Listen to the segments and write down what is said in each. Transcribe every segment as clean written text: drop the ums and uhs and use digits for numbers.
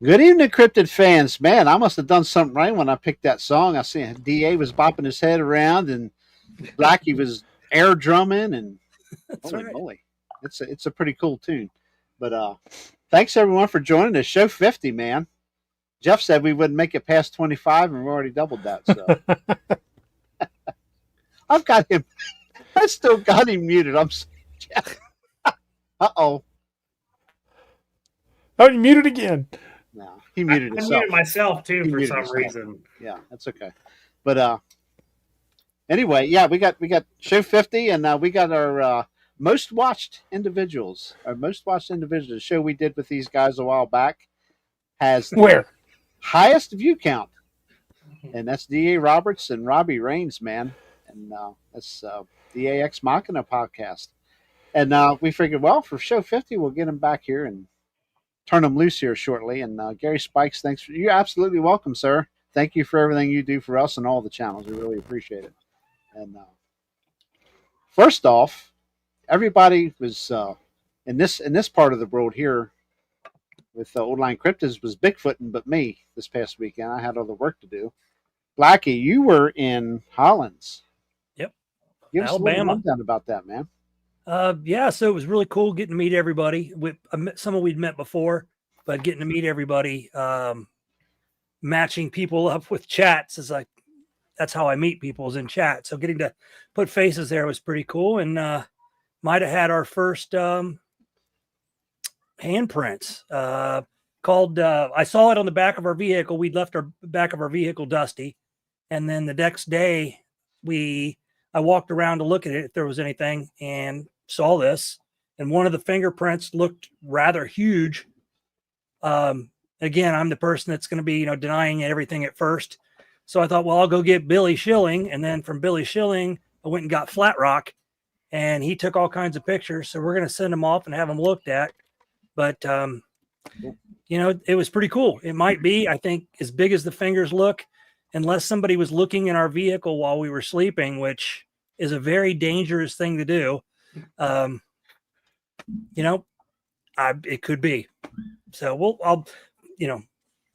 Good evening, Cryptid fans. Man, I must have done something right when I picked that song. I see DA was bopping his head around and Blackie was air drumming, and holy moly, it's a pretty cool tune. But thanks everyone for joining us. Show 50, man. Jeff said we wouldn't make it past 25, and we're already doubled that. So I've got him. I still got him muted. I'm Jeff. Uh-oh. Oh, you muted again. No, he muted himself. I muted myself too for some reason. Yeah, that's okay. But anyway, yeah, we got show 50, and we got our most watched individuals. Our most watched individuals. The show we did with these guys a while back has the highest view count, and that's DA Roberts and Robby Raines, man, and that's DA Ex Machina podcast. And we figured, well, for show 50, we'll get them back here and turn them loose here shortly. And Gary Spikes, thanks. You're absolutely welcome, sir. Thank you for everything you do for us and all the channels. We really appreciate it. And first off, everybody was in this part of the world here with Old Line Cryptids was Bigfooting, but me this past weekend. I had other work to do. Blackie, you were in Hollins. Yep. Give us a little rundown about that, man. Yeah, so it was really cool getting to meet everybody. Some we'd met before, but getting to meet everybody, matching people up with chats is like, that's how I meet people, is in chat. So getting to put faces there was pretty cool. And might have had our first handprints called, I saw it on the back of our vehicle. We'd left our back of our vehicle dusty. And then the next day I walked around to look at it if there was anything and saw this, and one of the fingerprints looked rather huge. Again, I'm the person that's going to be, denying everything at first. So I thought, well, I'll go get Billy Schilling. And then from Billy Schilling, I went and got Flat Rock, and he took all kinds of pictures. So we're going to send them off and have them looked at. But, it was pretty cool. It might be, I think, as big as the fingers look, unless somebody was looking in our vehicle while we were sleeping, which is a very dangerous thing to do. It could be. So I'll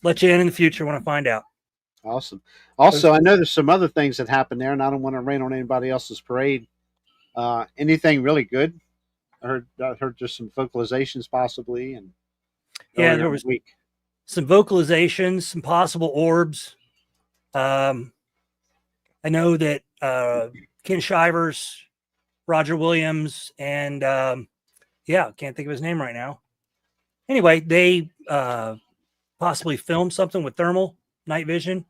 let you in the future when I find out. Awesome. Also, I know there's some other things that happened there, and I don't want to rain on anybody else's parade. Anything really good? I heard just some vocalizations possibly, and there was some vocalizations, some possible orbs. I know that Ken Shivers, Roger Williams, and can't think of his name right now. Anyway, they possibly filmed something with thermal night vision,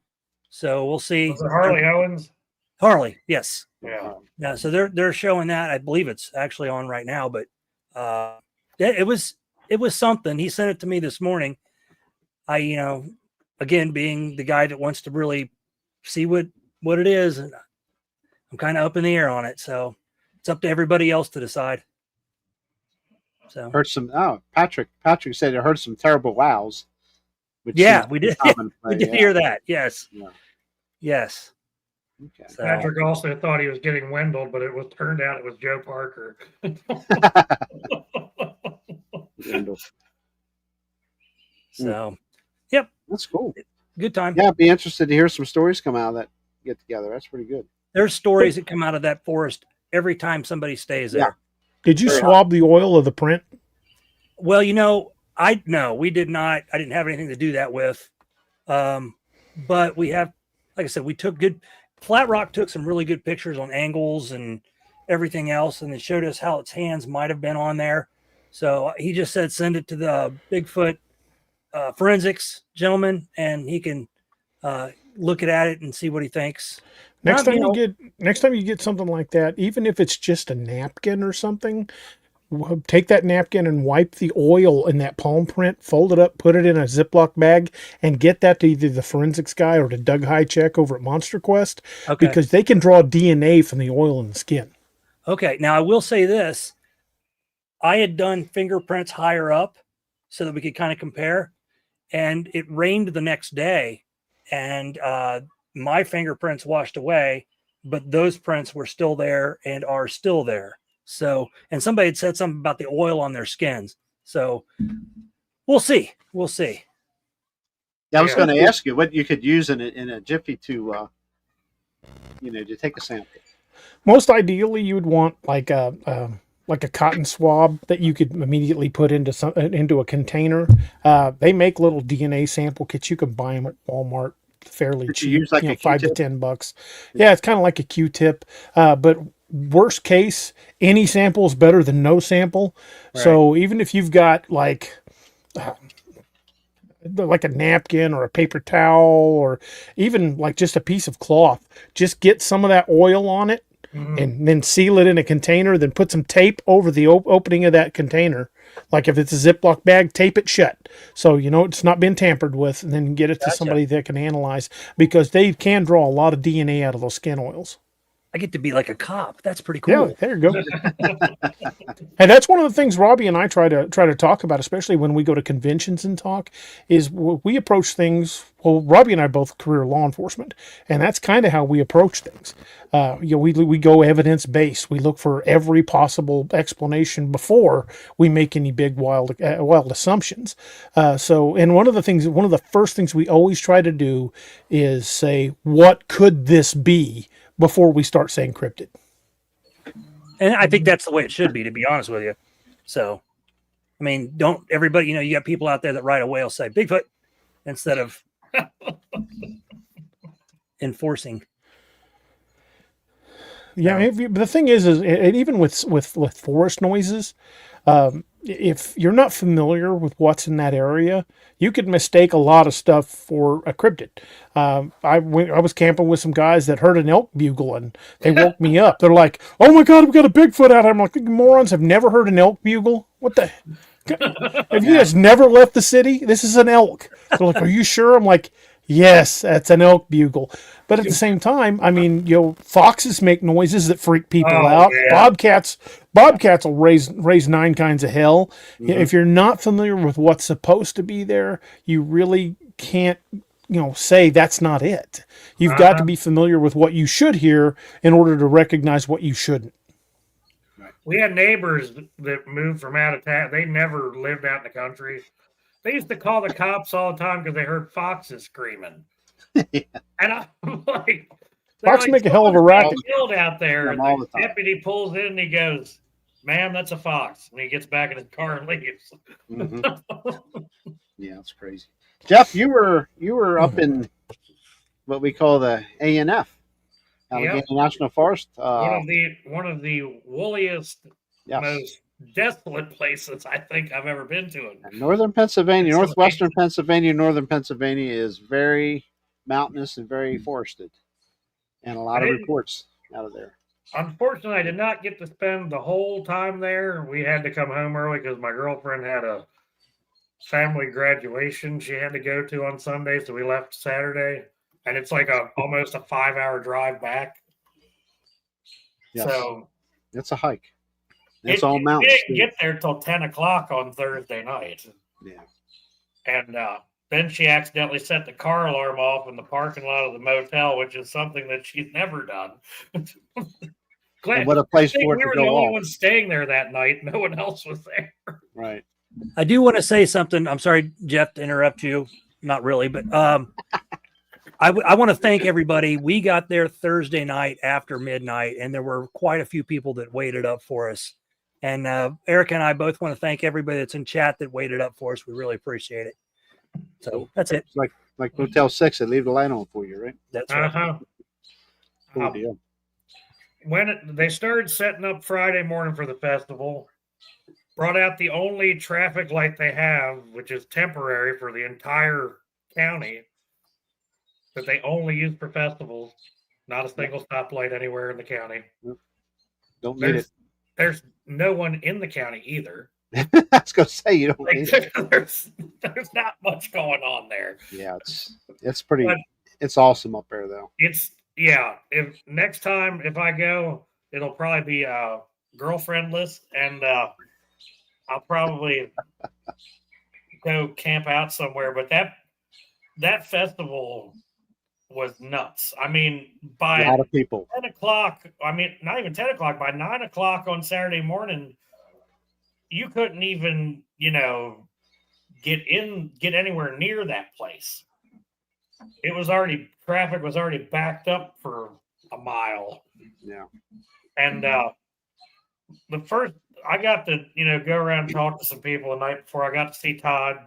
so we'll see. Was it Harley Owens? Harley, yes. Yeah. So they're showing that. I believe it's actually on right now, but it was something. He sent it to me this morning. I again, being the guy that wants to really see what it is, and I'm kind of up in the air on it, so it's up to everybody else to decide. So heard some. Patrick said I heard some terrible wows. We did. We did hear that. Yes. Yeah. Yes. Okay. So, Patrick also thought he was getting Wendell, but turned out it was Joe Parker. So, yep, that's cool. Good time. Yeah, I'd be interested to hear some stories come out of that get together. That's pretty good. There's stories that come out of that forest every time somebody stays there. Did you swab the oil of the print? Well, no, we did not. I didn't have anything to do that with. But we have, like I said, Flat Rock took some really good pictures on angles and everything else, and it showed us how its hands might have been on there. So he just said, send it to the Bigfoot forensics gentleman, and he can look at it and see what he thinks. Next time you get something like that, even if it's just a napkin or something, take that napkin and wipe the oil in that palm print, fold it up, put it in a Ziploc bag, and get that to either the forensics guy or to Doug Highcheck over at Monster Quest, because they can draw DNA from the oil in the skin. Okay, now I will say this. I had done fingerprints higher up so that we could kind of compare, and it rained the next day, and my fingerprints washed away, but those prints were still there and are still there. So, and somebody had said something about the oil on their skins. So we'll see. Yeah, I was Yeah. going to ask you what you could use in a jiffy to, to take a sample. Most ideally, you would want like a cotton swab that you could immediately put into a container. They make little DNA sample kits. You can buy them at Walmart fairly Could you cheap. use like a $5 to Q-tip? $10. Yeah, it's kind of like a Q-tip. But worst case, any sample is better than no sample. So even if you've got like a napkin or a paper towel or even like just a piece of cloth, just get some of that oil on it and then seal it in a container, then put some tape over the opening of that container. Like if it's a Ziploc bag, tape it shut. So, it's not been tampered with, and then get it to somebody that can analyze, because they can draw a lot of DNA out of those skin oils. I get to be like a cop. That's pretty cool. Yeah, there you go. And that's one of the things Robbie and I try to talk about, especially when we go to conventions and talk, is we approach things. Well, Robbie and I are both career law enforcement, and that's kind of how we approach things. We go evidence based. We look for every possible explanation before we make any big wild assumptions. And one of the first things we always try to do is say, what could this be, before we start saying cryptid. And I think that's the way it should be, to be honest with you. So, I mean, don't everybody, you got people out there that right away will say Bigfoot instead of enforcing. Yeah, the thing is even with forest noises, if you're not familiar with what's in that area, you could mistake a lot of stuff for a cryptid. I was camping with some guys that heard an elk bugle, and they woke me up. They're like, "Oh my God, we've got a Bigfoot out here!" I'm like, "You morons have never heard an elk bugle? What the? Have you guys never left the city? This is an elk." They're like, "Are you sure?" I'm like, "Yes, that's an elk bugle." But at the same time, I mean, foxes make noises that freak people out. Yeah. Bobcats will raise 9 kinds of hell. If you're not familiar with what's supposed to be there, you really can't, say that's not it. You've got to be familiar with what you should hear in order to recognize what you shouldn't. We had neighbors that moved from out of town. They never lived out in the country. They used to call the cops all the time because they heard foxes screaming. And I'm like, fox make a hell of a racket. Killed out there. And all the the deputy pulls in and he goes, "Ma'am, that's a fox." And he gets back in his car and leaves. Yeah, it's crazy. Jeff, you were up in what we call the ANF, Allegheny National Forest. One of the woolliest, most desolate places I think I've ever been to. Northern Pennsylvania, northwestern Pennsylvania, northern Pennsylvania is very mountainous and very forested, and a lot of reports out of there. Unfortunately, I did not get to spend the whole time there. We had to come home early because my girlfriend had a family graduation she had to go to on Sunday, so we left Saturday, and it's like almost a 5-hour drive back. Yes. So it's a hike. It's all mountains. We didn't get there till 10 o'clock on Thursday night. Yeah. And then she accidentally set the car alarm off in the parking lot of the motel, which is something that she's never done. What a place for it to go off. We were the only ones staying there that night. No one else was there. Right. I do want to say something. I'm sorry, Jeff, to interrupt you. Not really, but I want to thank everybody. We got there Thursday night after midnight, and there were quite a few people that waited up for us. And Eric and I both want to thank everybody that's in chat that waited up for us. We really appreciate it. So that's it. It's like Motel 6, they leave the light on for you, right? That's right. Cool deal. When they started setting up Friday morning for the festival, brought out the only traffic light they have, which is temporary for the entire county, that they only use for festivals. Not a single stoplight anywhere in the county. Don't need it. There's no one in the county either. I was going to say, you don't need it. There's not much going on there. Yeah, it's pretty. But it's awesome up there, though. If next time if I go, it'll probably be girlfriendless, and I'll probably go camp out somewhere. But that festival was nuts. I mean, by a lot of people. 10 o'clock, I mean, not even 10 o'clock, by 9 o'clock on Saturday morning, you couldn't even, get anywhere near that place. traffic was already backed up for a mile. Yeah. And the first, I got to, go around and talk to some people the night before. I got to see Todd,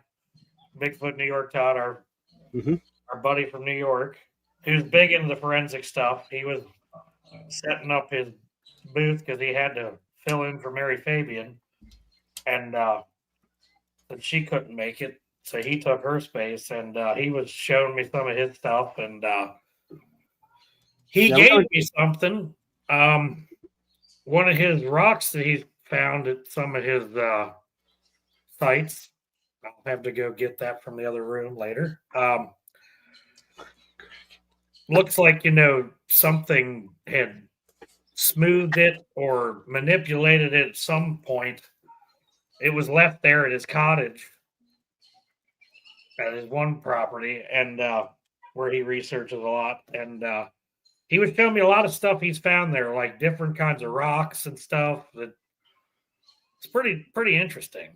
Bigfoot New York Todd, our buddy from New York, who's big into the forensic stuff. He was setting up his booth because he had to fill in for Mary Fabian. And she couldn't make it. So he took her space, and he was showing me some of his stuff. And he gave me something. One of his rocks that he found at some of his sites. I'll have to go get that from the other room later. Looks like, something had smoothed it or manipulated it at some point. It was left there at his cottage at his one property, and where he researches a lot. And he was showing me a lot of stuff he's found there, like different kinds of rocks and stuff. That it's pretty interesting.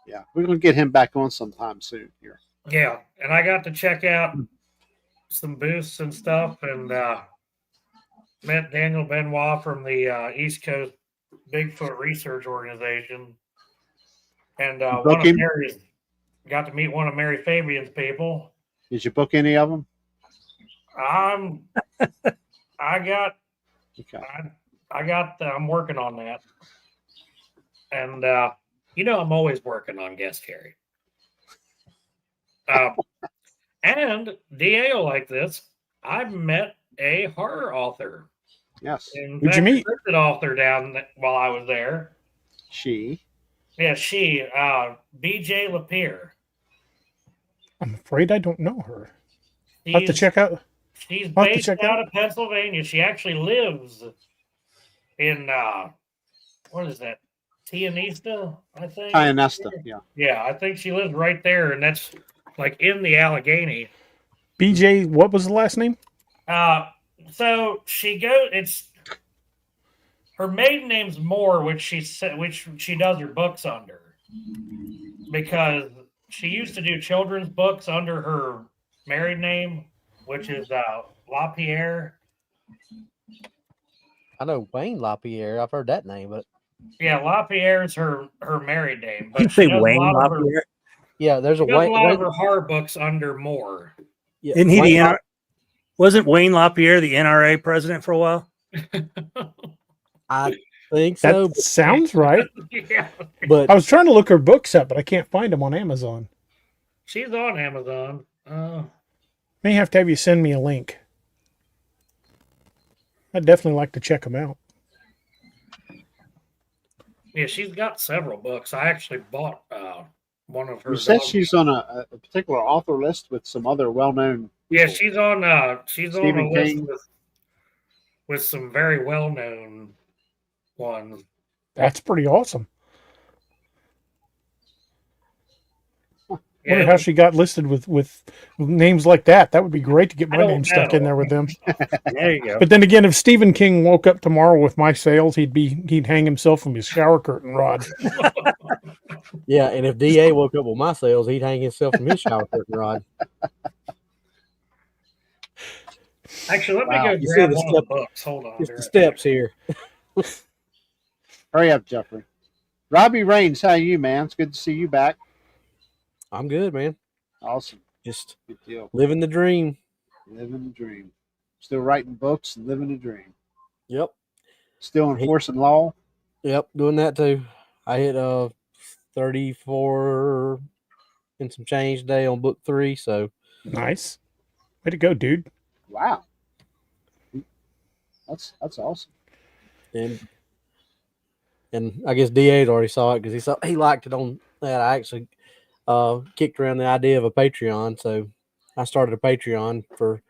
Yeah, we're gonna get him back on sometime soon here. Yeah, and I got to check out some booths and stuff, and met Daniel Benoit from the East Coast Bigfoot Research Organization, and got to meet one of Mary Fabian's people. Did you book any of them? I'm working on that. And, I'm always working on guest Carrie. And DA will like this. I've met a horror author. Yes. Who'd you meet? A cryptid author down while I was there. She. Yeah, BJ Lapierre. I'm afraid I don't know her. I'll have to check out. She's based out of Pennsylvania. She actually lives in what is that? Tionesta, I think. Tionesta, yeah. Yeah, I think she lives right there, and that's like in the Allegheny. BJ, what was the last name? So it's her maiden name's Moore, which she does her books under, because she used to do children's books under her married name, which is LaPierre. I know Wayne LaPierre. I've heard that name, but yeah, LaPierre is her married name. But you say Wayne LaPierre? Yeah, there's a Wayne. A lot of her horror books under Moore. Yeah, Isn't he wasn't Wayne LaPierre the NRA president for a while? I think that so. Sounds right. Yeah. But I was trying to look her books up, but I can't find them on Amazon. She's on Amazon. May have to have you send me a link. I'd definitely like to check them out. Yeah, she's got several books. I actually bought one of her. You said she's on a particular author list with some other well-known. Yeah, she's on a list King. with some very well-known ones. That's pretty awesome. I Yeah, wonder how she got listed with names like that. That would be great to get my I don't name stuck know. in there with them. there you go. But then again, if Stephen King woke up tomorrow with my sales, he'd hang himself from his shower curtain rod. yeah, and if DA woke up with my sales, he'd hang himself from his shower curtain rod. Actually, let me Wow. go You see grab the one of the books. Hold on. Just Be the right steps here. Hurry up, Jeffrey. Robby Raines, how are you, man? It's good to see you back. I'm good, man. Awesome. Just Good deal. living the dream. Living the dream. Still writing books and living the dream. Yep. Still enforcing law. Yep, doing that too. I hit 34 and some change today on book 3, so Nice. Way to go, dude. Wow. That's awesome. and I guess DA's already saw it because he liked it on that. I actually kicked around the idea of a Patreon, so I started a Patreon for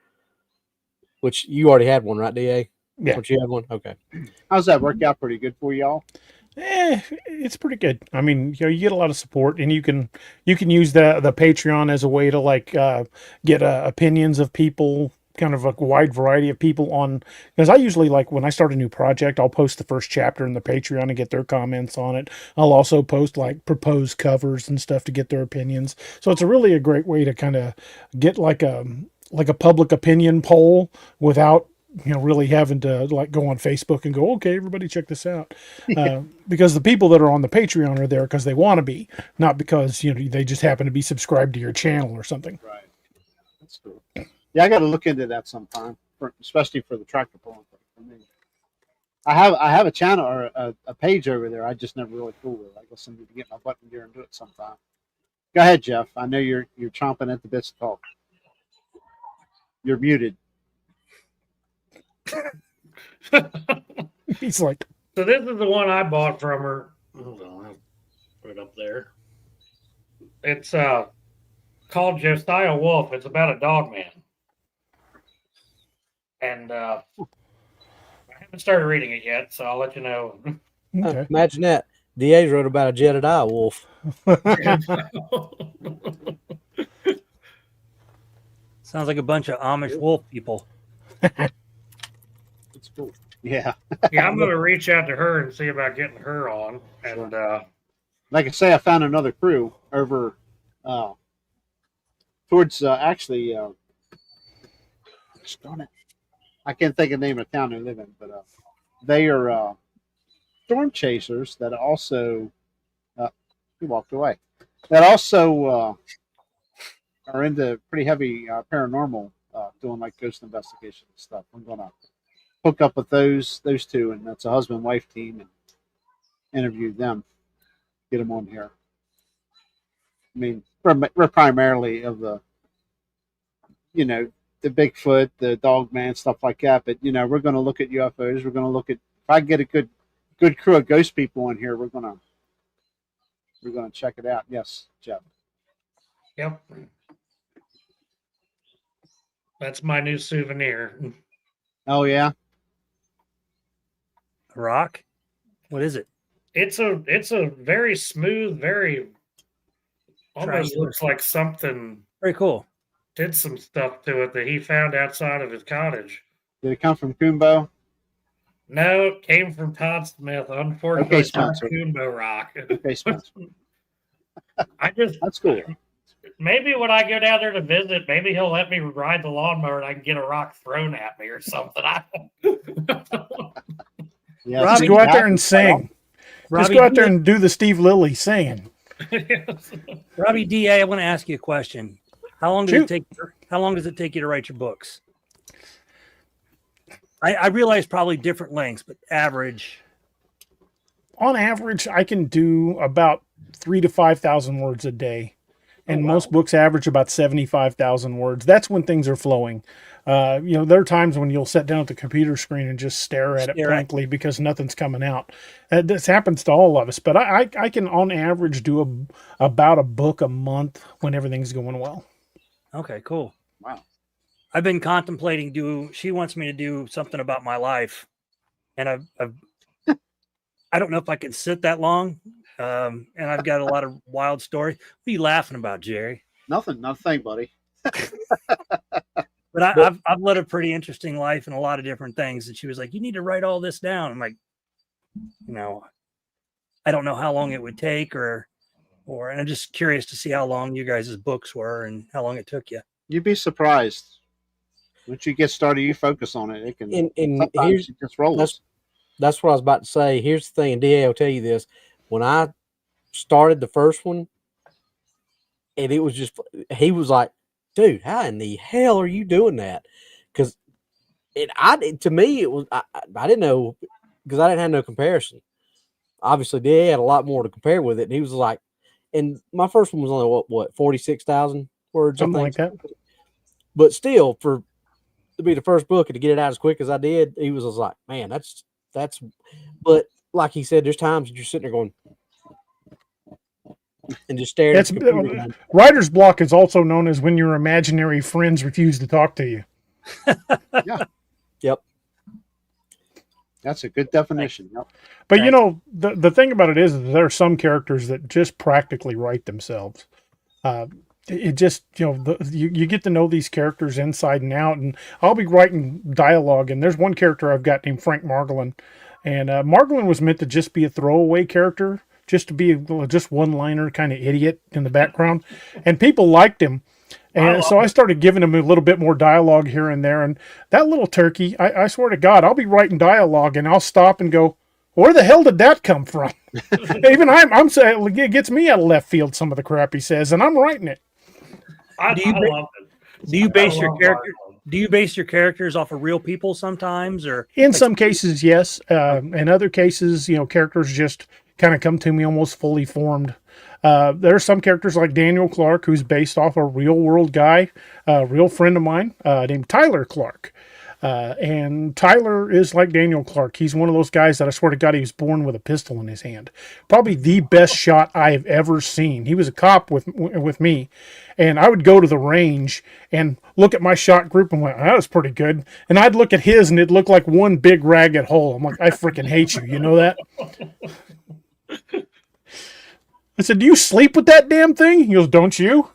which you already had one, right, DA? Yeah. Don't you have one? Okay. How's that work out? Pretty good for y'all? It's pretty good. I mean, you get a lot of support, and you can use the Patreon as a way to get opinions of people kind of a wide variety of people on, because I usually, like, when I start a new project, I'll post the first chapter in the Patreon and get their comments on it. I'll also post like proposed covers and stuff to get their opinions. So it's really a great way to kind of get like a public opinion poll without really having to like go on Facebook and go, okay, everybody check this out. Because the people that are on the Patreon are there because they want to be, not because they just happen to be subscribed to your channel or something. Right. That's cool. Yeah, I got to look into that sometime, especially for the tractor pulling thing for me. I have a channel or a page over there. I just never really fooled with it. I guess I need to get my button gear and do it sometime. Go ahead, Jeff. I know you're chomping at the bits to talk. You're muted. He's like, So this is the one I bought from her. Hold on, I'll put it up there. It's called Josiah Wolf. It's about a Dogman. And I haven't started reading it yet, so I'll let you know. okay. Imagine that. DA's wrote about a Jedediah wolf. Sounds like a bunch of Amish wolf people. It's cool. Yeah. Yeah, I'm going to reach out to her and see about getting her on. And Like I say, I found another crew over towards actually. Darn it. I can't think of the name of the town they live in, but they are storm chasers that also. He walked away. That also are into pretty heavy paranormal, doing like ghost investigation and stuff. I'm gonna hook up with those two, and that's a husband-wife team, and interview them, get them on here. I mean, we're primarily of the, the Bigfoot, the Dogman, stuff like that. But we're going to look at UFOs. We're going to look at, if I get a good crew of ghost people in here, we're going to check it out. Yes, Jeff. yep. That's my new souvenir. Oh yeah. A rock? What is it? It's a very smooth, very almost Triangular. looks like something Very cool. did some stuff to it that he found outside of his cottage. Did it come from Kumbo? No, it came from Todd Smith. Unfortunately, Okay, it's not Spencer. Kumbo rock. Okay, Spencer. That's cool. Maybe when I go down there to visit, maybe he'll let me ride the lawnmower and I can get a rock thrown at me or something. Yeah, Rob, Just go out there and sing. Just Robbie, go out there and do the Steve Lilly singing. Robbie DA, I want to ask you a question. How long does Shoot. it take? How long does it take you to write your books? I realize probably different lengths, but average. On average, I can do about 3,000 to 5,000 words a day. And Oh, wow. most books average about 75,000 words. That's when things are flowing. There are times when you'll sit down at the computer screen and just stare at it blankly because nothing's coming out. This happens to all of us. But I can, on average, do about a book a month when everything's going well. Okay, cool. Wow. I've been contemplating she wants me to do something about my life. And I don't know if I can sit that long. And I've got a lot of wild stories. What are you laughing about, Jerry? Nothing, buddy. But I've led a pretty interesting life in a lot of different things. And she was like, you need to write all this down. I'm like, I don't know how long it would take and I'm just curious to see how long you guys' books were and how long it took you. You'd be surprised. Once you get started, you focus on it. It can. And Sometimes it just rolls. That's what I was about to say. Here's the thing, and DA will tell you this. When I started the first one, and it was just, he was like, dude, how in the hell are you doing that? Because to me, it was, I didn't know, because I didn't have no comparison. Obviously, DA had a lot more to compare with it. And he was like, and my first one was only what 46,000 words, Something I like think. that. But still, to be the first book and to get it out as quick as I did, he was like, man, that's, but like he said, there's times that you're sitting there going and just staring at the computer. Writer's block is also known as when your imaginary friends refuse to talk to you. Yeah. Yep. That's a good definition. Yep. But the thing about it is there are some characters that just practically write themselves. it just, you get to know these characters inside and out. And I'll be writing dialogue, and there's one character I've got named Frank Margolin, and Margolin was meant to just be a throwaway character, just to be just one-liner kind of idiot in the background, and people liked him. And so I started giving him a little bit more dialogue here and there. And that little turkey, I swear to God, I'll be writing dialogue and I'll stop and go, where the hell did that come from? Even I'm saying it gets me out of left field, some of the crap he says, and I'm writing it. I love it. Do you base your character? Do you base your characters off of real people sometimes, or in some cases, yes. In other cases, characters just kind of come to me almost fully formed. There are some characters like Daniel Clark, who's based off a real world guy, a real friend of mine named Tyler Clark. And Tyler is like Daniel Clark. He's one of those guys that I swear to God, he was born with a pistol in his hand. Probably the best shot I have ever seen. He was a cop with me, and I would go to the range and look at my shot group and went, that was pretty good. And I'd look at his and it'd look like one big ragged hole. I'm like, I freaking hate you. You know that? I said, do you sleep with that damn thing? He goes, don't you?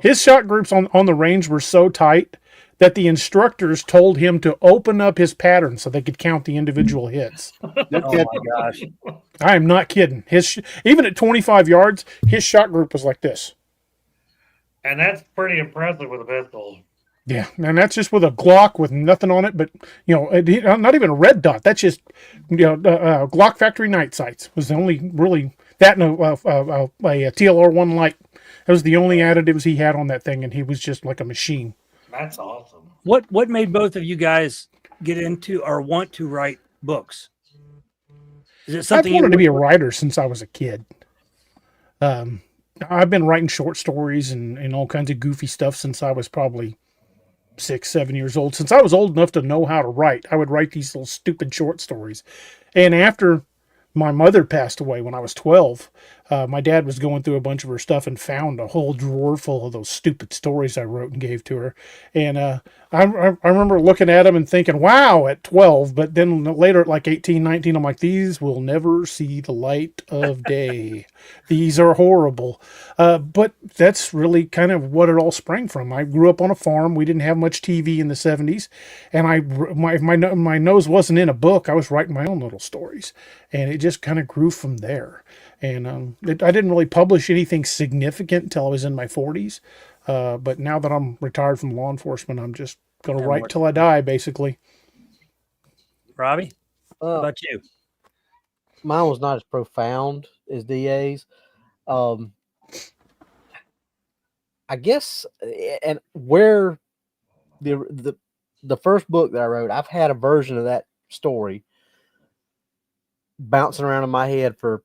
His shot groups on the range were so tight that the instructors told him to open up his pattern so they could count the individual hits. No oh kidding. my gosh, I am not kidding. Even at 25 yards, his shot group was like this. And that's pretty impressive with a pistol. Yeah, and that's just with a Glock with nothing on it, but not even a red dot. That's just Glock factory night sights was the only really that and a TLR1 light. That was the only additives he had on that thing, and he was just like a machine. That's awesome. what made both of you guys get into or want to write books? Is it something I've wanted to be a writer since I was a kid. I've been writing short stories and all kinds of goofy stuff since I was probably 6-7 years old. Since I was old enough to know how to write, I would write these little stupid short stories. And after my mother passed away when I was 12, my dad was going through a bunch of her stuff and found a whole drawer full of those stupid stories I wrote and gave to her. And I remember looking at them and thinking, wow, at 12. But then later at like 18, 19, I'm like, these will never see the light of day. These are horrible. But that's really kind of what it all sprang from. I grew up on a farm. We didn't have much TV in the 70s. And my nose wasn't in a book. I was writing my own little stories. And it just kind of grew from there. And I didn't really publish anything significant until I was in my 40s. But now that I'm retired from law enforcement, I'm just going to write till I die, basically. Robbie? How about you? Mine was not as profound as DA's. I guess, and where the first book that I wrote, I've had a version of that story bouncing around in my head for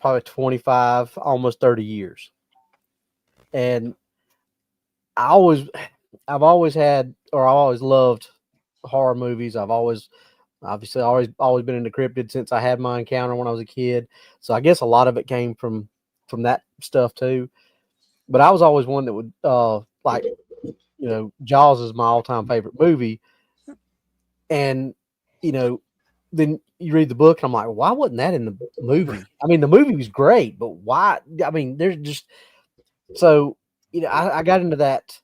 probably 25, almost 30 years. And I've always loved horror movies. I've always been into cryptid since I had my encounter when I was a kid. So I guess a lot of it came from that stuff too. But I was always one that would Jaws is my all-time favorite movie. And then you read the book and I'm like, why wasn't that in the movie? I mean, the movie was great, but why? I mean, there's just so I got into that.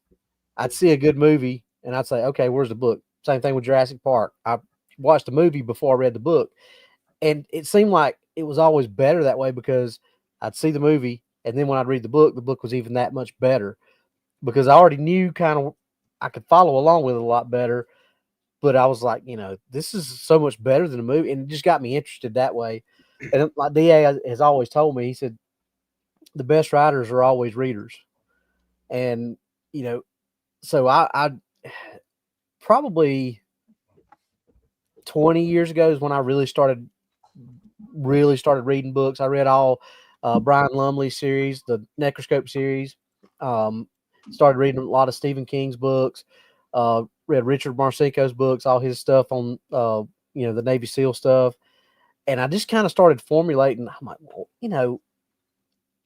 I'd see a good movie and I'd say, okay, where's the book? Same thing with Jurassic Park. I watched the movie before I read the book, and it seemed like it was always better that way because I'd see the movie, and then when I'd read the book was even that much better because I already knew kind of I could follow along with it a lot better. But I was like, this is so much better than a movie, and it just got me interested that way. And like DA has always told me, he said, the best writers are always readers. And, so I probably 20 years ago is when I really started reading books. I read all Brian Lumley's series, the Necroscope series. Started reading a lot of Stephen King's books. Read Richard Marcinko's books, all his stuff on the Navy SEAL stuff. And I just kind of started formulating. I'm like, well,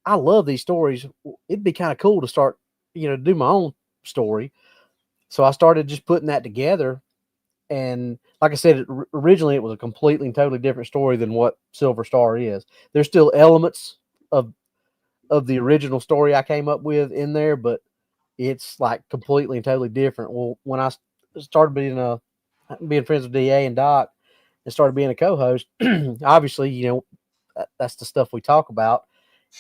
I love these stories. It'd be kind of cool to start, do my own story. So I started just putting that together. and like I said, originally it was a completely and totally different story than what Silver Star is. There's still elements of the original story I came up with in there, but it's like completely and totally different. Well, when I started being friends with DA and Doc and started being a co-host, obviously, that's the stuff we talk about.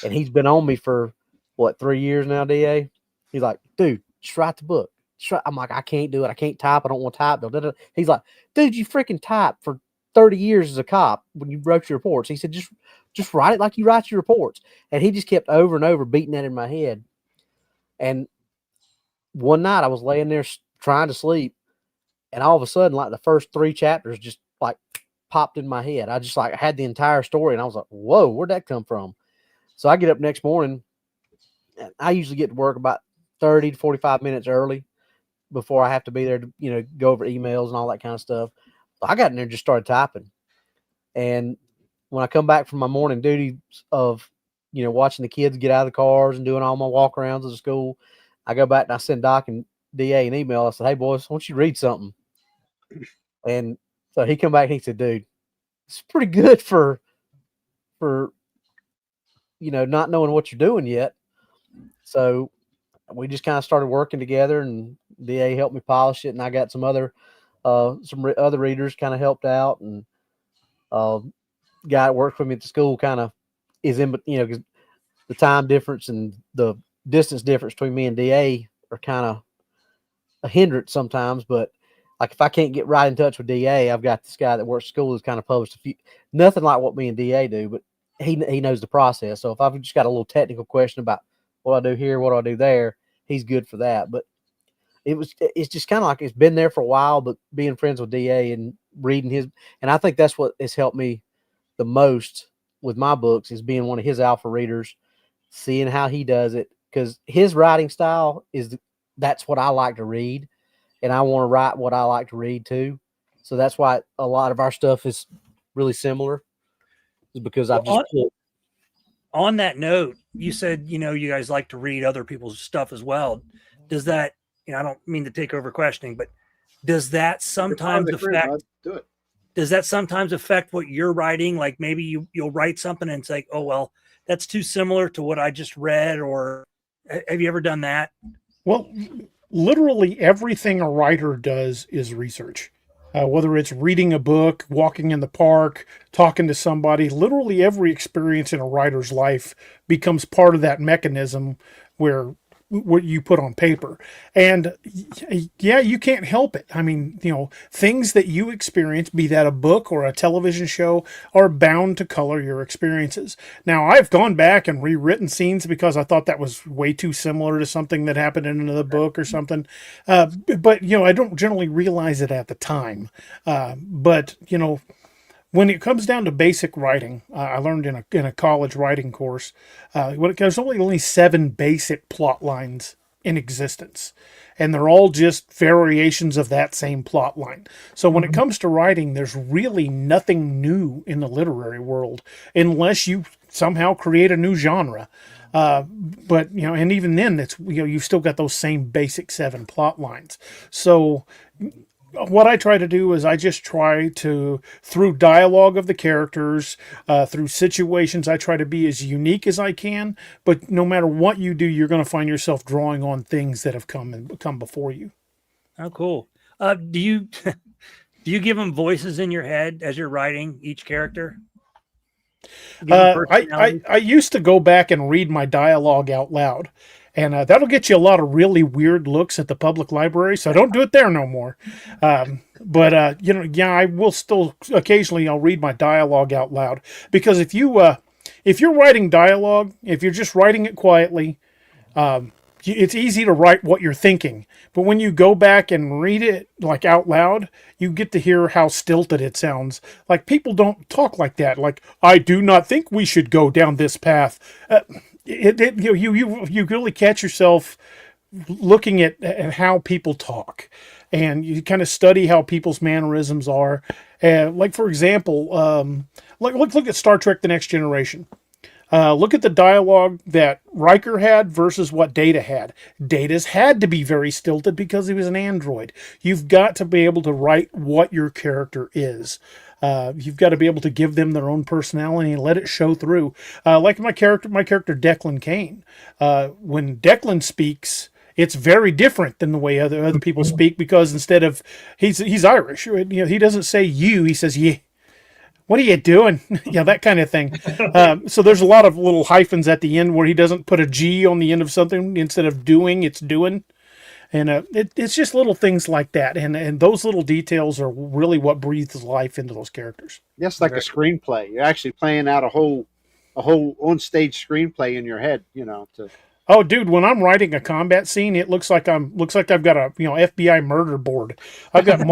And he's been on me for what, 3 years now, DA? He's like, dude, just write the book. I'm like, I can't do it. I can't type. I don't want to type. He's like, dude, you freaking type for 30 years as a cop when you wrote your reports. He said, just write it like you write your reports. And he just kept over and over beating that in my head. And one night I was laying there trying to sleep, and all of a sudden, like the first 3 chapters just like popped in my head. I just like had the entire story, and I was like, whoa, where'd that come from? So I get up next morning, and I usually get to work about 30 to 45 minutes early before I have to be there to, go over emails and all that kind of stuff. So I got in there and just started typing. And when I come back from my morning duty of, watching the kids get out of the cars and doing all my walk arounds of the school, I go back and I send Doc and DA an email. I said, hey boys, why don't you read something? And so he come back and he said, dude, it's pretty good for not knowing what you're doing yet. So we just kind of started working together, and DA helped me polish it, and I got some other readers kind of helped out, and guy that works with me at the school kind of is in, because the time difference and the distance difference between me and DA are kind of a hindrance sometimes. But like if I can't get right in touch with DA, I've got this guy that works at school who's kind of published nothing like what me and DA do, but he knows the process. So if I've just got a little technical question about what I do here, what do I do there, he's good for that. But it's just kind of like it's been there for a while, but being friends with DA and reading his, and I think that's what has helped me the most with my books is being one of his alpha readers, seeing how he does it, because his writing style that's what I like to read, and I want to write what I like to read too. So that's why a lot of our stuff is really similar, is because I've just on that note, you said, you guys like to read other people's stuff as well. Does that, I don't mean to take over questioning, but does that sometimes affect what you're writing? Like maybe you'll write something and it's like, oh, well, that's too similar to what I just read. Or have you ever done that? Well, literally everything a writer does is research. Whether it's reading a book, walking in the park, talking to somebody, literally every experience in a writer's life becomes part of that mechanism where what you put on paper. And yeah, you can't help it. I mean, things that you experience, be that a book or a television show, are bound to color your experiences. Now, I've gone back and rewritten scenes because I thought that was way too similar to something that happened in another book or something. But I don't generally realize it at the time. But when it comes down to basic writing, I learned in a college writing course, there's only 7 basic plot lines in existence, and they're all just variations of that same plot line. So when it comes to writing, there's really nothing new in the literary world unless you somehow create a new genre. But and even then, it's you've still got those same basic 7 plot lines. So what I try to do is I just try to, through dialogue of the characters, through situations, I try to be as unique as I can. But no matter what you do, you're going to find yourself drawing on things that have come before you. Oh, cool. Do you give them voices in your head as you're writing each character? I used to go back and read my dialogue out loud. And that'll get you a lot of really weird looks at the public library, so don't do it there no more. But I will still occasionally I'll read my dialogue out loud, because if you're writing dialogue, if you're just writing it quietly, it's easy to write what you're thinking. But when you go back and read it like out loud, you get to hear how stilted it sounds. Like people don't talk like that. Like, I do not think we should go down this path. You really catch yourself looking at how people talk, and you kind of study how people's mannerisms are. Like for example, look at Star Trek: The Next Generation. Look at the dialogue that Riker had versus what Data had. Data's had to be very stilted because he was an android. You've got to be able to write what your character is. You've got to be able to give them their own personality and let it show through. Like my character Declan Kane. When Declan speaks, it's very different than the way other people speak, because instead of he's Irish, he doesn't say you, he says ye. What are you doing? Yeah, that kind of thing. So there's a lot of little hyphens at the end where he doesn't put a G on the end of something. Instead of doing, it's doing. And it's just little things like that. And those little details are really what breathes life into those characters. Yes, like a screenplay. You're actually playing out a whole on-stage screenplay in your head, to Oh, dude, when I'm writing a combat scene, it looks like I've got a FBI murder board. I've got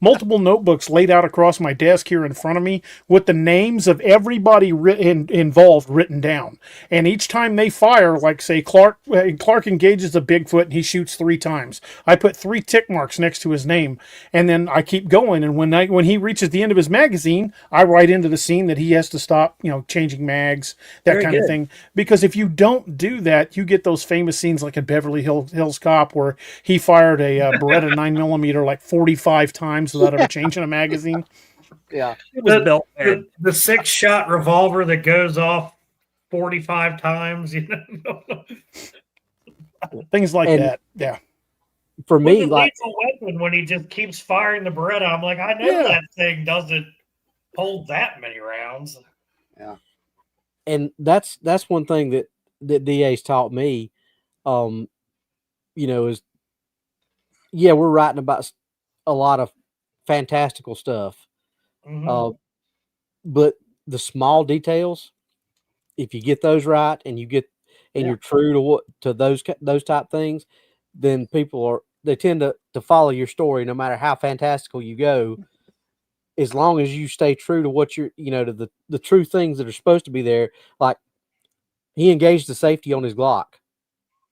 multiple notebooks laid out across my desk here in front of me with the names of everybody involved written down. And each time they fire, like say Clark engages a Bigfoot and he shoots 3 times, I put 3 tick marks next to his name, and then I keep going. And when he reaches the end of his magazine, I write into the scene that he has to stop, changing mags, that Very kind of good. thing. Because if you don't do that, you get those famous scenes like in Beverly Hills Cop where he fired a Beretta 9mm like 45 times without ever changing a magazine. yeah. It was belt pad. The 6-shot revolver that goes off 45 times. Things like And- that. Yeah. For With me, the like lethal weapon, when he just keeps firing the Beretta, I'm like, I know Yeah. that thing doesn't hold that many rounds. and that's one thing that DA's taught me, is we're writing about a lot of fantastical stuff, Mhm. but the small details, if you get those right and you're true to those type things, then they tend to follow your story no matter how fantastical you go, as long as you stay true to what you're to the true things that are supposed to be there. Like, he engaged the safety on his Glock.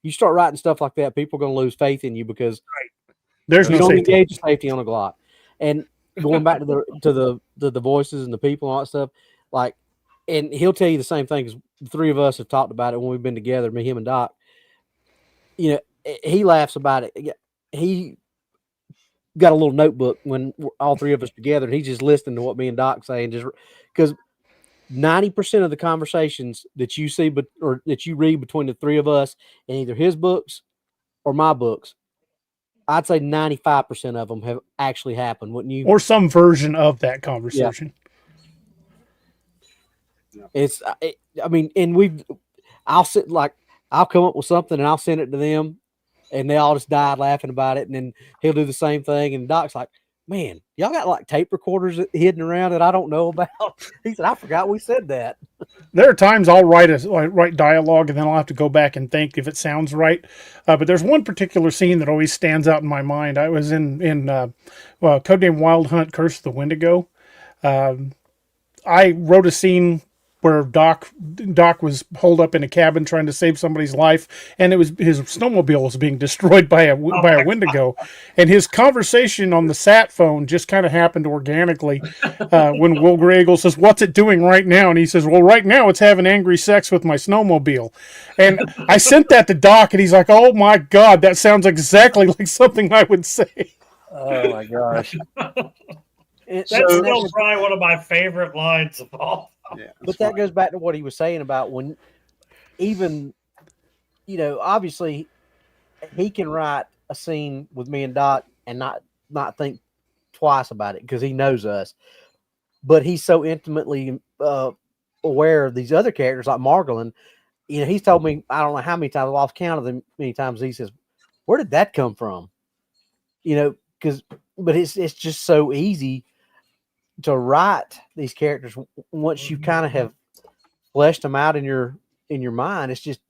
You start writing stuff like that, people are going to lose faith in you because There's you no don't safety. engage the safety on a Glock. And going back to the voices and the people and all that stuff, like, and he'll tell you the same thing, because the 3 of us have talked about it when we've been together, me, him, and Doc. He laughs about it. He got a little notebook when all 3 of us together, and he's just listening to what me and Doc say, and just because 90% of the conversations that you see, or that you read between the 3 of us in either his books or my books, I'd say 95% of them have actually happened, wouldn't you? Or some version of that conversation. It's, I mean, and I'll come up with something and I'll send it to them, and they all just died laughing about it. And then he'll do the same thing. And Doc's like, man, y'all got like tape recorders hidden around that I don't know about. He said, I forgot we said that. There are times I'll write dialogue and then I'll have to go back and think if it sounds right. But there's one particular scene that always stands out in my mind. I was in Codename Wild Hunt, Curse of the Wendigo. I wrote a scene where Doc was holed up in a cabin trying to save somebody's life, and it was his snowmobile was being destroyed by a Wendigo, and his conversation on the sat phone just kind of happened organically when Will Gragel says, "What's it doing right now?" And he says, "Well, right now it's having angry sex with my snowmobile." And I sent that to Doc, and he's like, "Oh my God, that sounds exactly like something I would say." Oh my gosh. That's still probably one of my favorite lines of all. Yeah, But that goes back to what he was saying about when, even, obviously he can write a scene with me and Doc and not think twice about it because he knows us. But he's so intimately aware of these other characters like Margolin. He's told me, I don't know how many times, I lost count of them many times. He says, where did that come from? But it's just so easy to write these characters once you kind of have fleshed them out in your mind. It's just,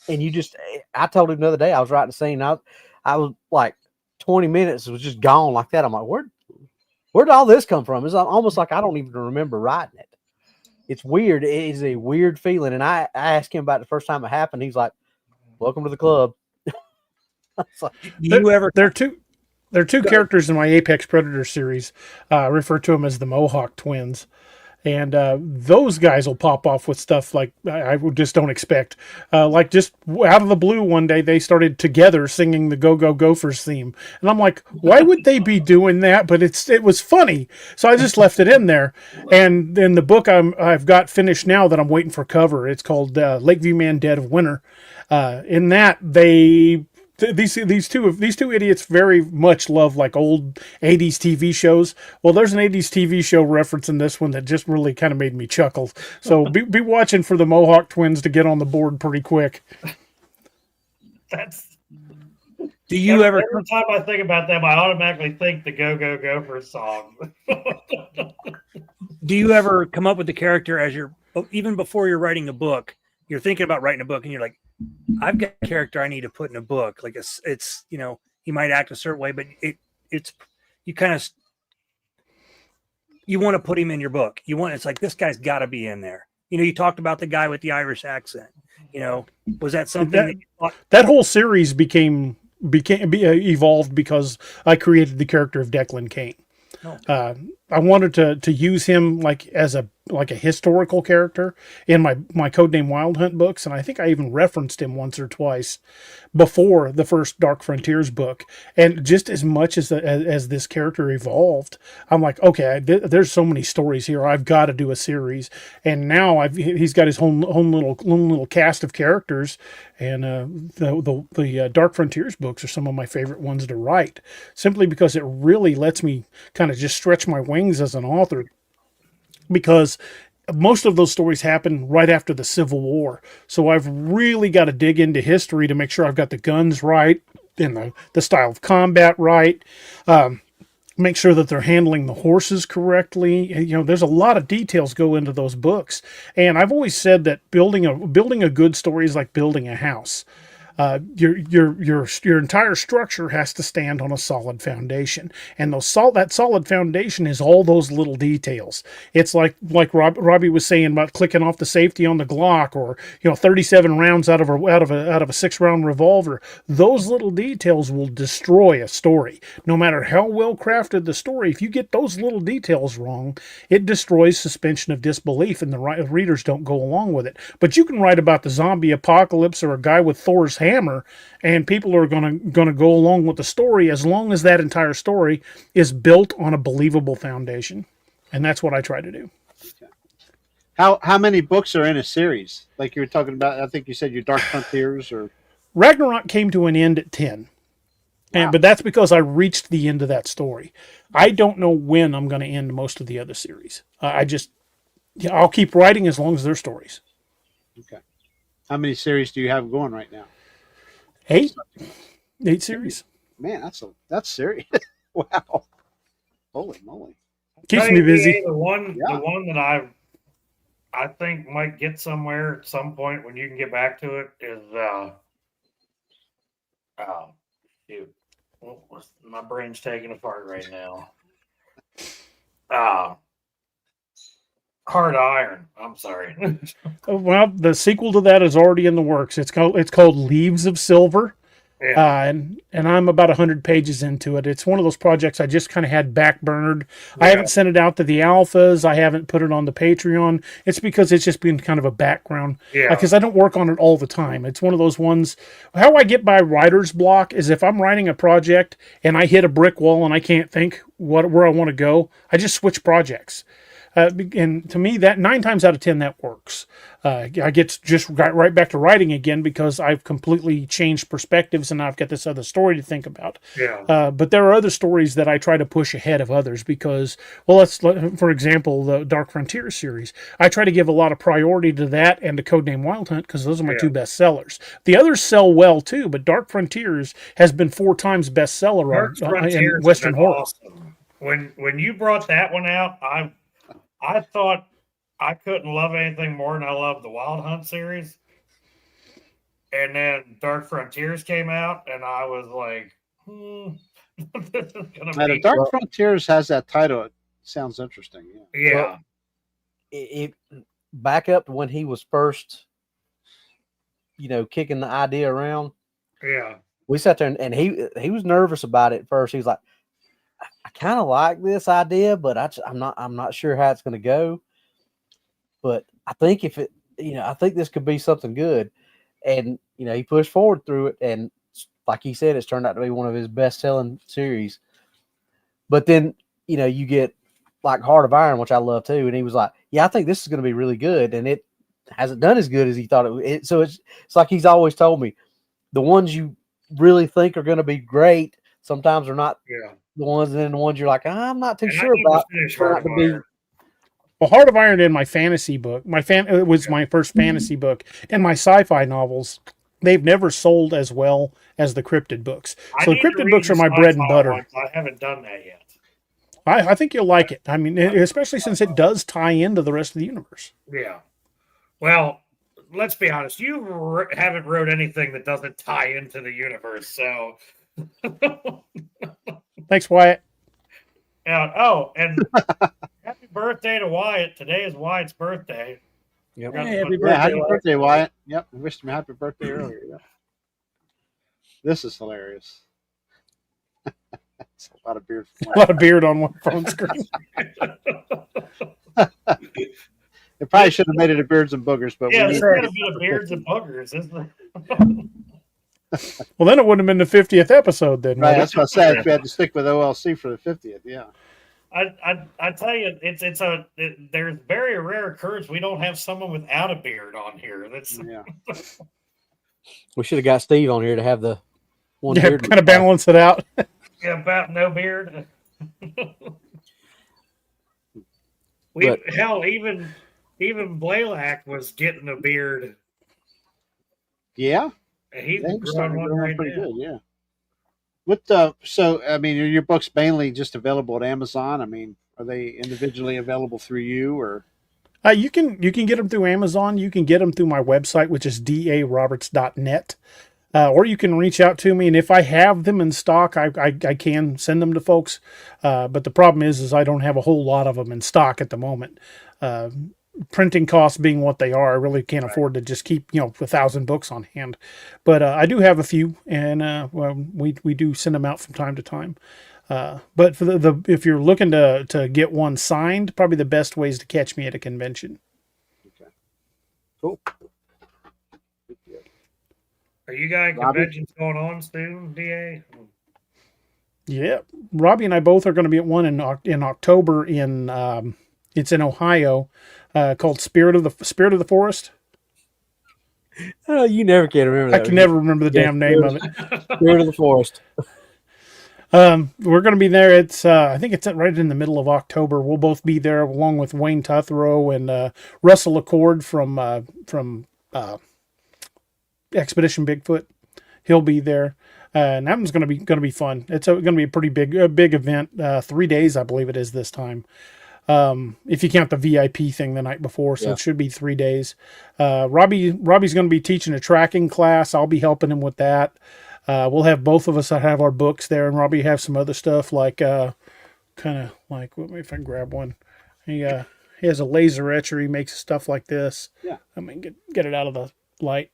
and I told him the other day, I was writing a scene. I was like 20 minutes, it was just gone like that. I'm like, where did all this come from? It's almost like I don't even remember writing it. It's weird. It is a weird feeling. And I asked him about the first time it happened. He's like, welcome to the club. Do you ever? There are two characters in my Apex Predator series. I refer to them as the Mohawk twins. And those guys will pop off with stuff like I just don't expect. Like just out of the blue one day, they started together singing the Go Go Gophers theme. And I'm like, why would they be doing that? But it was funny. So I just left it in there. And then the book I've got finished now that I'm waiting for cover, it's called Lakeview Man Dead of Winter. In that, these two idiots very much love like old 80s TV shows. Well, there's an 80s TV show reference in this one that just really kind of made me chuckle. So be watching for the Mohawk twins to get on the board pretty quick. That's. Do you every ever? time I think about them, I automatically think the Go Go Gophers song. Do you ever come up with the character as you're even before you're writing a book? You're thinking about writing a book, and you're like, I've got a character I need to put in a book. Like it's he might act a certain way, but it's you kind of you want to put him in your book. It's like this guy's got to be in there. You talked about the guy with the Irish accent. Was that something that whole series evolved because I created the character of Declan Kane. Oh. I wanted to use him like as a historical character in my Codename Wild Hunt books, and I think I even referenced him once or twice before the first Dark Frontiers book. And just as much as this character evolved, I'm like, okay, there's so many stories here. I've got to do a series. And now he's got his own little cast of characters, and the Dark Frontiers books are some of my favorite ones to write, simply because it really lets me kind of just stretch my wings as an author, because most of those stories happen right after the Civil War. So I've really got to dig into history to make sure I've got the guns right and the style of combat right. Make sure that they're handling the horses correctly. There's a lot of details go into those books. And I've always said that building a good story is like building a house. Your entire structure has to stand on a solid foundation, and that solid foundation is all those little details. It's like Robbie was saying about clicking off the safety on the Glock, or 37 rounds out of a 6-round revolver. Those little details will destroy a story. No matter how well crafted the story, if you get those little details wrong, it destroys suspension of disbelief, and the readers don't go along with it. But you can write about the zombie apocalypse or a guy with Thor's hammer, and people are gonna go along with the story as long as that entire story is built on a believable foundation. And that's what I try to do. How many books are in a series? Like you were talking about, I think you said your Dark Frontiers, or Ragnarok came to an end at 10. Wow. But that's because I reached the end of that story. I don't know when I'm going to end most of the other series. I'll keep writing as long as they're stories. Okay. How many series do you have going right now? 8 series. Man, that's serious. Wow. Holy moly. Keeps me busy. The one that I think might get somewhere at some point when you can get back to it is shoot. My brain's taking apart right now. Hard Iron. I'm sorry. Well, the sequel to that is already in the works. It's called Leaves of Silver. Yeah. And I'm about 100 pages into it. It's one of those projects I just kind of had backburnered. I haven't sent it out to the alphas. I haven't put it on the Patreon. It's because it's just been kind of a background. Yeah. Because I don't work on it all the time. It's one of those ones. How I get by writer's block is if I'm writing a project and I hit a brick wall and I can't think where I want to go, I just switch projects. And to me, that 9 times out of 10, that works. I get just right back to writing again because I've completely changed perspectives and I've got this other story to think about. Yeah. But there are other stories that I try to push ahead of others because, for example, the Dark Frontier series, I try to give a lot of priority to that and to Codename Wild Hunt because those are my 2 best sellers. The others sell well too, but Dark Frontiers has been 4 times bestseller in Western horror. Awesome. When you brought that one out, I thought I couldn't love anything more than I love the Wild Hunt series. And then Dark Frontiers came out, and I was like, this is gonna be... Dark Frontiers has that title. It sounds interesting. Yeah. Well, it back up to when he was first, kicking the idea around. Yeah. We sat there and he was nervous about it at first. He was like, I kind of like this idea, but I'm not sure how it's going to go. but I think if it, I think this could be something good. And, he pushed forward through it. And like he said, it's turned out to be one of his best selling series. But then, you get like Heart of Iron, which I love too. And he was like, yeah, I think this is going to be really good. And it hasn't done as good as he thought it would. So it's like he's always told me, the ones you really think are going to be great sometimes are not the ones, and then the ones you're like, I'm not too sure about. Well, Heart of Iron in my fantasy book, it was my first fantasy book, and my sci-fi novels, they've never sold as well as the cryptid books. So the cryptid books are my bread and butter. I haven't done that yet. I think you'll like it. I mean, especially since it does tie into the rest of the universe. Yeah. Well, let's be honest. You haven't wrote anything that doesn't tie into the universe, so. Thanks, Wyatt. And happy birthday to Wyatt. Today is Wyatt's birthday. Yep. Hey, happy birthday, happy birthday, Wyatt. Yep, I wished him a happy birthday earlier. Yep. This is hilarious. It's a lot of beard. A lot of beard on one phone screen. It probably should have made it a Beards and Boogers, but yeah, it's going to be a Beards and Boogers, isn't it? Well, then it wouldn't have been the 50th episode, then. Right, that's what I said. We had to stick with OLC for the 50th. Yeah. I tell you, there's very rare occurrence we don't have someone without a beard on here. That's We should have got Steve on here to have the one beard. Kind of balance it out. about no beard. Even Blaylock was getting a beard. Yeah. He's starting growing to one grow right pretty now. good. Yeah. So I mean, are your books mainly just available at Amazon? I mean, are they individually available through you, or? You can get them through Amazon. You can get them through my website, which is daroberts.net. Or you can reach out to me, and if I have them in stock, I can send them to folks. But the problem is I don't have a whole lot of them in stock at the moment. Printing costs being what they are, I really can't afford to just keep 1,000 books on hand. But I do have a few, and we do send them out from time to time. But for the if you're looking to get one signed, probably the best way is to catch me at a convention. Okay. Cool. Are you guys conventions going on soon, DA? Yeah, Robbie and I both are going to be at one in October it's in Ohio, called Spirit of the Forest. Oh, you never can remember that. I can never remember the damn name of it. Spirit of the Forest. We're going to be there. It's I think it's right in the middle of October. We'll both be there along with Wayne Tuthrow and Russell Accord from Expedition Bigfoot. He'll be there. And that one's going to be fun. It's going to be a pretty big event. 3 days, I believe it is this time. If you count the VIP thing the night before, so it should be 3 days. Robbie's going to be teaching a tracking class. I'll be helping him with that. We'll have both of us that have our books there, and Robbie have some other stuff like kind of like, let me if I can grab one. He has a laser etcher. He makes stuff like this. Yeah. I mean, get it out of the light.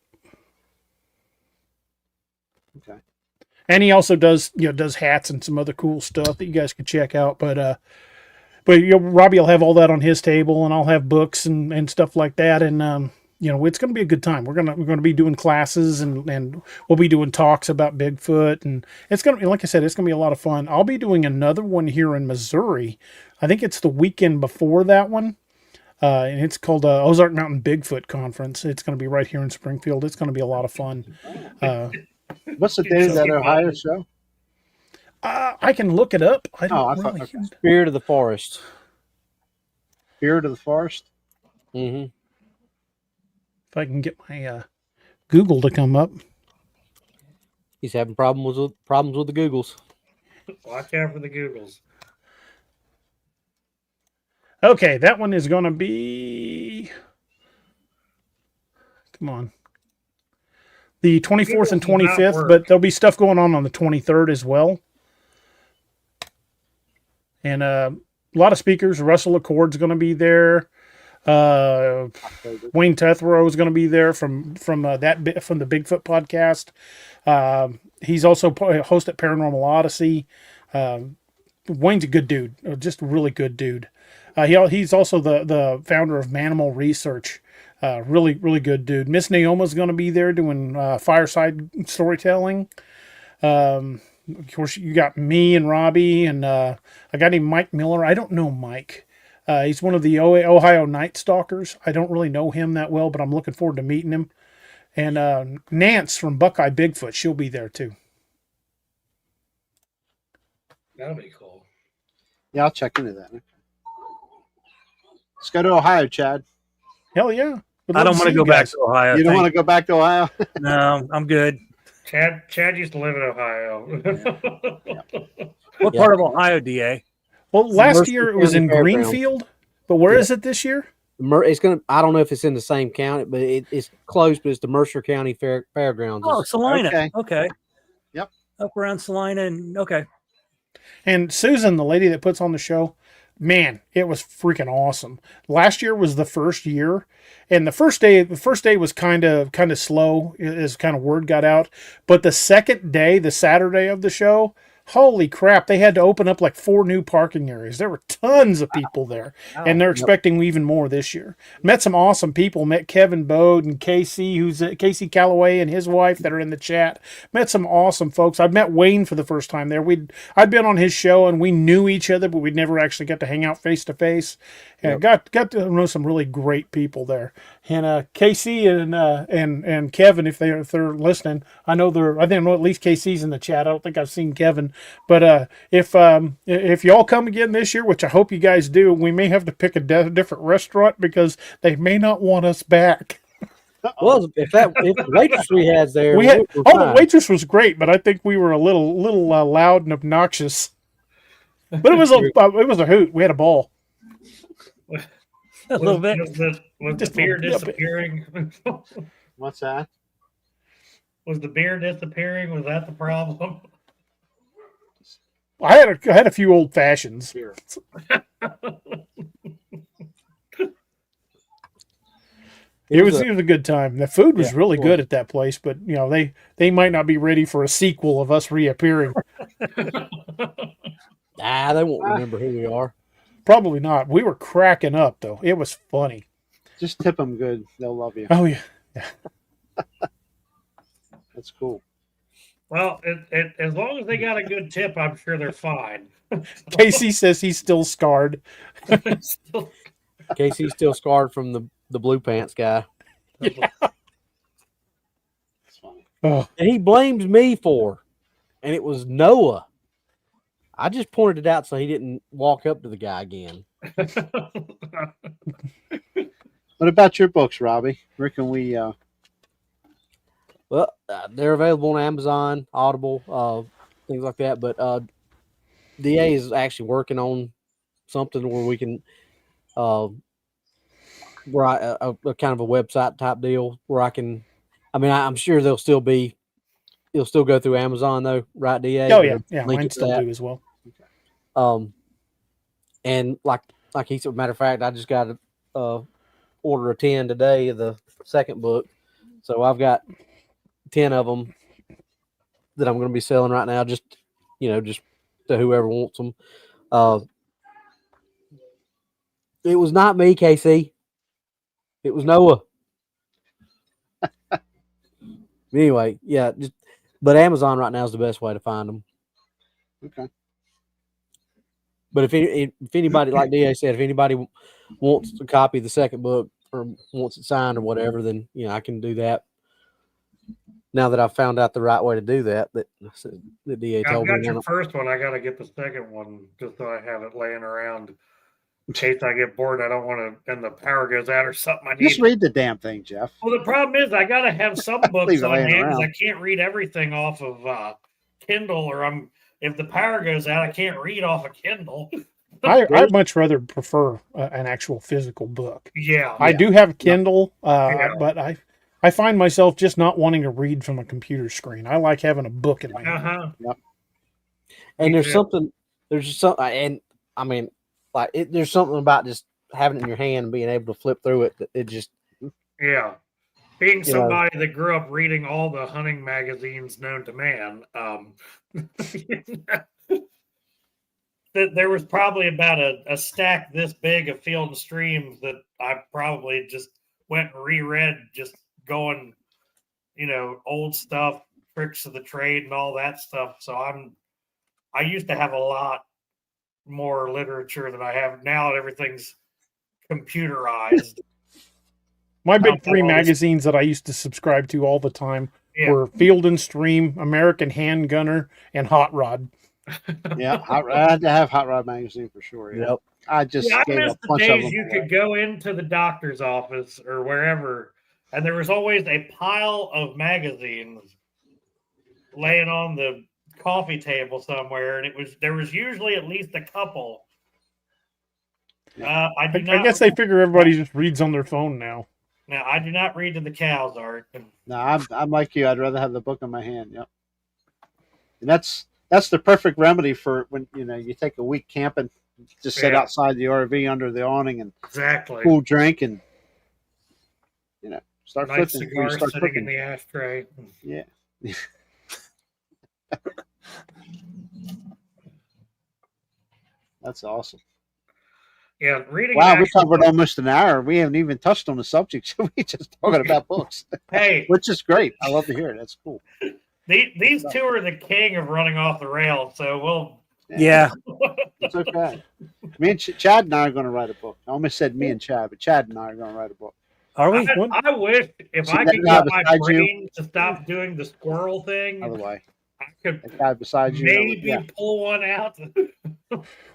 Okay. And he also does hats and some other cool stuff that you guys could check out. But Robbie will have all that on his table, and I'll have books and stuff like that. And it's going to be a good time. We're gonna be doing classes and we'll be doing talks about Bigfoot, and it's gonna be, like I said, it's gonna be a lot of fun. I'll be doing another one here in Missouri. I think it's the weekend before that one. And it's called Ozark Mountain Bigfoot Conference. It's going to be right here in Springfield. It's going to be a lot of fun. What's the date of that Ohio show? I can look it up. I don't really. Okay. Spirit of the Forest. Beard of the Forest? Mm-hmm. If I can get my Google to come up. He's having problems with the Googles. Watch out for the Googles. Okay, that one is going to be... Come on. The 24th and 25th, but there'll be stuff going on the 23rd as well. And a lot of speakers. Russell Accord's going to be there. Wayne Tuthrow is going to be there from the Bigfoot podcast. He's also a host at Paranormal Odyssey. Wayne's a good dude, just a really good dude. He's also the founder of Manimal Research. Really, really good dude. Miss Naoma's going to be there doing fireside storytelling. Of course, you got me and Robbie and a guy named Mike Miller. I don't know Mike. He's one of the Ohio Night Stalkers. I don't really know him that well, but I'm looking forward to meeting him. And Nance from Buckeye Bigfoot, she'll be there too. That'll be cool. Yeah, I'll check into that. Let's go to Ohio, Chad. Hell yeah. I don't want to go back to Ohio. You don't want to go back to Ohio? No, I'm good. Chad used to live in Ohio. What part of Ohio, DA? Well, last Mercer year it was County in Fairgrounds. Greenfield, but where Yeah. is it this year? It's gonna. I don't know if it's in the same county, but it's close. But it's the Mercer County Fairgrounds. Oh, Salina. Okay. Okay. Yep. Up around Salina and okay. And Susan, the lady that puts on the show, man, it was freaking awesome. Last year was the first year, and the first day was kind of slow as kind of word got out. But the second day, the Saturday of the show, holy crap, they had to open up like 4 new parking areas. There were tons of people there, and they're expecting even more this year. Met some awesome people. Met Kevin Bode and Casey Calloway and his wife that are in the chat. Met some awesome folks. I met Wayne for the first time there. I'd been on his show and we knew each other, but we'd never actually got to hang out face to face. And got to know some really great people there. And Casey and Kevin, if they're listening, I know at least Casey's in the chat. I don't think I've seen Kevin, but if y'all come again this year, which I hope you guys do, we may have to pick a different restaurant because they may not want us back. Well, if the waitress we had there, the waitress was great, but I think we were a little loud and obnoxious. But it was a hoot. We had a ball. A little bit. Was the beer disappearing? What's that? Was the beer disappearing? Was that the problem? I had a few old fashions. It was a good time. The food was really good at that place, but they might not be ready for a sequel of us reappearing. They won't remember who we are. Probably not. We were cracking up though. It was funny. Just tip them good. They'll love you. Oh yeah. That's cool. Well, as long as they got a good tip, I'm sure they're fine. Casey says he's still scarred. Casey's still scarred from the blue pants guy. Yeah. That's funny. Oh. And he blames me and it was Noah. I just pointed it out so he didn't walk up to the guy again. What about your books, Robbie? Where can we? Well, they're available on Amazon, Audible, things like that. But DA is actually working on something where we can write a kind of a website type deal where I can. I mean, I'm sure it'll still go through Amazon though, right, DA? Oh yeah, Link mine it to still that. do as well. And like he said, matter of fact, I just got to order a 10 today of the second book, so I've got 10 of them that I'm going to be selling right now, just to whoever wants them. It was not me, Casey. It was Noah. Anyway, yeah, but Amazon right now is the best way to find them. Okay. But if anybody, like DA said, if anybody wants a copy of the second book or wants it signed or whatever, then I can do that. Now that I've found out the right way to do that DA told me. I've got your first one. I got to get the second one just so I have it laying around in case I get bored. I don't want to, and the power goes out or something. I need. Just read the damn thing, Jeff. Well, the problem is I got to have some books Leave it on laying hand because around. I can't read everything off of Kindle, or if the power goes out, I can't read off of Kindle. I'd much rather prefer an actual physical book. Yeah, I do have a Kindle, but I find myself just not wanting to read from a computer screen. I like having a book in my hand. And there's something, and I mean, like there's something about just having it in your hand and being able to flip through it. That it just, being somebody that grew up reading all the hunting magazines known to man, there was probably about a stack this big of Field and Streams that I probably just went and reread, just going, old stuff, tricks of the trade, and all that stuff. So I used to have a lot more literature than I have now. Everything's computerized. My big three magazines that I used to subscribe to all the time were Field and Stream, American Handgunner, and Hot Rod. Yeah, I had to have Hot Rod magazine for sure. Yeah. Yep. I just I gave miss a the bunch of days them you away. could go into the doctor's office or wherever, and there was always a pile of magazines laying on the coffee table somewhere, and there was usually at least a couple. I guess they figure everybody just reads on their phone now. Now, I do not read to the cows, Art. No, I'm like you. I'd rather have the book in my hand. Yep. And that's the perfect remedy for when you take a week camping, just sit outside the RV under the awning and cool drink and start nice flipping. Cigar Start sitting cooking. in the ashtray. Yeah. That's awesome. Yeah, reading. Wow, we covered almost an hour. We haven't even touched on the subject. So we just talking about books. Hey, which is great. I love to hear it. That's cool. These two are the king of running off the rails. So we'll. Yeah. It's okay. Me and Chad and I are going to write a book. I almost said me and Chad, but Chad and I are going to write a book. Are we? I wish if I could get my brain to stop doing the squirrel thing. Otherwise, I could the guy beside you maybe pull one out.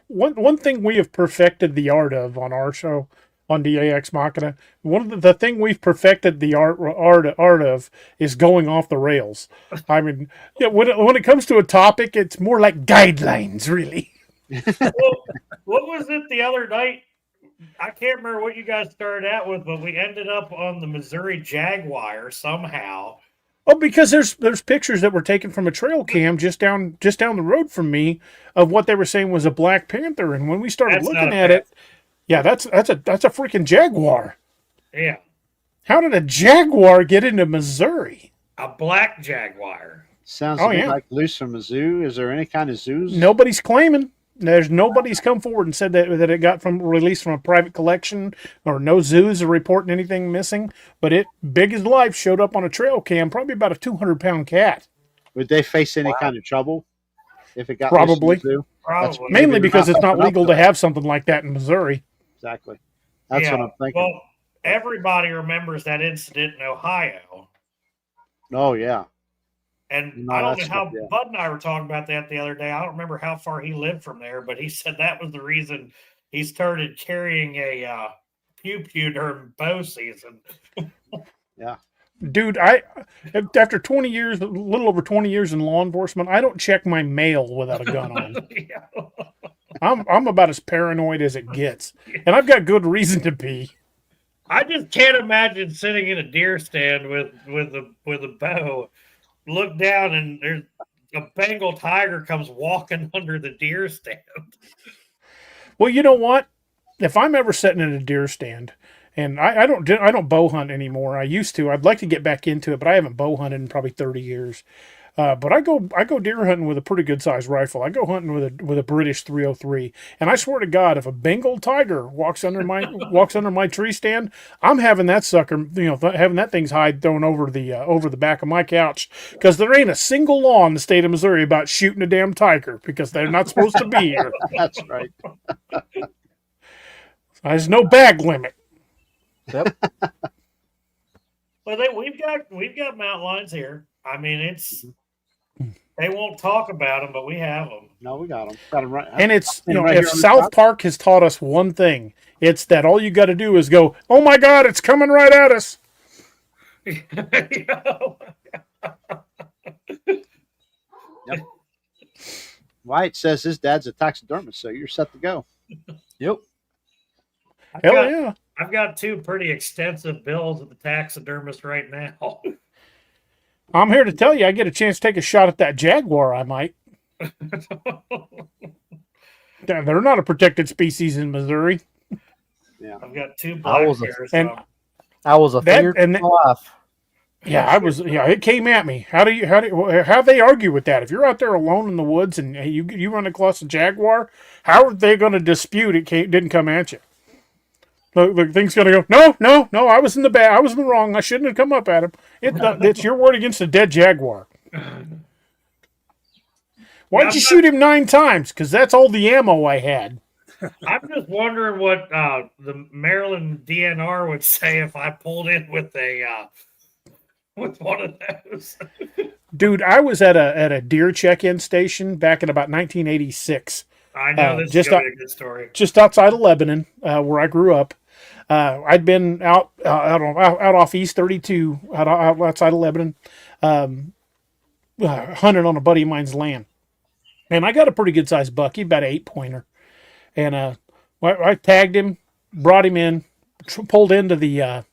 One thing we have perfected the art of on our show on DAX Machina. One of the thing we've perfected the art of is going off the rails. I mean, when it comes to a topic, it's more like guidelines, really. Well, what was it the other night? I can't remember what you guys started out with, but we ended up on the Missouri Jaguar somehow. Oh, because there's pictures that were taken from a trail cam just down the road from me of what they were saying was a Black Panther, and when we started looking at it, yeah, that's a freaking jaguar. Yeah. How did a jaguar get into Missouri? A black jaguar. Sounds like loose from a zoo. Is there any kind of zoos? Nobody's claiming. Nobody's come forward and said that it got released from a private collection, or no zoos are reporting anything missing. But it, big as life, showed up on a trail cam, probably about a 200-pound cat. Would they face any kind of trouble if it got probably? Loose in the zoo? Probably. Mainly because it's not legal to have something like that in Missouri. Exactly. That's what I'm thinking. Well, everybody remembers that incident in Ohio. Oh yeah. And I don't know how Bud and I were talking about that the other day. I don't remember how far he lived from there, but he said that was the reason he started carrying a pew during bow season. Yeah. Dude, after 20 years, a little over 20 years in law enforcement, I don't check my mail without a gun on. Yeah. I'm about as paranoid as it gets, and I've got good reason to be. I just can't imagine sitting in a deer stand with a bow. Look down and there's a Bengal tiger comes walking under the deer stand. Well, you know what? If I'm ever sitting in a deer stand, and I don't bow hunt anymore. I used to. I'd like to get back into it, but I haven't bow hunted in probably 30 years. But I go deer hunting with a pretty good sized rifle. I go hunting with a British 303, and I swear to God, if a Bengal tiger walks under my tree stand, I'm having that sucker, having that thing's hide thrown over the back of my couch, because there ain't a single law in the state of Missouri about shooting a damn tiger, because they're not supposed to be here. That's right. There's no bag limit. Yep. Well, we've got mountain lions here. I mean, they won't talk about them, but we have them. No, we got them. Got them right. And it's if South Park has taught us one thing, it's that all you got to do is go, "Oh my God, it's coming right at us." Yep. Wyatt says his dad's a taxidermist, so you're set to go. Yep. Hell yeah. I've got two pretty extensive bills at the taxidermist right now. I'm here to tell you, I get a chance to take a shot at that jaguar, I might. They're not a protected species in Missouri. Yeah. I've got two black bears. I was a finger in my life. Yeah, it came at me. How they argue with that? If you're out there alone in the woods and you run across a jaguar, How are they going to dispute it didn't come at you? The thing's going to go, no, I was in the bad. I was in the wrong. I shouldn't have come up at him. It's your word against a dead jaguar. Why'd you shoot him 9 times? Because that's all the ammo I had. I'm just wondering what the Maryland DNR would say if I pulled in with with one of those. Dude, I was at a deer check-in station back in about 1986. I know this just is going to be a good story. Just outside of Lebanon, where I grew up. I'd been out off East 32, out outside of Lebanon, hunting on a buddy of mine's land. And I got a pretty good-sized buck. He'd about an 8-pointer. And I tagged him, brought him in, pulled into the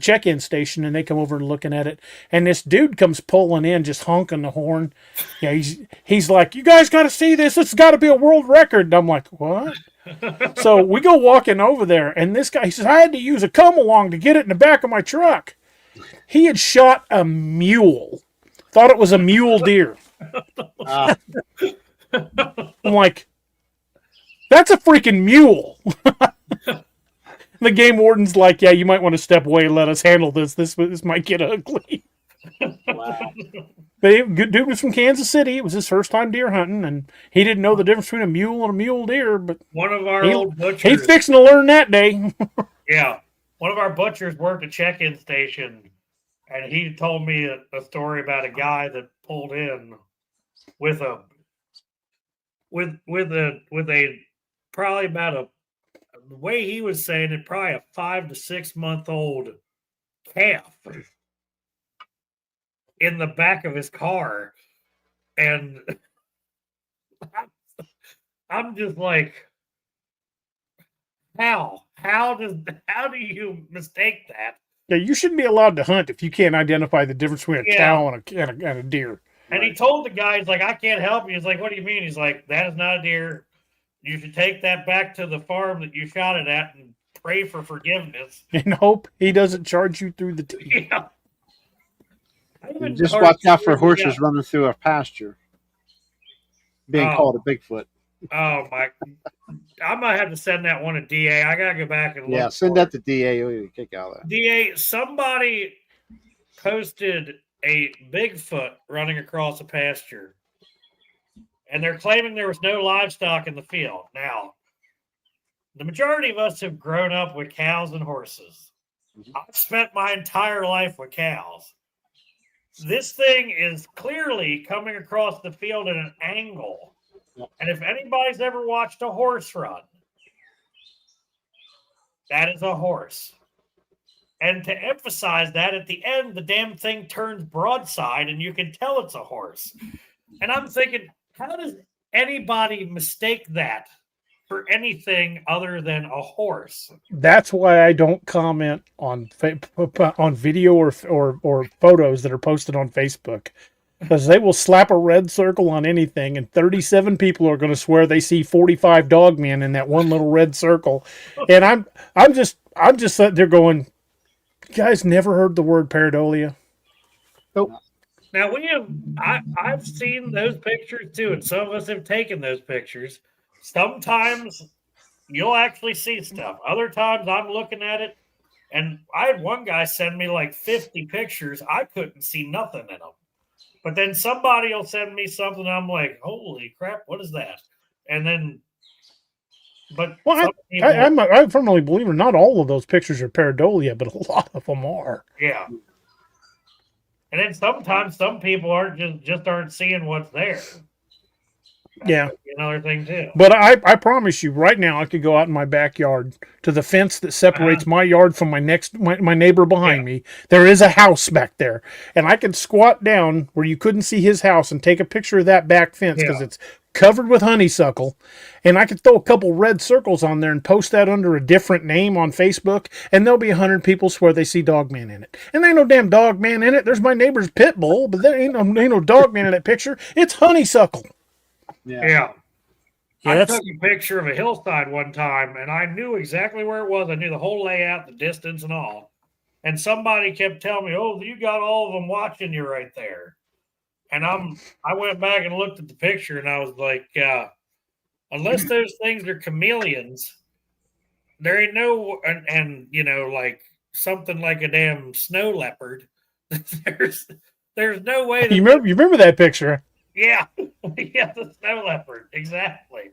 check-in station, and they come over and looking at it. And this dude comes pulling in, just honking the horn. Yeah, he's like, "You guys got to see this. It's got to be a world record." And I'm like, "What?" So we go walking over there, and this guy, he says, "I had to use a come-along to get it in the back of my truck." He had shot a mule. Thought it was a mule deer. I'm like, "That's a freaking mule." The game warden's like, "Yeah, you might want to step away and let us handle this. This might get ugly." Wow. But good dude was from Kansas City. It was his first time deer hunting, and he didn't know the difference between a mule and a mule deer. But one of our old butchers, he's fixing to learn that day. Yeah, one of our butchers worked a check-in station, and he told me a story about a guy that pulled in with a probably about the way he was saying it, probably a 5 to 6 month old calf in the back of his car. And I'm just like, how do you mistake that? Yeah, you shouldn't be allowed to hunt if you can't identify the difference between a cow and a deer. And he told the guy, he's like, "I can't help you." He's like, "What do you mean?" He's like, "That is not a deer. You should take that back to the farm that you shot it at and pray for forgiveness." And hope he doesn't charge you through the teeth. Yeah. And just watch out for horses running through a pasture, being called a Bigfoot. Oh my! I might have to send that one to DA. I gotta go back and look. Yeah, send that to DA. You'll kick out of that. DA, somebody posted a Bigfoot running across a pasture, and they're claiming there was no livestock in the field. Now, the majority of us have grown up with cows and horses. I've spent my entire life with cows. This thing is clearly coming across the field at an angle. And if anybody's ever watched a horse run, that is a horse. And to emphasize that, at the end, the damn thing turns broadside and you can tell it's a horse. And I'm thinking, how does anybody mistake that for anything other than a horse? That's why I don't comment on video or photos that are posted on Facebook, because they will slap a red circle on anything, and 37 people are going to swear they see 45 Dogman in that one little red circle. And I'm just sitting there going, "You guys never heard the word pareidolia?" Nope. Now I've seen those pictures too, and some of us have taken those pictures. Sometimes you'll actually see stuff. Other times I'm looking at it, and I had one guy send me like 50 pictures. I couldn't see nothing in them. But then somebody will send me something, I'm like, "Holy crap, what is that?" And then, but I firmly believe not all of those pictures are pareidolia, but a lot of them are. Yeah. And then sometimes some people aren't just aren't seeing what's there. Yeah. Another thing too. But I promise you, right now, I could go out in my backyard to the fence that separates my yard from my neighbor behind me. There is a house back there, and I could squat down where you couldn't see his house and take a picture of that back fence because it's covered with honeysuckle, and I could throw a couple red circles on there and post that under a different name on Facebook, and there'll be 100 people swear they see Dogman in it. And there ain't no damn Dogman in it. There's my neighbor's pit bull, but there ain't no Dogman in that picture. It's honeysuckle. Yeah. I took a picture of a hillside one time, and I knew exactly where it was. I knew the whole layout, the distance, and all. And somebody kept telling me, "Oh, you got all of them watching you right there." And I went back and looked at the picture, and I was like, unless those things are chameleons, there ain't no, and like something like a damn snow leopard. there's there's no way that You remember that picture? yeah, yeah, the snow leopard, exactly.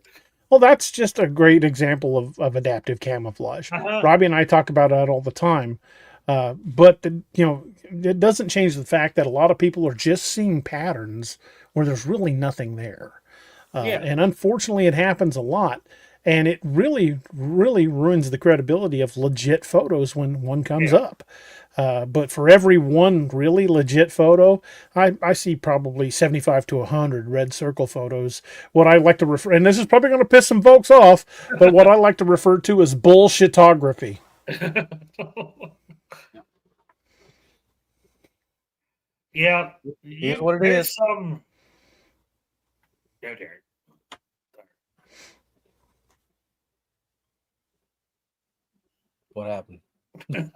Well, that's just a great example of adaptive camouflage. Uh-huh. Robbie and I talk about that all the time. But it doesn't change the fact that a lot of people are just seeing patterns where there's really nothing there. Yeah. And unfortunately, it happens a lot. And it really, really ruins the credibility of legit photos when one comes up. But for every one really legit photo, I see probably 75 to 100 red circle photos. What I like to refer, and this is probably going to piss some folks off, but what I like to refer to as bullshitography. Yeah. Here's what it There's is. some. Go, Derek. What happened? What'd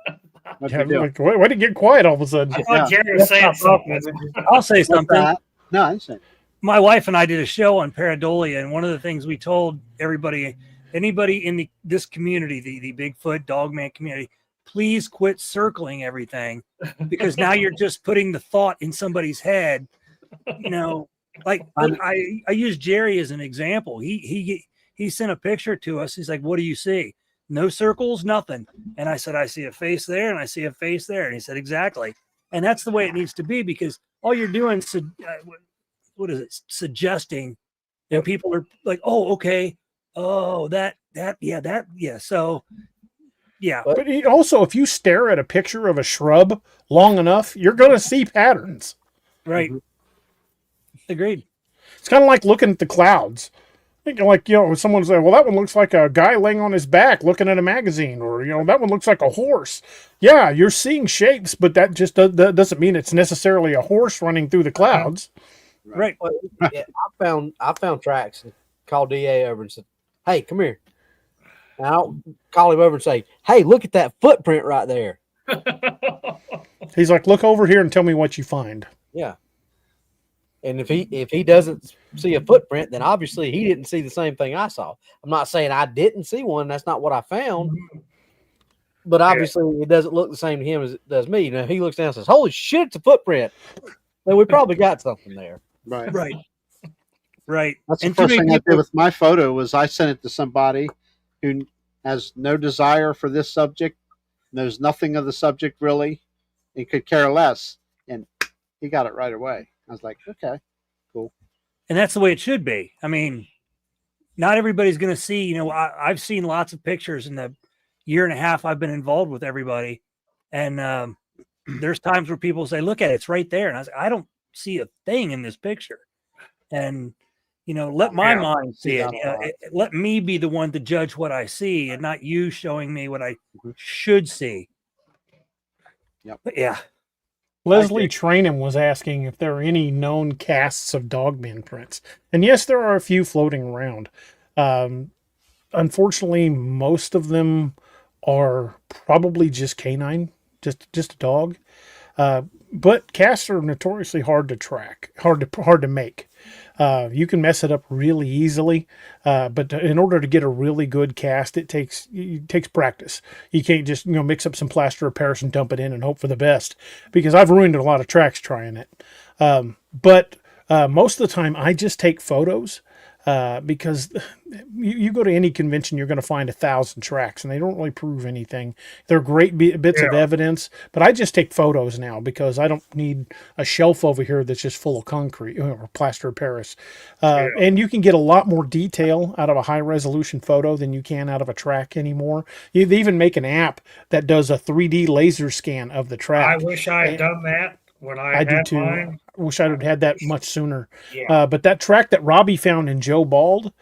Yeah, you do? like, why did it get quiet all of a sudden? I thought Jerry was saying something. I'll say What's something. that? No, I didn't say. My wife and I did a show on pareidolia, and one of the things we told everybody, anybody in this community, the Bigfoot Dogman community, please quit circling everything, because now you're just putting the thought in somebody's head. Like I use Jerry as an example. He sent a picture to us. He's like, "What do you see?" No circles, nothing. And I said, "I see a face there, and I see a face there." And he said, "Exactly." And that's the way it needs to be, because all you're doing is what is it? Suggesting that people are like, "Oh, okay, oh that, yeah." So, yeah, But also, if you stare at a picture of a shrub long enough, you're going to see patterns. right. Agreed. It's kind of like looking at the clouds. Like, someone say, well, that one looks like a guy laying on his back looking at a magazine, or, that one looks like a horse. Yeah, you're seeing shapes, but that just doesn't mean it's necessarily a horse running through the clouds. Right. Well, yeah, I found tracks and called DA over and said, "Hey, come here." And I'll call him over and say, "Hey, look at that footprint right there." He's like, look over here and tell me what you find. Yeah. And if he doesn't see a footprint, then obviously he didn't see the same thing I saw. I'm not saying I didn't see one. That's not what I found. But obviously it doesn't look the same to him as it does me. He looks down and says, "Holy shit, it's a footprint." Then we probably got something there. Right. Right. That's the And too first many thing I did people- with my photo was I sent it to somebody who has no desire for this subject, knows nothing of the subject really, and could care less. And he got it right away. I was like, okay, cool. And that's the way it should be. I mean, not everybody's going to see, I've seen lots of pictures in the year and a half I've been involved with everybody. And there's times where people say, "Look at it, it's right there." And I was like, "I don't see a thing in this picture." And, let my mind see it. Let me be the one to judge what I see, and not you showing me what I should see. Yep. But yeah. Leslie Trainham was asking if there are any known casts of Dogman prints. And yes, there are a few floating around. Unfortunately, most of them are probably just canine, just a dog. But casts are notoriously hard to track, hard to make. You can mess it up really easily, but in order to get a really good cast, it takes practice. You can't just mix up some plaster of Paris and dump it in and hope for the best, because I've ruined a lot of tracks trying it. But most of the time, I just take photos. Because you go to any convention, you're going to find 1,000 tracks, and they don't really prove anything. They're great bits of evidence, but I just take photos now because I don't need a shelf over here that's just full of concrete or plaster of Paris. And you can get a lot more detail out of a high-resolution photo than you can out of a track anymore. You even make an app that does a 3D laser scan of the track. I wish I had done that when I do had too. mine. I wish I would have had that much sooner. Yeah. But that track that Robbie found in Joe Bald,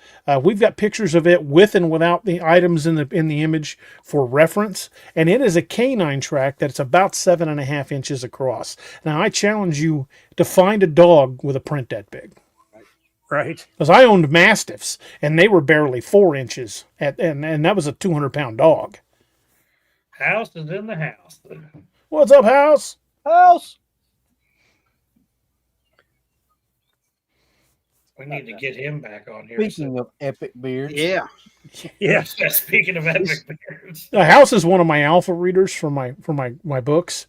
we've got pictures of it with and without the items in the image for reference. And it is a canine track that's about 7.5 inches across. Now, I challenge you to find a dog with a print that big. Right. Because I owned Mastiffs, and they were barely 4 inches, and that was a 200-pound dog. House is in the house. What's up, House? We need to get him back on here. Speaking of epic beards, Yeah. Yeah. Speaking of epic beards. House is one of my alpha readers for my books,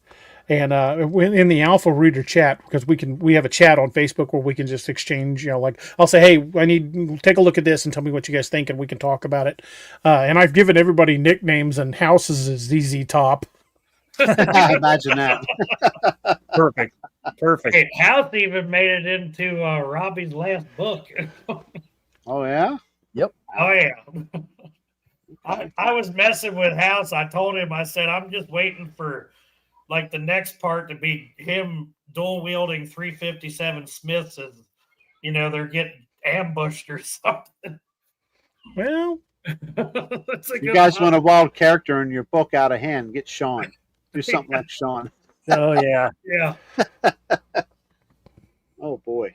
and in the alpha reader chat, because we have a chat on Facebook where we can just exchange, like I'll say, hey, I need take a look at this and tell me what you guys think, and we can talk about it. And I've given everybody nicknames, and House's is ZZ Top. Imagine that. Perfect. Hey, House even made it into Robbie's last book. Oh yeah. Oh yeah. I was messing with House. I told him, I said, I'm just waiting for like the next part to be him dual wielding 357 Smiths as they're getting ambushed or something. Well, You guys want a wild character in your book out of hand? Get Sean. Do something like Sean. Oh yeah. Yeah. Oh boy.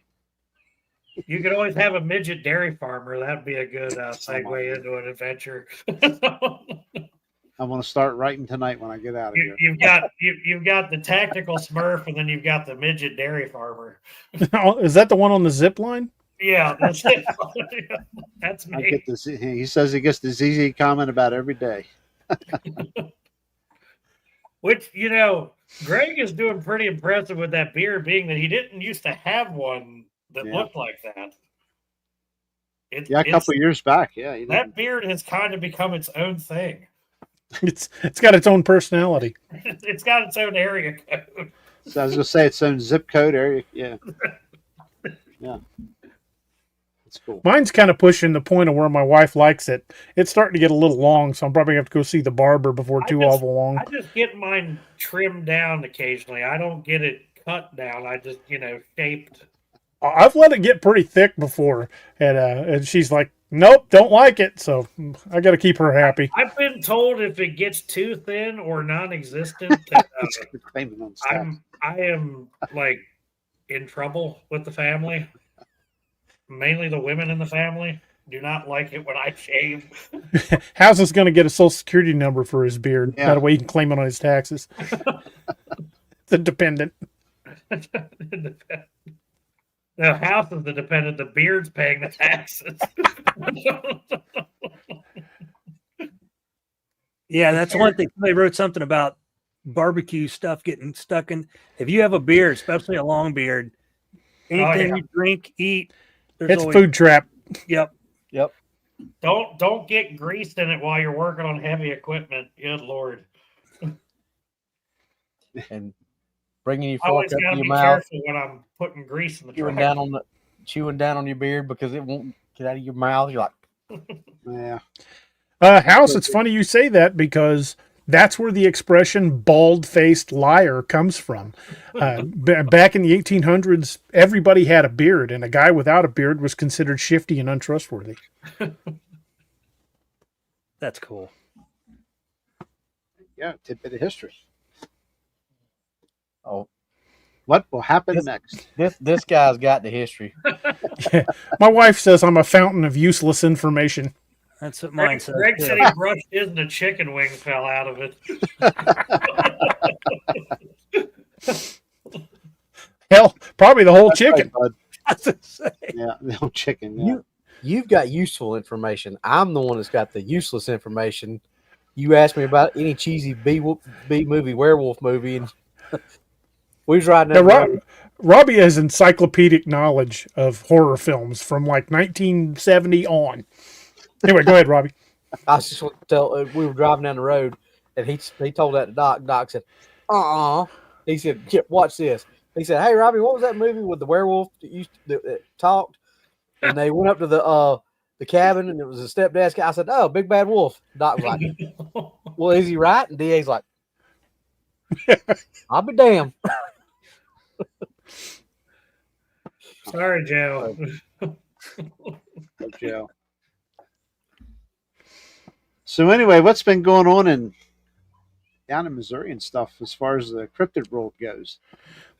You could always have a midget dairy farmer. That'd be a good segue into an adventure. I'm going to start writing tonight when I get out of here. You've got the tactical Smurf, and then you've got the midget dairy farmer. is that the one on the zip line? Yeah, that's it. That's I me. get this. He says he gets the ZZ comment about every day. Which Greg is doing pretty impressive with that beard, being that he didn't used to have one that looked like that. A couple years back. Yeah, that beard has kind of become its own thing. It's got its own personality. It's got its own area code. So I was going to say its own zip code area. Yeah. Yeah. That's cool. Mine's kind of pushing the point of where my wife likes it. It's starting to get a little long, so I'm probably going to have to go see the barber before too awful long. I just get mine trimmed down occasionally. I don't get it cut down. I just, shaped. I've let it get pretty thick before, and she's like, nope, don't like it. So I got to keep her happy. I've been told if it gets too thin or non-existent, that, I am like in trouble with the family. Mainly the women in the family do not like it when I shave. House is going to get a social security number for his beard. Yeah. That way he can claim it on his taxes. The dependent. The House is the dependent. The beard's paying the taxes. Yeah, that's one thing. They wrote something about barbecue stuff getting stuck in. If you have a beard, especially a long beard, anything you drink, eat, it's always food trap. Yep. Don't get greased in it while you're working on heavy equipment. Good Lord. And bringing your I fork always up gotta to your be mouth, careful when I'm putting grease in the chewing truck. down on your beard because it won't get out of your mouth. You're like, Yeah. House, it's funny you say that because that's where the expression bald-faced liar comes from. Back in the 1800s, everybody had a beard, and a guy without a beard was considered shifty and untrustworthy. That's cool. Yeah. Tidbit of history. oh, What will happen next? this guy's got the history. My wife says I'm a fountain of useless information. That's what mine says. Greg too. said he brushed his and a chicken wing fell out of it. Hell, probably the whole That's chicken. right, bud. That's insane. Yeah. The whole chicken. Yeah. You've got useful information. I'm the one that's got the useless information. You asked me about any cheesy B movie, werewolf movie, and we was riding Now, down the road. Robbie has encyclopedic knowledge of horror films from like 1970 on. Anyway, go ahead, Robbie. I was just want to tell. We were driving down the road, and he told that to Doc. Doc said, He said, "Yeah, watch this." He said, "Hey, Robbie, what was that movie with the werewolf that talked?" And they went up to the cabin, and it was a stepdad. I said, "Oh, Big Bad Wolf." Doc was like, "Well, is he right?" And DA's like, "I'll be damned." Sorry, Joe. Oh, Joe. So anyway, what's been going on down in Missouri and stuff as far as the cryptid world goes?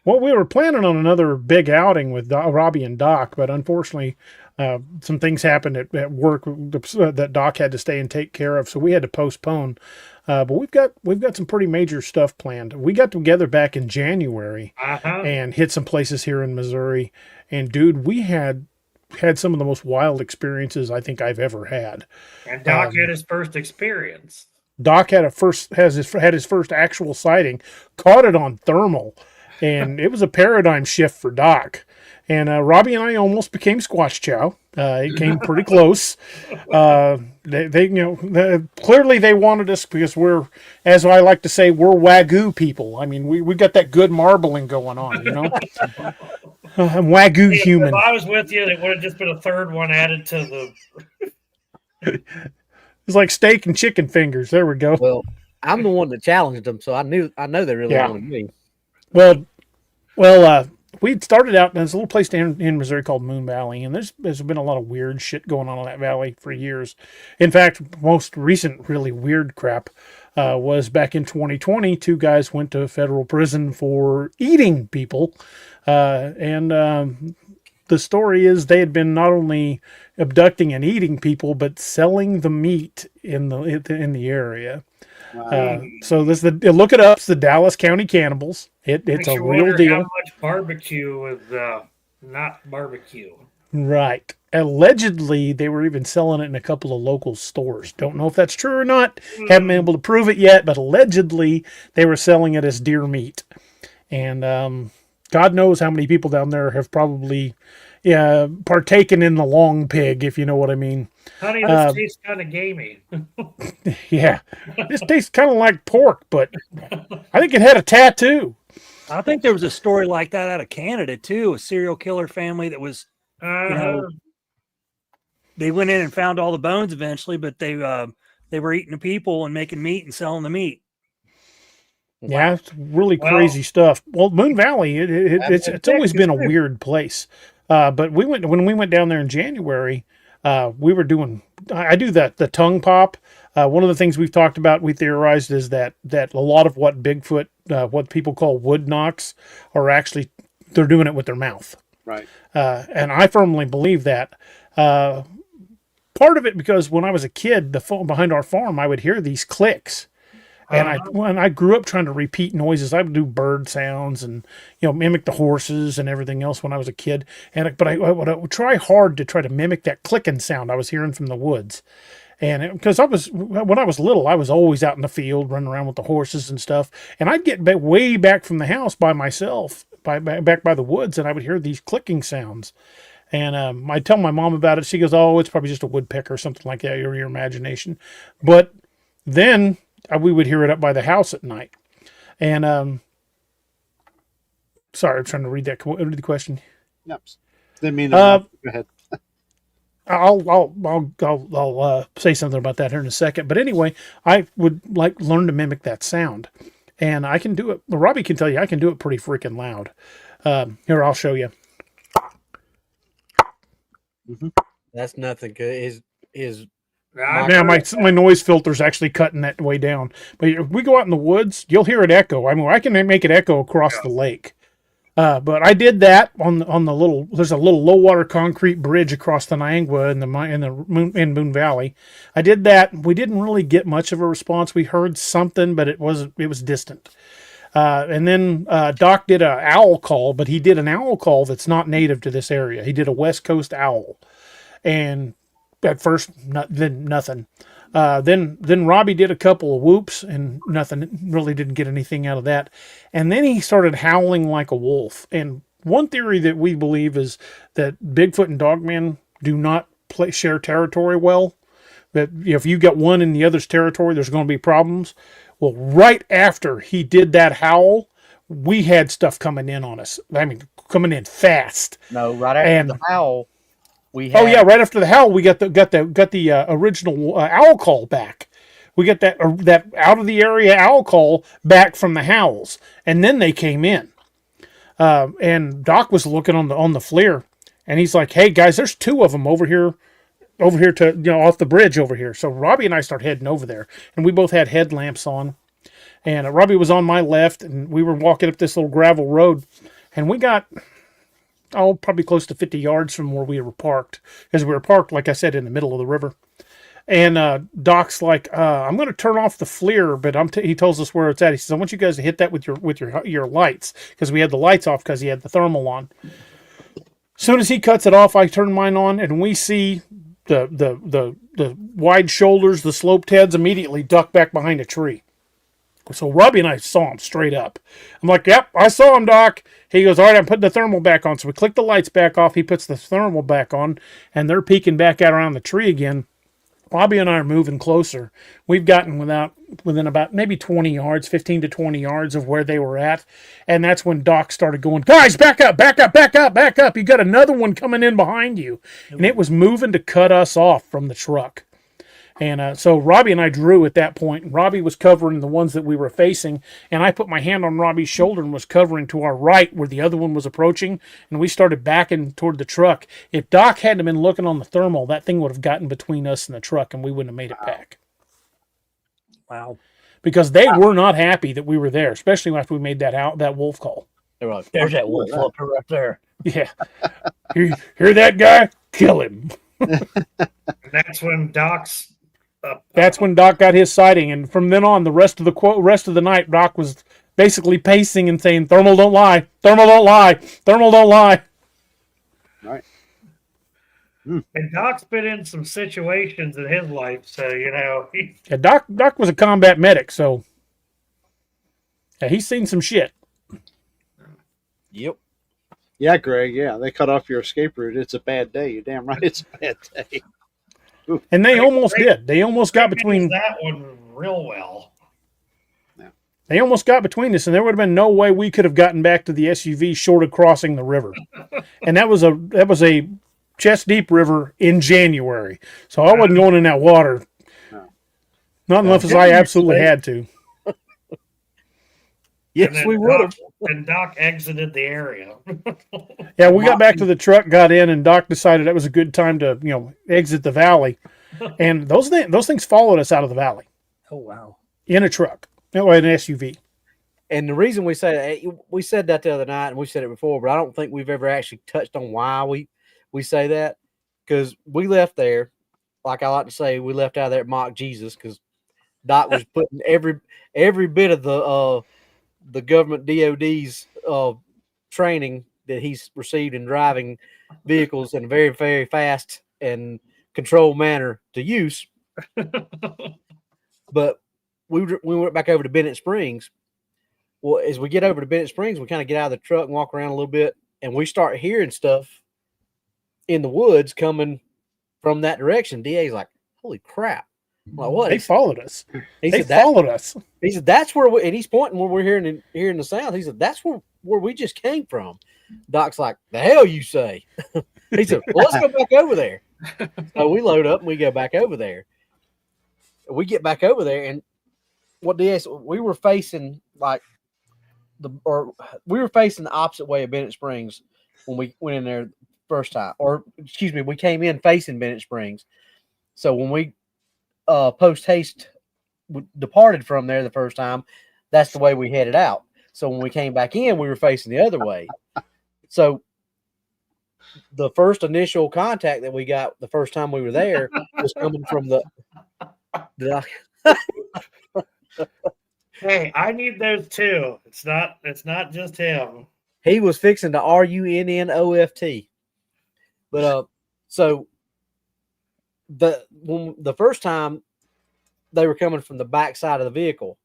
Well, we were planning on another big outing with Robbie and Doc, but unfortunately, some things happened at work that Doc had to stay and take care of, so we had to postpone. But we've got some pretty major stuff planned. We got together back in January and hit some places here in Missouri. And dude, we had had some of the most wild experiences I think I've ever had. And Doc had his first experience. Doc had his first actual sighting, caught it on thermal, and it was a paradigm shift for Doc. And Robbie and I almost became squash chow. It came pretty close. Clearly they wanted us because we're, as I like to say, we're Wagyu people. I mean, we got that good marbling going on, you know. I'm Wagyu human. If I was with you, it would have just been a third one added to the. It's like steak and chicken fingers. There we go. Well, I'm the one that challenged them, so I know they really wanted me. Well, we started out. There's a little place down in Missouri called Moon Valley, and there's been a lot of weird shit going on in that valley for years. In fact, most recent really weird crap was back in 2020. Two guys went to federal prison for eating people, and the story is they had been not only abducting and eating people, but selling the meat in the area. Wow. So look it up. It's the Dallas County Cannibals. It's Makes a you real wonder deal. how much barbecue is not barbecue. Right. Allegedly, they were even selling it in a couple of local stores. Don't know if that's true or not. Haven't been able to prove it yet, but allegedly they were selling it as deer meat. And God knows how many people down there have probably partaken in the long pig, if you know what I mean. Honey, this tastes kind of gamey. Yeah. This tastes kind of like pork, but I think it had a tattoo. I think there was a story like that out of Canada too. A serial killer family that was, they went in and found all the bones eventually, but they were eating the people and making meat and selling the meat. Yeah, it's really crazy stuff. Well, Moon Valley, it's always been a weird place. But when we went down there in January, we were doing. I do the tongue pop. One of the things we've talked about, we theorized, is that a lot of what Bigfoot, what people call wood knocks, are actually they're doing it with their mouth. Right. And I firmly believe that. Part of it because when I was a kid, behind our farm, I would hear these clicks. And when I grew up trying to repeat noises, I would do bird sounds and mimic the horses and everything else when I was a kid. But I would try hard to try to mimic that clicking sound I was hearing from the woods. And because when I was little, I was always out in the field running around with the horses and stuff. And I'd get way back from the house by myself, back by the woods, and I would hear these clicking sounds. And I'd tell my mom about it. She goes, "Oh, it's probably just a woodpecker or something like that, or your imagination." But then we would hear it up by the house at night. And sorry, I'm trying to read the question. Yep. Didn't mean to. Go ahead. I'll say something about that here in a second. But anyway, I would learn to mimic that sound, and I can do it. Robbie can tell you I can do it pretty freaking loud. Here, I'll show you. Mm-hmm. That's nothing good. Now my noise filter's actually cutting that way down. But if we go out in the woods, you'll hear it echo. I mean, I can make it echo across the lake. But I did that on the there's a little low water concrete bridge across the Niangua in Moon Valley. I did that. We didn't really get much of a response. We heard something, but it was distant. And then Doc did an owl call, but he did an owl call that's not native to this area. He did a West Coast owl, and at first, nothing. Then Robbie did a couple of whoops, and nothing. Really didn't get anything out of that. And then he started howling like a wolf. And one theory that we believe is that Bigfoot and Dogman do not share territory well. That if you got one in the other's territory, there's going to be problems. Well, right after he did that howl, we had stuff coming in on us. I mean, coming in fast. No, right after the howl. Right after the howl, we got the original owl call back. We got that out of the area owl call back from the howls, and then they came in. And Doc was looking on the FLIR, and he's like, "Hey guys, there's two of them over here to off the bridge over here." So Robbie and I start heading over there, and we both had headlamps on, and Robbie was on my left, and we were walking up this little gravel road, and we got probably close to 50 yards from where we were parked, because we were parked, like I said, in the middle of the river. And Doc's like, "I'm going to turn off the FLIR," but he tells us where it's at. He says, "I want you guys to hit that with your lights," because we had the lights off because he had the thermal on. Soon as he cuts it off, I turn mine on, and we see the wide shoulders, the sloped heads immediately duck back behind a tree. So Robbie and I saw him straight up. I'm like, yep, I saw him, Doc. He goes, all right, I'm putting the thermal back on. So we click the lights back off. He puts the thermal back on, and they're peeking back out around the tree again. Robbie and I are moving closer. We've gotten within about maybe 20 yards, 15 to 20 yards of where they were at. And that's when Doc started going, guys, back up, back up, back up, back up. You got another one coming in behind you. And it was moving to cut us off from the truck. And so Robbie and I drew at that point. Robbie was covering the ones that we were facing, and I put my hand on Robbie's shoulder and was covering to our right where the other one was approaching, and we started backing toward the truck. If Doc hadn't been looking on the thermal, that thing would have gotten between us and the truck, and we wouldn't have made it back. Wow. Because they were not happy that we were there, especially after we made that wolf call. They were like, There's that wolf looker right there. Yeah. Hear that guy? Kill him. That's when That's when Doc got his sighting, and from then on, the rest of the night, Doc was basically pacing and saying, "Thermal, don't lie. Thermal, don't lie. Thermal, don't lie." Right. And Doc's been in some situations in his life, so Yeah, Doc was a combat medic, so yeah, he's seen some shit. yep. Yeah, Greg. Yeah, they cut off your escape route. It's a bad day. You're damn right. It's a bad day. And they almost did. They almost got between that one real well. They almost got between us, and there would have been no way we could have gotten back to the SUV short of crossing the river. And that was a chest deep river in January, so I wasn't going in that water. No. Not unless I absolutely had to. Yes, we would have. And Doc exited the area. Yeah, we got back to the truck, got in, and Doc decided that was a good time to exit the valley. And those things followed us out of the valley Oh, wow. in a truck, an SUV. And the reason we say that, we said that the other night, and we said it before, but I don't think we've ever actually touched on why we say that. Because we left there, like I like to say, we left out of there at mock Jesus, because Doc was putting every bit of the government DOD's training that he's received in driving vehicles in a very, very fast and controlled manner to use. But we went back over to Bennett Springs. Well, as we get over to Bennett Springs, we kind of get out of the truck and walk around a little bit, and we start hearing stuff in the woods coming from that direction. DA's like, holy crap. I'm like, what? They followed us. He followed us. He said, that's where and he's pointing where we're hearing the sound. He said, that's where we just came from. Doc's like, the hell you say? He said, well, let's go back over there. So we load up and we go back over there. We get back over there, and what DA said, we were facing we were facing the opposite way of Bennett Springs when we went in there first time. Or excuse me, we came in facing Bennett Springs. So when we post haste departed from there the first time, that's the way we headed out. So when we came back in, we were facing the other way. So the first initial contact that we got the first time we were there was coming from the Hey, I need those too. It's not just him. he was fixing to RUNNOFT. But so the first time they were coming from the back side of the vehicle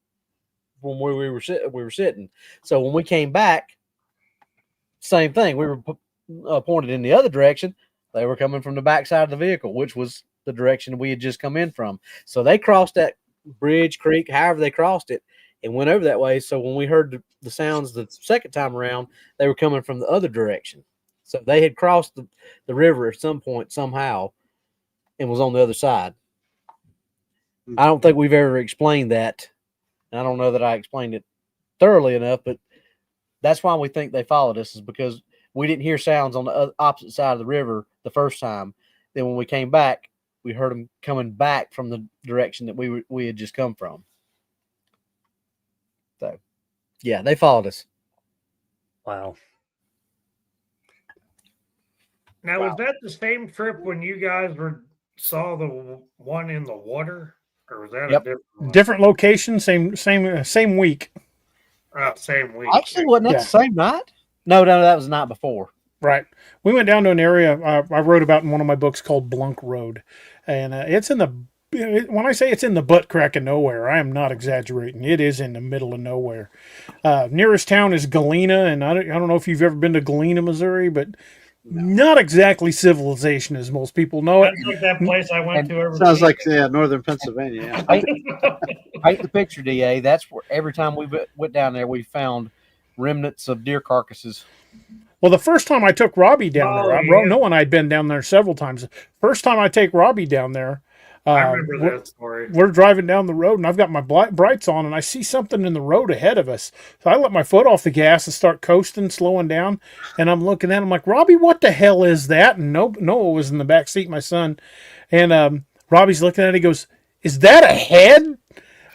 when we were sitting. So when we came back, same thing. We were pointed in the other direction. They were coming from the back side of the vehicle, which was the direction we had just come in from. So they crossed that bridge, creek, however they crossed it, and went over that way. So when we heard the sounds the second time around, they were coming from the other direction. So they had crossed the river at some point somehow and was on the other side. I don't think we've ever explained that. I don't know that I explained it thoroughly enough, but that's why we think they followed us, is because we didn't hear sounds on the opposite side of the river the first time. Then when we came back, we heard them coming back from the direction that we had just come from. So, yeah, they followed us. Wow. Now, was that the same trip when you guys saw the one in the water, or was that Yep. a different one? Different location, same week. Same week. Actually, wasn't that Yeah. the same night? No, that was the night before. Right. We went down to an area I wrote about in one of my books called Blunk Road, and it's in the. When I say it's in the butt crack of nowhere, I am not exaggerating. It is in the middle of nowhere. Nearest town is Galena, and I don't know if you've ever been to Galena, Missouri, but not exactly civilization as most people know it. That's like that place I went to. Sounds like northern Pennsylvania. Yeah. Paint the picture, Da. That's where every time we went down there, we found remnants of deer carcasses. Well, the first time I took Robbie down there, yeah. Noah and I'd been down there several times. First time I take Robbie down there, I remember that story. we're driving down the road and I've got my brights on and I see something in the road ahead of us. So I let my foot off the gas and start coasting, slowing down. And I'm looking at him like, Robbie, what the hell is that? And Noah was in the back seat, my son. And Robbie's looking at it. He goes, is that a head?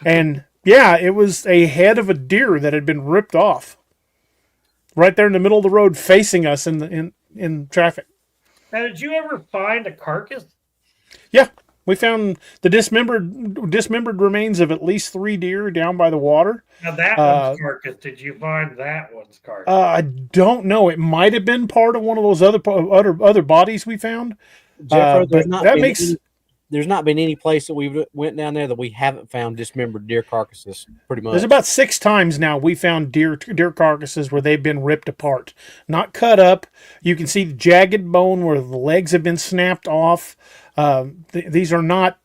And yeah, it was a head of a deer that had been ripped off. Right there in the middle of the road, facing us in traffic. Now, did you ever find a carcass? Yeah, we found the dismembered remains of at least 3 deer down by the water. Now that one's carcass. Did you find that one's carcass? I don't know. It might have been part of one of those other bodies we found. Jeff, But there's not been any place that we went down there that we haven't found dismembered deer carcasses. Pretty much. There's about 6 times now we found deer carcasses where they've been ripped apart, not cut up. You can see the jagged bone where the legs have been snapped off. These are not,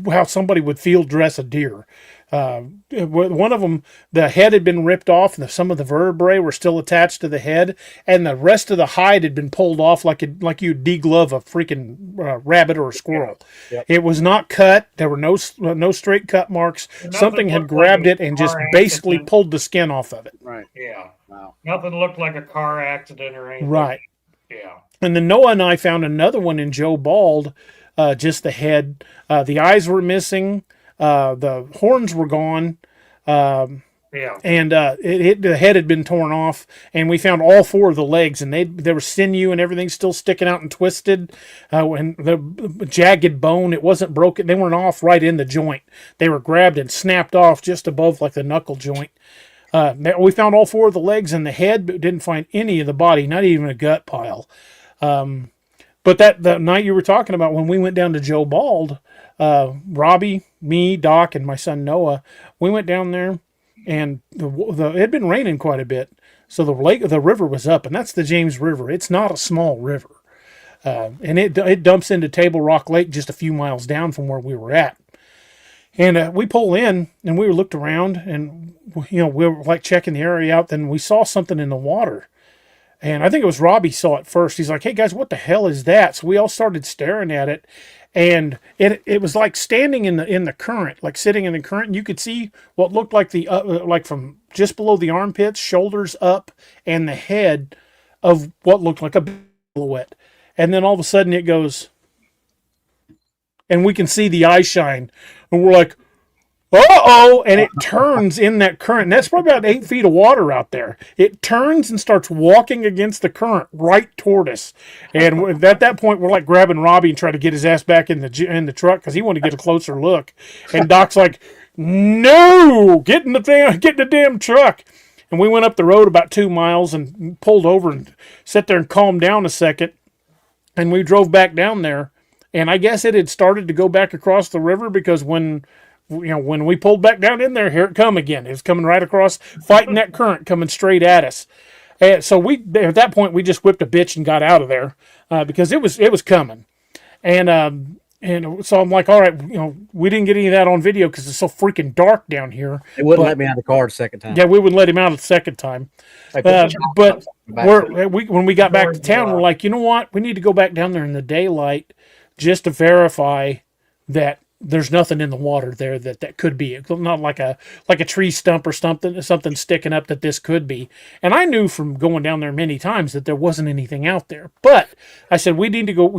how somebody would field dress a deer. One of them, the head had been ripped off, and some of the vertebrae were still attached to the head, and the rest of the hide had been pulled off like you deglove a freaking rabbit or a squirrel. Yep. It was not cut. There were no straight cut marks. Something had grabbed it and just basically pulled the skin off of it. Right. Yeah. Wow. Nothing looked like a car accident or anything. Right. Yeah. And then Noah and I found another one in Joe Bald, just the head. The eyes were missing. The horns were gone. Yeah. And the head had been torn off, and we found all 4 of the legs, and there was sinew and everything still sticking out and twisted. And the jagged bone, it wasn't broken. They weren't off right in the joint. They were grabbed and snapped off just above like the knuckle joint. We found all 4 of the legs and the head, but didn't find any of the body, not even a gut pile. But the night you were talking about when we went down to Joe Bald, Robbie, me, Doc, and my son Noah, we went down there, and it had been raining quite a bit, so the river was up, and that's the James River. It's not a small river, and it dumps into Table Rock Lake just a few miles down from where we were at. And we pull in, and we looked around, and we were like checking the area out. Then we saw something in the water. And I think it was Robbie saw it first. He's like, hey, guys, what the hell is that? So we all started staring at it. And it was like standing in the current, like sitting in the current. And you could see what looked like like from just below the armpits, shoulders up, and the head of what looked like a silhouette. And then all of a sudden it goes, and we can see the eye shine. And we're like, uh-oh, and it turns in that current. And that's probably about 8 feet of water out there. It turns and starts walking against the current right toward us. And at that point, we're like grabbing Robbie and trying to get his ass back in the truck because he wanted to get a closer look. And Doc's like, no, get in the damn truck. And we went up the road about 2 miles and pulled over and sat there and calmed down a second. And we drove back down there. And I guess it had started to go back across the river because when we pulled back down in there, here it come again. It was coming right across, fighting that current, coming straight at us. And so at that point, we just whipped a bitch and got out of there because it was coming. And so I'm like, all right, we didn't get any of that on video because it's so freaking dark down here. They wouldn't let me out of the car the second time. Yeah, we wouldn't let him out the second time. But when we got back to town, we're like, you know what? We need to go back down there in the daylight just to verify that there's nothing in the water there that could be. It's not like a tree stump or something sticking up that this could be. And I knew from going down there many times that there wasn't anything out there. But I said, we need to go.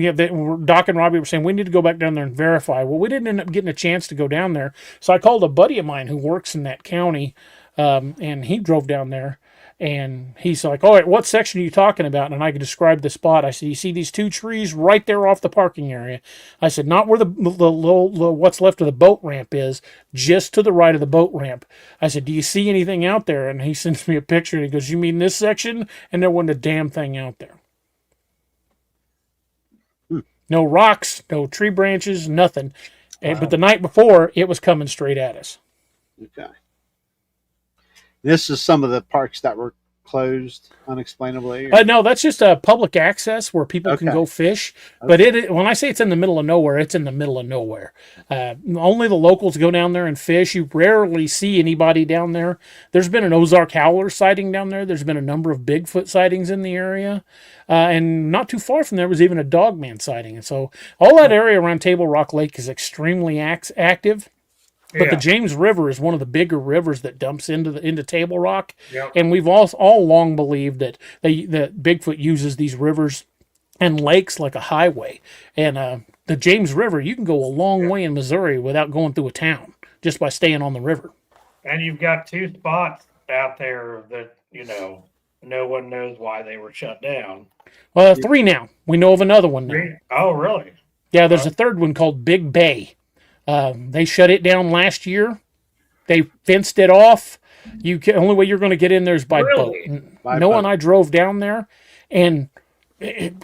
Doc and Robbie were saying we need to go back down there and verify. Well, we didn't end up getting a chance to go down there. So I called a buddy of mine who works in that county, and he drove down there. And he's like, all right, what section are you talking about? And I could describe the spot. I said, you see these 2 trees right there off the parking area? I said, not where the what's left of the boat ramp is, just to the right of the boat ramp. I said, do you see anything out there? And he sends me a picture and he goes, you mean this section? And there wasn't a damn thing out there. No rocks, no tree branches, nothing. Wow. But the night before, it was coming straight at us. Okay. This is some of the parks that were closed unexplainably. No, that's just a public access where people can Okay. go fish. But when I say it's in the middle of nowhere, it's in the middle of nowhere. Only the locals go down there and fish. You rarely see anybody down there. There's been an Ozark howler sighting down there. There's been a number of Bigfoot sightings in the area. And not too far from there was even a Dogman sighting. And so all that area around Table Rock Lake is extremely active. But the James River is one of the bigger rivers that dumps into Table Rock, and we've all long believed that that Bigfoot uses these rivers and lakes like a highway. And the James River, you can go a long way in Missouri without going through a town just by staying on the river. And you've got 2 spots out there that no one knows why they were shut down. 3 now. We know of another one now. Oh, really? Yeah, there's a third one called Big Bay. They shut it down last year. They fenced it off. Only way you're going to get in there is by boat. Noah and I drove down there, and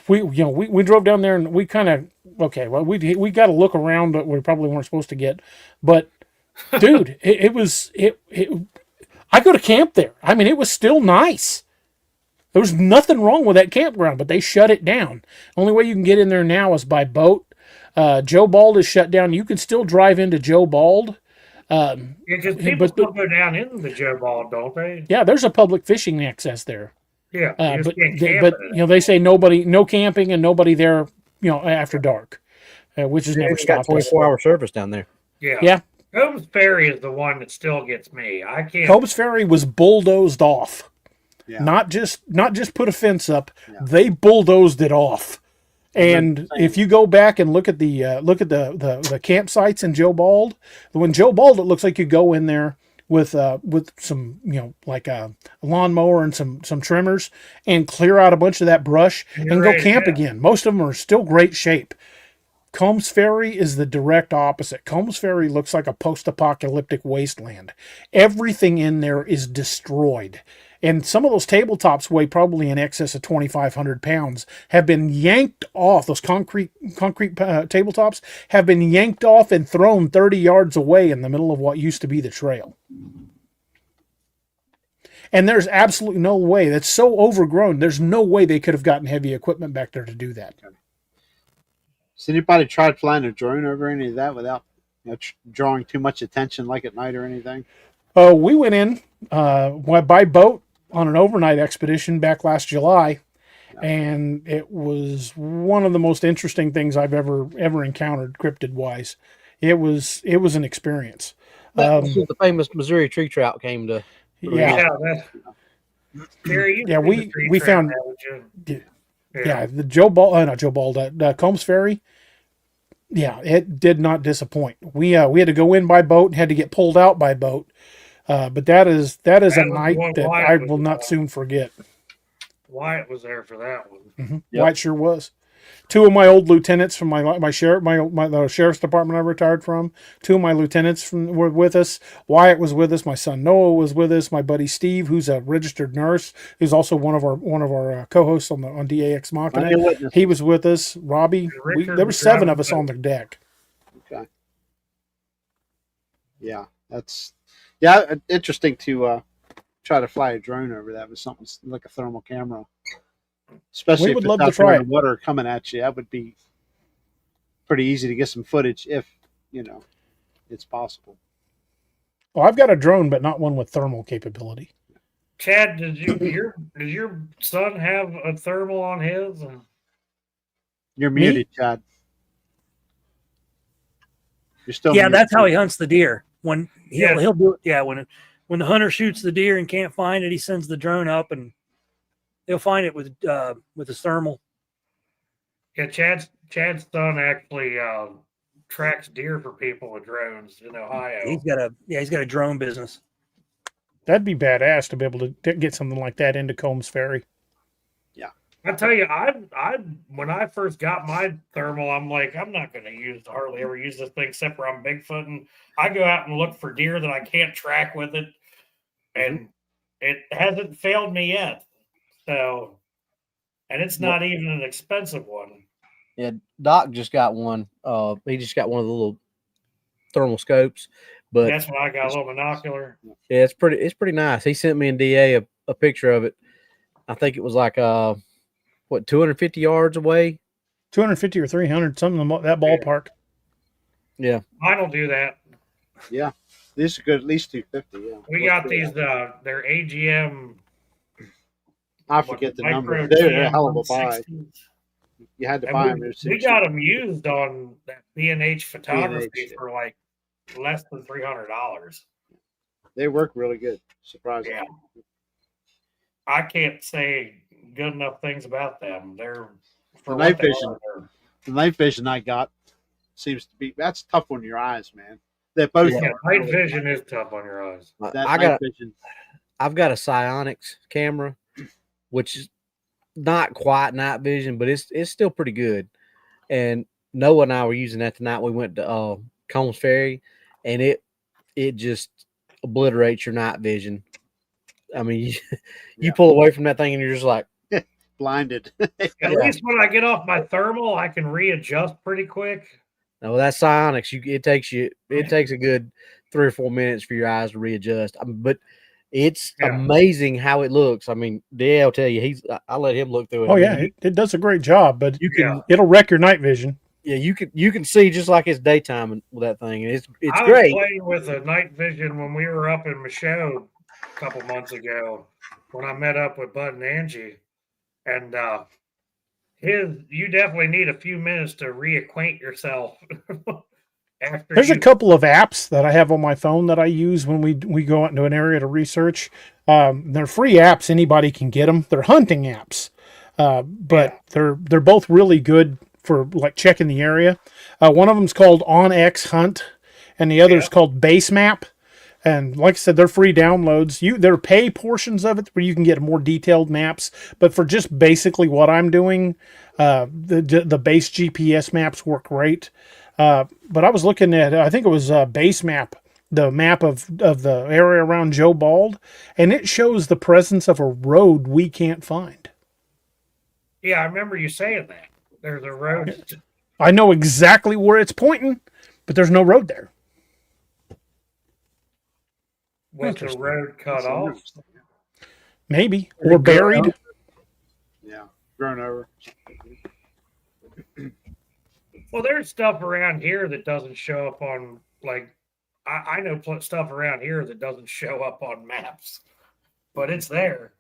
we drove down there, and we kind of we got to look around, but we probably weren't supposed to get. But dude, it was. I go to camp there. I mean, it was still nice. There was nothing wrong with that campground, but they shut it down. Only way you can get in there now is by boat. Joe Bald is shut down. You can still drive into Joe Bald. Because people still go down into the Joe Bald, don't they? Yeah, there's a public fishing access there. Yeah, but they say no camping and nobody there, after dark, which has never stopped us. 24-hour service down there. Yeah. Cobb's Ferry is the one that still gets me. I can't. Cobb's Ferry was bulldozed off. Yeah. Not just put a fence up. Yeah. They bulldozed it off. And if you go back and look at the campsites in Joe Bald, when Joe Bald, it looks like you go in there with some like a lawnmower and some trimmers and clear out a bunch of that brush and go camp again. Most of them are still great shape. Combs Ferry is the direct opposite. Combs Ferry looks like a post-apocalyptic wasteland. Everything in there is destroyed. And some of those tabletops weigh probably in excess of 2,500 pounds, have been yanked off. Those concrete tabletops have been yanked off and thrown 30 yards away in the middle of what used to be the trail. And there's absolutely no way. That's so overgrown. There's no way they could have gotten heavy equipment back there to do that. Has anybody tried flying a drone over any of that without drawing too much attention, like at night or anything? We went in by boat on an overnight expedition back last July, and it was one of the most interesting things I've ever encountered cryptid wise. It was an experience. This is the famous Missouri tree trout came to. Yeah, we found. Yeah, the Combs Ferry. Yeah, it did not disappoint. We had to go in by boat and had to get pulled out by boat. But that is a night that I will not soon forget. Wyatt was there for that one. Mm-hmm. Yep. Wyatt sure was. 2 of my old lieutenants from the sheriff's department I retired from. 2 of my lieutenants were with us. Wyatt was with us. My son Noah was with us. My buddy Steve, who's a registered nurse, who's also one of our co-hosts on DAX Machina. He was with us. Robbie. There were 7 of us on the deck. Okay. Yeah, that's interesting to try to fly a drone over that with something like a thermal camera. Especially if it's out there in the water coming at you, that would be pretty easy to get some footage if it's possible. Well, I've got a drone, but not one with thermal capability. Chad, did your son have a thermal on his? Me? You're muted, Chad. You're still muted. That's how he hunts the deer. When he'll do it. Yeah, when the hunter shoots the deer and can't find it, he sends the drone up and they'll find it with his thermal. Yeah, Chad's son actually tracks deer for people with drones in Ohio. He's got a drone business. That'd be badass to be able to get something like that into Combs Ferry. Yeah, I tell you, I when I first got my thermal, I'm like, I'm not going to hardly ever use this thing except for I'm Bigfoot, and I go out and look for deer that I can't track with it, and it hasn't failed me yet. So, and it's not even an expensive one. Yeah, Doc just got one. He just got one of the little thermal scopes, but That's what I got, a little binocular. yeah, it's pretty nice. He sent me and DA a picture of it. I think it was like 250 yards away. 250 or 300, something in that ballpark. Yeah, Mine will do that. Yeah, these are good. At least 250. Yeah, We got these. They're AGM. I forget the number. Micro They're a hell of a buy. TM160s. You had to And buy them. we got them used on that B&H photography B&H, yeah. for like less than $300. They work really good. Surprisingly. Yeah. I can't say good enough things about them. They're for The what night they vision. are, The night vision I got seems to be that's tough on your eyes, man. They're both. yeah, are night really- vision is tough on your eyes. That I night got vision. I've got a Psionics camera, which is not quite night vision, but it's still pretty good. And Noah and I were using that tonight. We went to Combs Ferry, and it just obliterates your night vision. I mean, you Yeah. pull away from that thing, and you're just like, Blinded. At least when I get off my thermal, I can readjust pretty quick. no, that's Psionics. It takes a good 3 or 4 minutes for your eyes to readjust. But it's amazing how it looks. I mean, DA will tell you. I let him look through it. Oh, I yeah, mean, it does a great job, but it'll wreck your night vision. yeah, you can see just like it's daytime with that thing, and it's I was great. playing with a night vision when we were up in Michaud a couple months ago when I met up with Bud and Angie, and you definitely need a few minutes to reacquaint yourself. There's a couple of apps that I have on my phone that I use when we go out into an area to research. They're free apps; anybody can get them. They're hunting apps, but they're both really good for like checking the area. One of them's called OnX Hunt, and the other is called Base Map. And like I said, they're free downloads. There are pay portions of it where you can get more detailed maps. But for just basically what I'm doing, the base GPS maps work great. But I was looking at, I think it was Base Map, the map of the area around Joe Bald, and it shows the presence of a road we can't find. Yeah, I remember you saying that. There's a road. I know exactly where it's pointing, but there's no road there. With the road cut off. Maybe. Or buried. Yeah, grown over. Well, there's stuff around here that doesn't show up on, like, I know stuff around here that doesn't show up on maps, but it's there.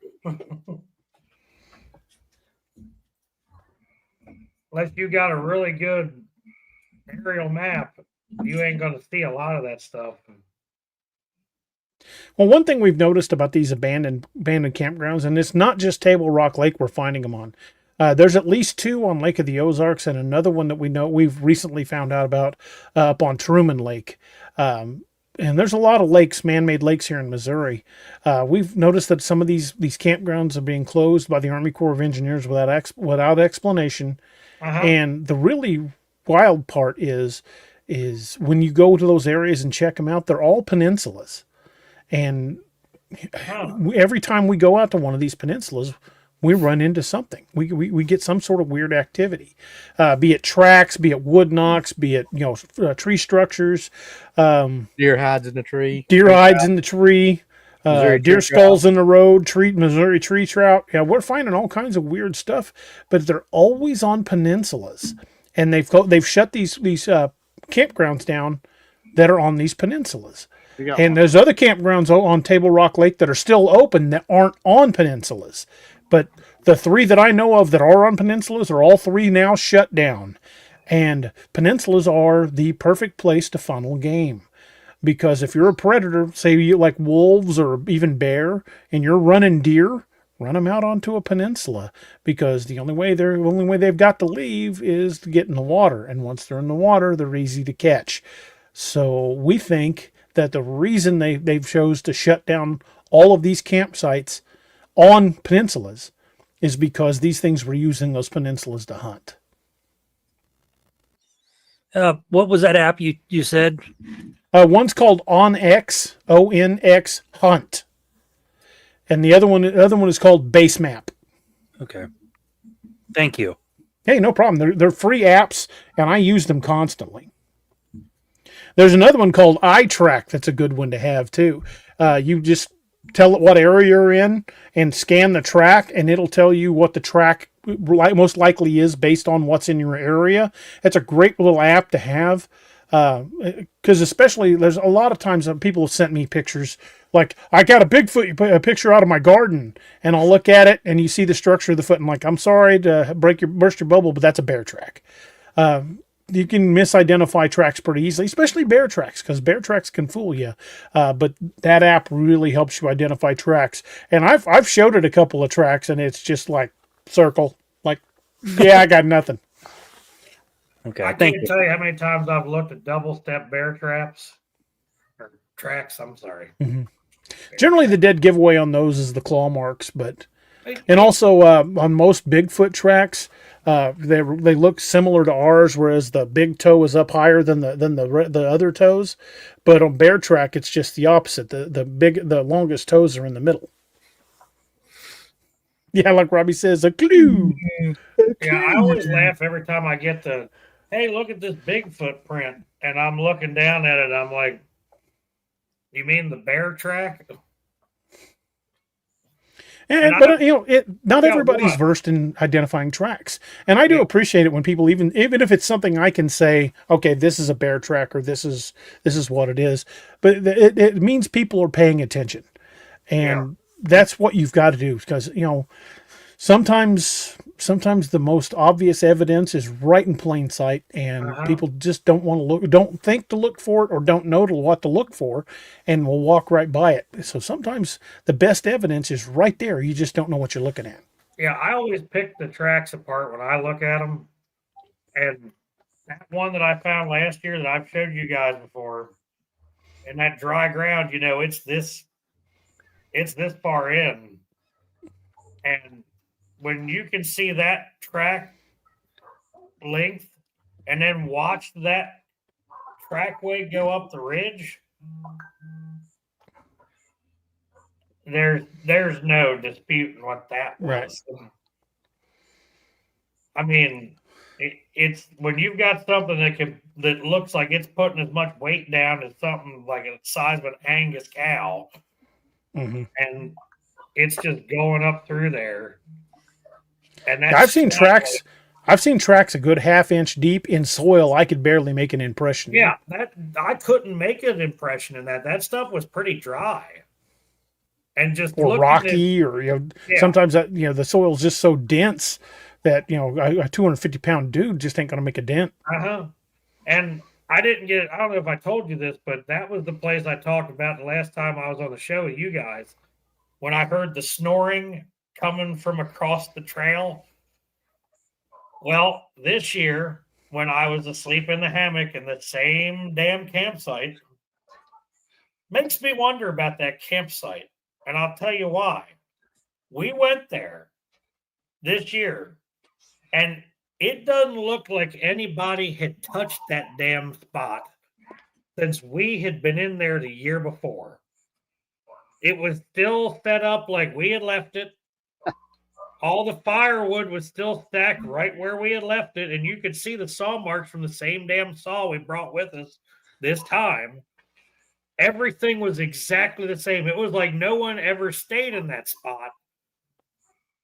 Unless you got a really good aerial map, you ain't going to see a lot of that stuff. Well, one thing we've noticed about these abandoned campgrounds, and it's not just Table Rock Lake we're finding them on. There's at least 2 on Lake of the Ozarks, and another one that we've recently found out about up on Truman Lake. And there's a lot of lakes, man-made lakes here in Missouri. We've noticed that some of these campgrounds are being closed by the Army Corps of Engineers without explanation. And the really wild part is when you go to those areas and check them out, they're all peninsulas. And every time we go out to one of these peninsulas, we run into something. We get some sort of weird activity, be it tracks, be it wood knocks, be it tree structures, Deer hides in the tree. Deer hides in the tree. Deer skulls in the road. Missouri tree trout. Yeah, we're finding all kinds of weird stuff, but they're always on peninsulas, and they've shut these campgrounds down that are on these peninsulas. And there's other campgrounds on Table Rock Lake that are still open that aren't on peninsulas. But the 3 that I know of that are on peninsulas are all 3 now shut down. And peninsulas are the perfect place to funnel game. Because if you're a predator, say you like wolves or even bear, and you're running deer, run them out onto a peninsula. Because the only way they've got to leave is to get in the water. And once they're in the water, they're easy to catch. So we think that the reason they've chose to shut down all of these campsites on peninsulas is because these things were using those peninsulas to hunt. What was that app you said? One's called OnX, ONX Hunt, and the other one is called Base Map. Okay, thank you. Hey, no problem. They're free apps, and I use them constantly. There's another one called iTrack that's a good one to have too. You just tell it what area you're in and scan the track, and it'll tell you what the track most likely is based on what's in your area. It's a great little app to have. Because especially there's a lot of times that people have sent me pictures like I got a Bigfoot a picture out of my garden, and I'll look at it and you see the structure of the foot and like, I'm sorry to burst your bubble, but that's a bear track. You can misidentify tracks pretty easily, especially bear tracks, because bear tracks can fool you. But that app really helps you identify tracks. And I've showed it a couple of tracks, and it's just like circle, like, yeah, I got nothing. Okay, I thank can't you. tell you how many times I've looked at double step bear traps or tracks. I'm sorry. Mm-hmm. Generally, the dead giveaway on those is the claw marks, and also on most Bigfoot tracks, they look similar to ours, whereas the big toe is up higher than the other toes. But on bear track, it's just the opposite. The longest toes are in the middle. Yeah, like Robbie says, a clue. Yeah, I always laugh every time I get the, hey, look at this Bigfoot print, and I'm looking down at it. I'm like, you mean the bear track? But not everybody's versed in identifying tracks, and I do appreciate it when people even if it's something I can say, okay, this is a bear track or this is what it is, but it means people are paying attention, and that's what you've got to do, because sometimes the most obvious evidence is right in plain sight, and people just don't think to look for it, or don't know what to look for, and will walk right by it. So sometimes the best evidence is right there. You just don't know what you're looking at. Yeah, I always pick the tracks apart when I look at them. And that one that I found last year that I've showed you guys before, in that dry ground, it's this far in. And when you can see that track length and then watch that trackway go up the ridge, there's no disputing what that was. Right. I mean, it's when you've got something that looks like it's putting as much weight down as something like the size of an Angus cow, and it's just going up through there. And I've seen tracks a good half-inch deep in soil. I could barely make an impression. Yeah, I couldn't make an impression in that. That stuff was pretty dry, and just rocky, sometimes that the soil's just so dense that a 250-pound dude just ain't gonna make a dent. And I don't know if I told you this, but that was the place I talked about the last time I was on the show with you guys, when I heard the snoring coming from across the trail. Well, this year, when I was asleep in the hammock in the same damn campsite, makes me wonder about that campsite. And I'll tell you why. We went there this year, and it doesn't look like anybody had touched that damn spot since we had been in there the year before. It was still set up like we had left it. All the firewood was still stacked right where we had left it, and you could see the saw marks from the same damn saw we brought with us this time. Everything was exactly the same. It was like no one ever stayed in that spot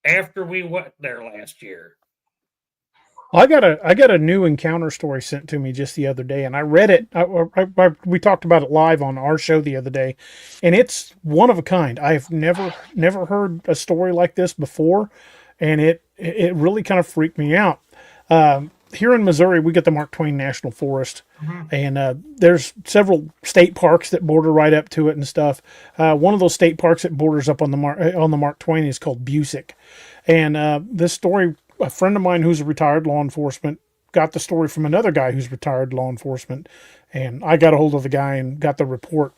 after we went there last year. I got a new encounter story sent to me just the other day, and I read it. We talked about it live on our show the other day, and it's one of a kind. I've never heard a story like this before, and it really kind of freaked me out. Here in Missouri, we got the Mark Twain National Forest, and there's several state parks that border right up to it and stuff. One of those state parks that borders up on the Mark Twain is called Busick, and this story. A friend of mine who's a retired law enforcement got the story from another guy who's retired law enforcement, and I got a hold of the guy and got the report.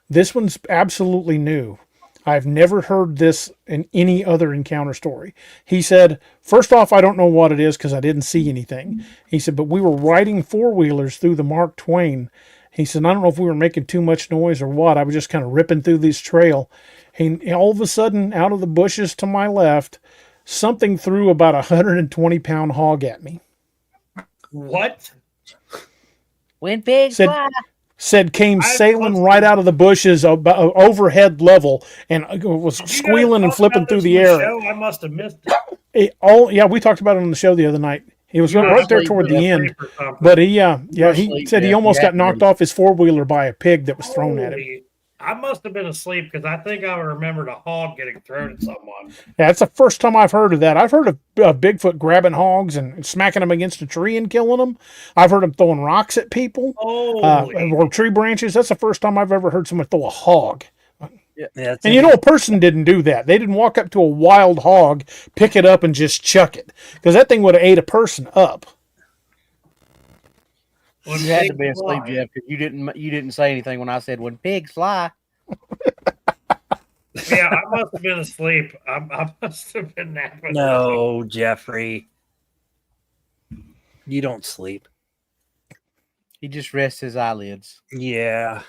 This one's absolutely new. I've never heard this in any other encounter story. He said, first off, I don't know what it is because I didn't see anything. He said, but we were riding four-wheelers through the Mark Twain. He said, I don't know if we were making too much noise or what. I was just kind of ripping through this trail. And all of a sudden, out of the bushes to my left, something threw about 120-pound hog at me. What? When pigs Said- fly. Said came I sailing must right have- out of the bushes overhead level and was Did you guys squealing and talk flipping about through this the on air. Show? I must have missed it. Yeah, we talked about it on the show the other night. He was You right there actually toward the Sleep end. or something. But he Asleep, said he yeah. almost You got had to knocked be. off his four-wheeler by a pig that was thrown at him. Holy- I must have been asleep because I think I remembered a hog getting thrown at someone. Yeah, that's the first time I've heard of that. I've heard of Bigfoot grabbing hogs and smacking them against a tree and killing them. I've heard him throwing rocks at people Holy. or tree branches. That's the first time I've ever heard someone throw a hog. Yeah, it's And you know, a person didn't do that. They didn't walk up to a wild hog, pick it up, and just chuck it, because that thing would have ate a person up. When You had to pigs be asleep, fly. Jeff, because you didn't say anything when I said when pigs fly. Yeah, I must have been asleep. I must have been napping. No, Jeffrey. You don't sleep. He just rests his eyelids. Yeah.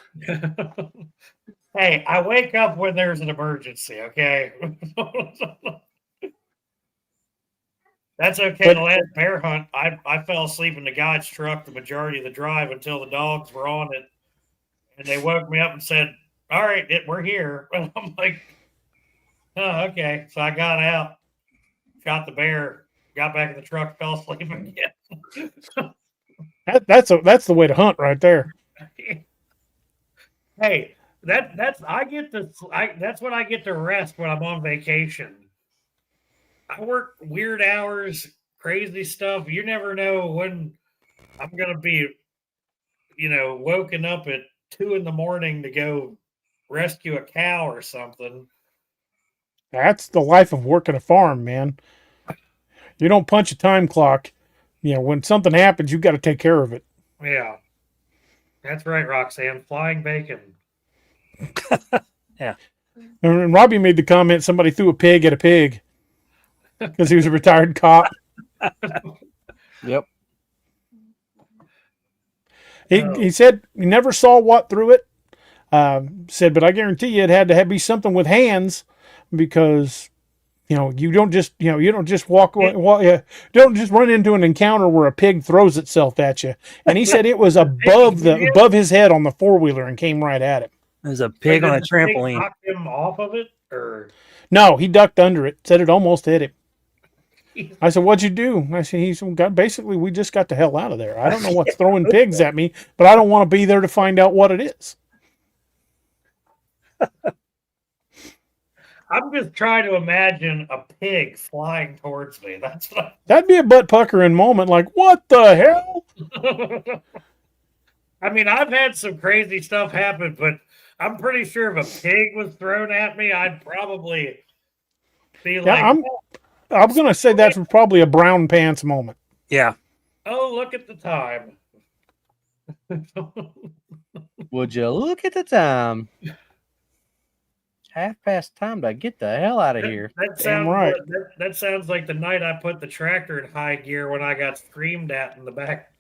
Hey, I wake up when there's an emergency, okay? That's okay. But- The last bear hunt, I fell asleep in the guide's truck the majority of the drive until the dogs were on it. And they woke me up and said, all right, we're here. And I'm like, oh, okay. So I got out, shot the bear, got back in the truck, fell asleep again. That's the way to hunt right there. Hey, that's when I get to rest when I'm on vacation. I work weird hours, crazy stuff. You never know when I'm gonna be, woken up at 2 a.m. to go rescue a cow or something. That's the life of working a farm, man. You don't punch a time clock. You know, when something happens, you got to take care of it. Yeah, that's right, Roxanne. Flying bacon. And Robbie made the comment somebody threw a pig at a pig because he was a retired cop. Yep. He said he never saw what threw it. Said, but I guarantee you it had to be something with hands, because you don't just don't just run into an encounter where a pig throws itself at you. And he said it was above his head on the four-wheeler and came right at him. There's a pig on a trampoline. Knock him off of it, or No, he ducked under it. Said it almost hit him. I said, "What'd you do?" I said, basically, we just got the hell out of there. I don't know what's throwing pigs at me, but I don't want to be there to find out what it is." I'm just trying to imagine a pig flying towards me. That's what That'd be a butt puckering moment. Like, what the hell? I mean, I've had some crazy stuff happen, but I'm pretty sure if a pig was thrown at me, I'd probably be like, I'm gonna say that's probably a brown pants moment. Yeah. oh, look at the time. Would you look at the time? 1/2 time to get the hell out of here. That Damn sounds right. that sounds like the night I put the tractor in high gear when I got screamed at in the back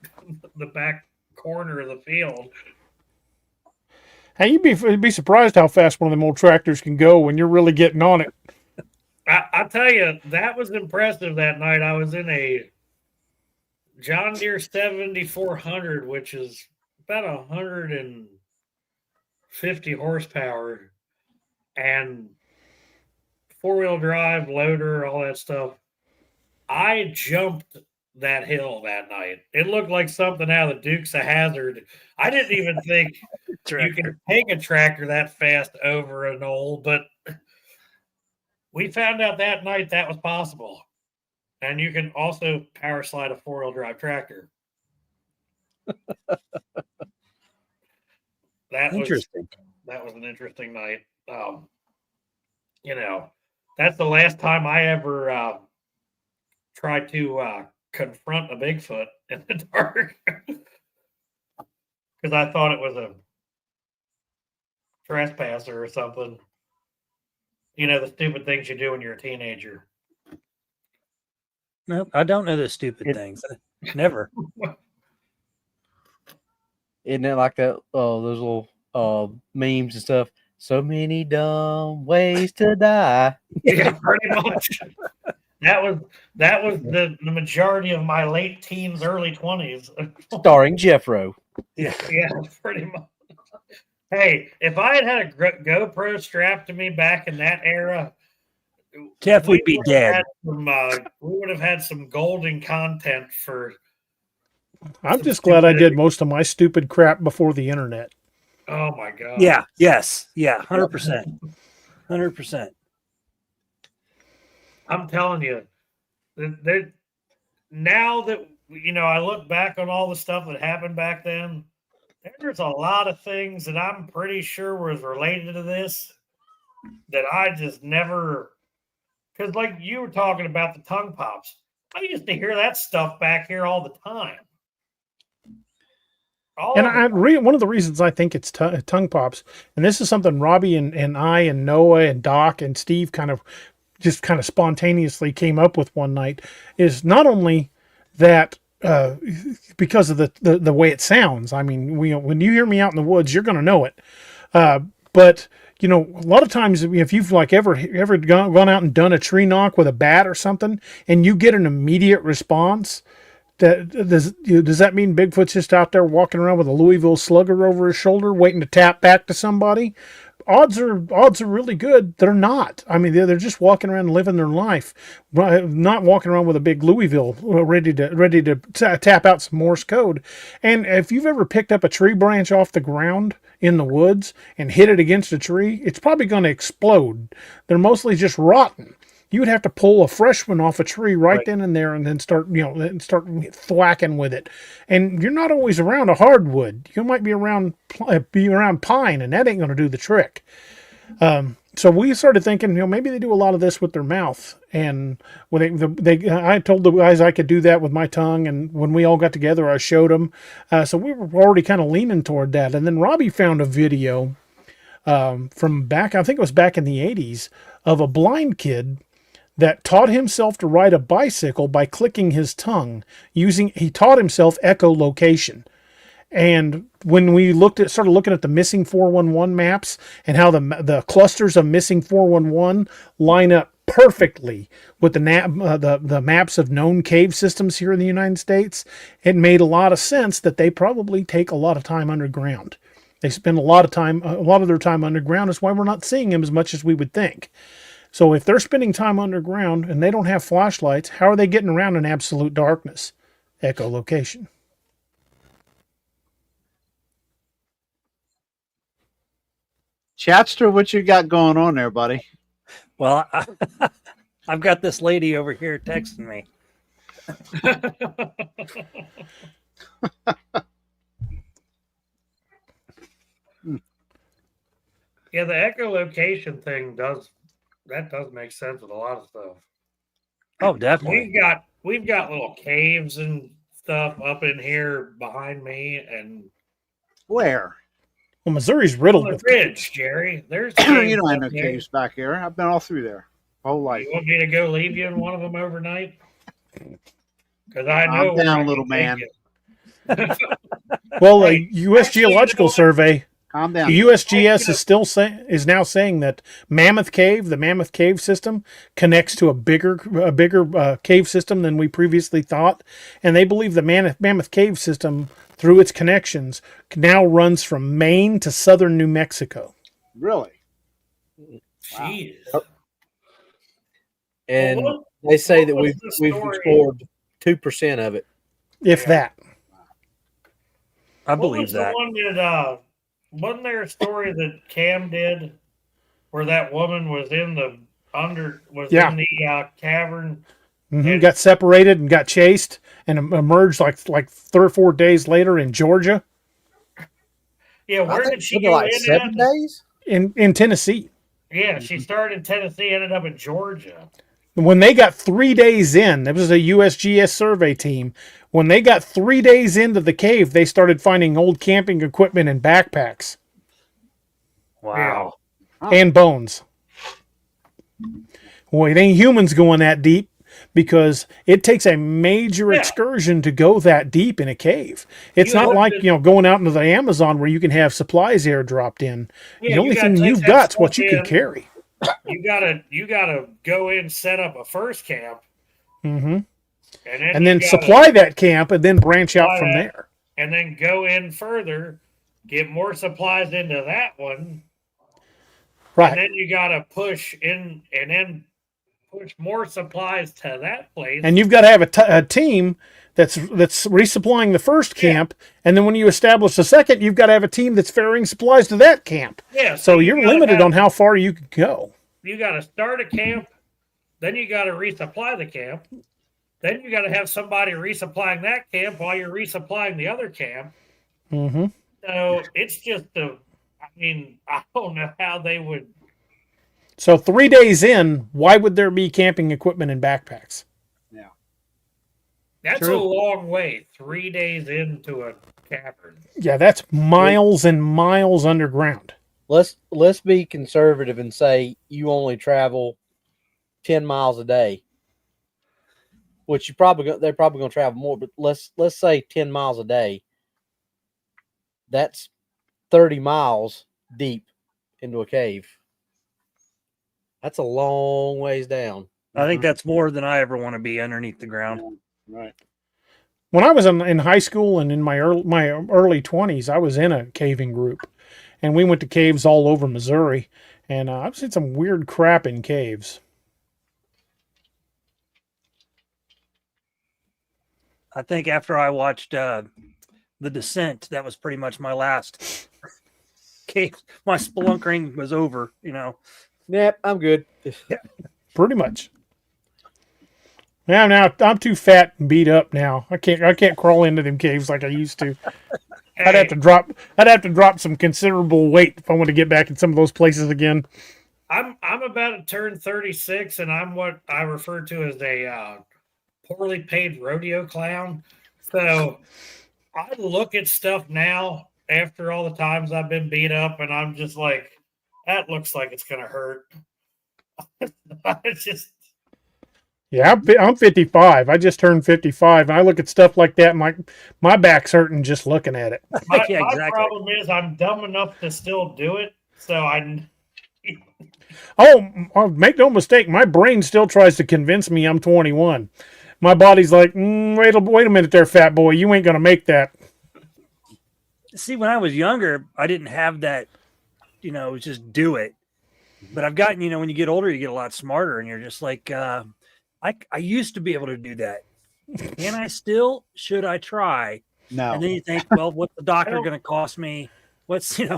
corner of the field. Hey, you'd be surprised how fast one of them old tractors can go when you're really getting on it. I tell you, that was impressive that night. I was in a John Deere 7400, which is about 150 horsepower and four-wheel drive, loader, all that stuff. I jumped that hill that night. It looked like something out of the Dukes of Hazzard. I didn't even think you could take a tractor that fast over an old, but we found out that night that was possible. And you can also power slide a four-wheel drive tractor. That Interesting. that was an interesting night. That's the last time I ever tried to confront a Bigfoot in the dark. Because I thought it was a trespasser or something. The stupid things you do when you're a teenager. No, I don't know the stupid things. Never. Isn't it like that? Those little memes and stuff. So many dumb ways to die. Yeah, pretty much. that was the majority of my late teens, early 20s. Starring Jeffro. Yeah, pretty much. Hey, if I had had a GoPro strapped to me back in that era, Jeff would be dead. We would have had some golden content for. I'm just glad I did most of my stupid crap before the internet. Oh my god! Yeah. Yes. Yeah. 100%. 100%. I'm telling you, now that I look back on all the stuff that happened back then. There's a lot of things that I'm pretty sure was related to this that I just never. Because, like you were talking about the tongue pops, I used to hear that stuff back here all the time. One of the reasons I think it's tongue pops, and this is something Robbie and I and Noah and Doc and Steve kind of spontaneously came up with one night, is not only that because of the way it sounds. I mean, when you hear me out in the woods, you're going to know it. But a lot of times if you've ever gone out and done a tree knock with a bat or something, and you get an immediate response, does that mean Bigfoot's just out there walking around with a Louisville Slugger over his shoulder, waiting to tap back to somebody? Odds are really good. They're not. I mean, they're just walking around living their life, not walking around with a big Louisville ready to tap out some Morse code. And if you've ever picked up a tree branch off the ground in the woods and hit it against a tree, it's probably going to explode. They're mostly just rotten. You would have to pull a fresh one off a tree right then and there, and then start thwacking with it. And you're not always around a hardwood. You might be around pine, and that ain't going to do the trick. So we started thinking, maybe they do a lot of this with their mouth. And when I told the guys I could do that with my tongue, and when we all got together, I showed them. So we were already kind of leaning toward that. And then Robbie found a video from back, I think it was back in the 80s, of a blind kid that taught himself to ride a bicycle by clicking his tongue. He taught himself echolocation. And when we started looking at the missing 411 maps and how the clusters of missing 411 line up perfectly with the maps of known cave systems here in the United States, it made a lot of sense that they probably take a lot of time underground. They spend a lot of their time underground. That's why we're not seeing them as much as we would think. So if they're spending time underground and they don't have flashlights, how are they getting around in absolute darkness? Echolocation. Chatster, what you got going on there, buddy? Well, I've got this lady over here texting me. Yeah, the echolocation thing does make sense with a lot of stuff. Oh, definitely. We've got little caves and stuff up in here behind me, and where? Well, Missouri's riddled on the with ridge, Jerry. There's you don't have no caves back here. I've been all through there whole life. You want me to go leave you in one of them overnight? Because I know. I'm down, little man. Well, a U.S. Geological Survey. Calm down. The USGS is now saying that Mammoth Cave, the Mammoth Cave system, connects to a bigger cave system than we previously thought, and they believe the Mammoth Cave system, through its connections, now runs from Maine to southern New Mexico. Really? Jeez. Wow. And they say that we've explored 2% of it, if that. I believe that. One that wasn't there a story that Cam did where that woman was in the cavern? Mm-hmm. Got separated and got chased and emerged like 3 or 4 days later in Georgia. Yeah, where did she go? Like 7 days? In Tennessee. Yeah, she started in Tennessee, ended up in Georgia. When they got 3 days in, it was a USGS survey team. When they got 3 days into the cave, they started finding old camping equipment and backpacks. Wow. And bones. Well, it ain't humans going that deep because it takes a major excursion to go that deep in a cave. It's not like, going out into the Amazon where you can have supplies airdropped in. The only thing you've got is what you can carry. You gotta go in, set up a first camp, Mm-hmm. And then you gotta supply that camp and then branch out supply from that, there. and then go in further, get more supplies into that one, Right. and then you got to push in, and then push more supplies to that place. And you've got to have a team that's resupplying the first camp, and then when you establish the second, you've got to have a team that's ferrying supplies to that camp. Yeah, So you're limited on how far you can go. You got to start a camp, then you got to resupply the camp, then you got to have somebody resupplying that camp while you're resupplying the other camp. Mm-hmm. So it's just I don't know how they would. So 3 days in, why would there be camping equipment and backpacks? Yeah. That's True. a long way. 3 days into a cavern. Yeah, that's miles and miles underground. Let's be conservative and say you only travel 10 miles a day, which they're probably going to travel more. But let's say 10 miles a day. That's 30 miles deep into a cave. That's a long ways down. I think that's more than I ever want to be underneath the ground. Right. When I was in high school and in my early 20s, I was in a caving group, and we went to caves all over Missouri, and I've seen some weird crap in caves. I think after I watched The Descent, that was pretty much my last cave. My spelunkering was over, Yep, I'm good. Pretty much. Yeah, now I'm too fat and beat up now. I can't crawl into them caves like I used to. I'd have to drop some considerable weight if I want to get back in some of those places again. I'm about to turn 36, and I'm what I refer to as a poorly paid rodeo clown. So I look at stuff now after all the times I've been beat up, and I'm just like, that looks like it's gonna hurt. It's just. Yeah, I'm 55. I just turned 55, and I look at stuff like that, and my back's hurting just looking at it. My Yeah, exactly. problem is I'm dumb enough to still do it, so Oh, make no mistake, my brain still tries to convince me I'm 21. My body's like, wait a minute there, fat boy, you ain't gonna make that. See, when I was younger, I didn't have that, just do it. But I've gotten, when you get older, you get a lot smarter, and you're just like, I used to be able to do that. Can I still? Should I try? No. And then you think, well, what's the doctor going to cost me? What's, if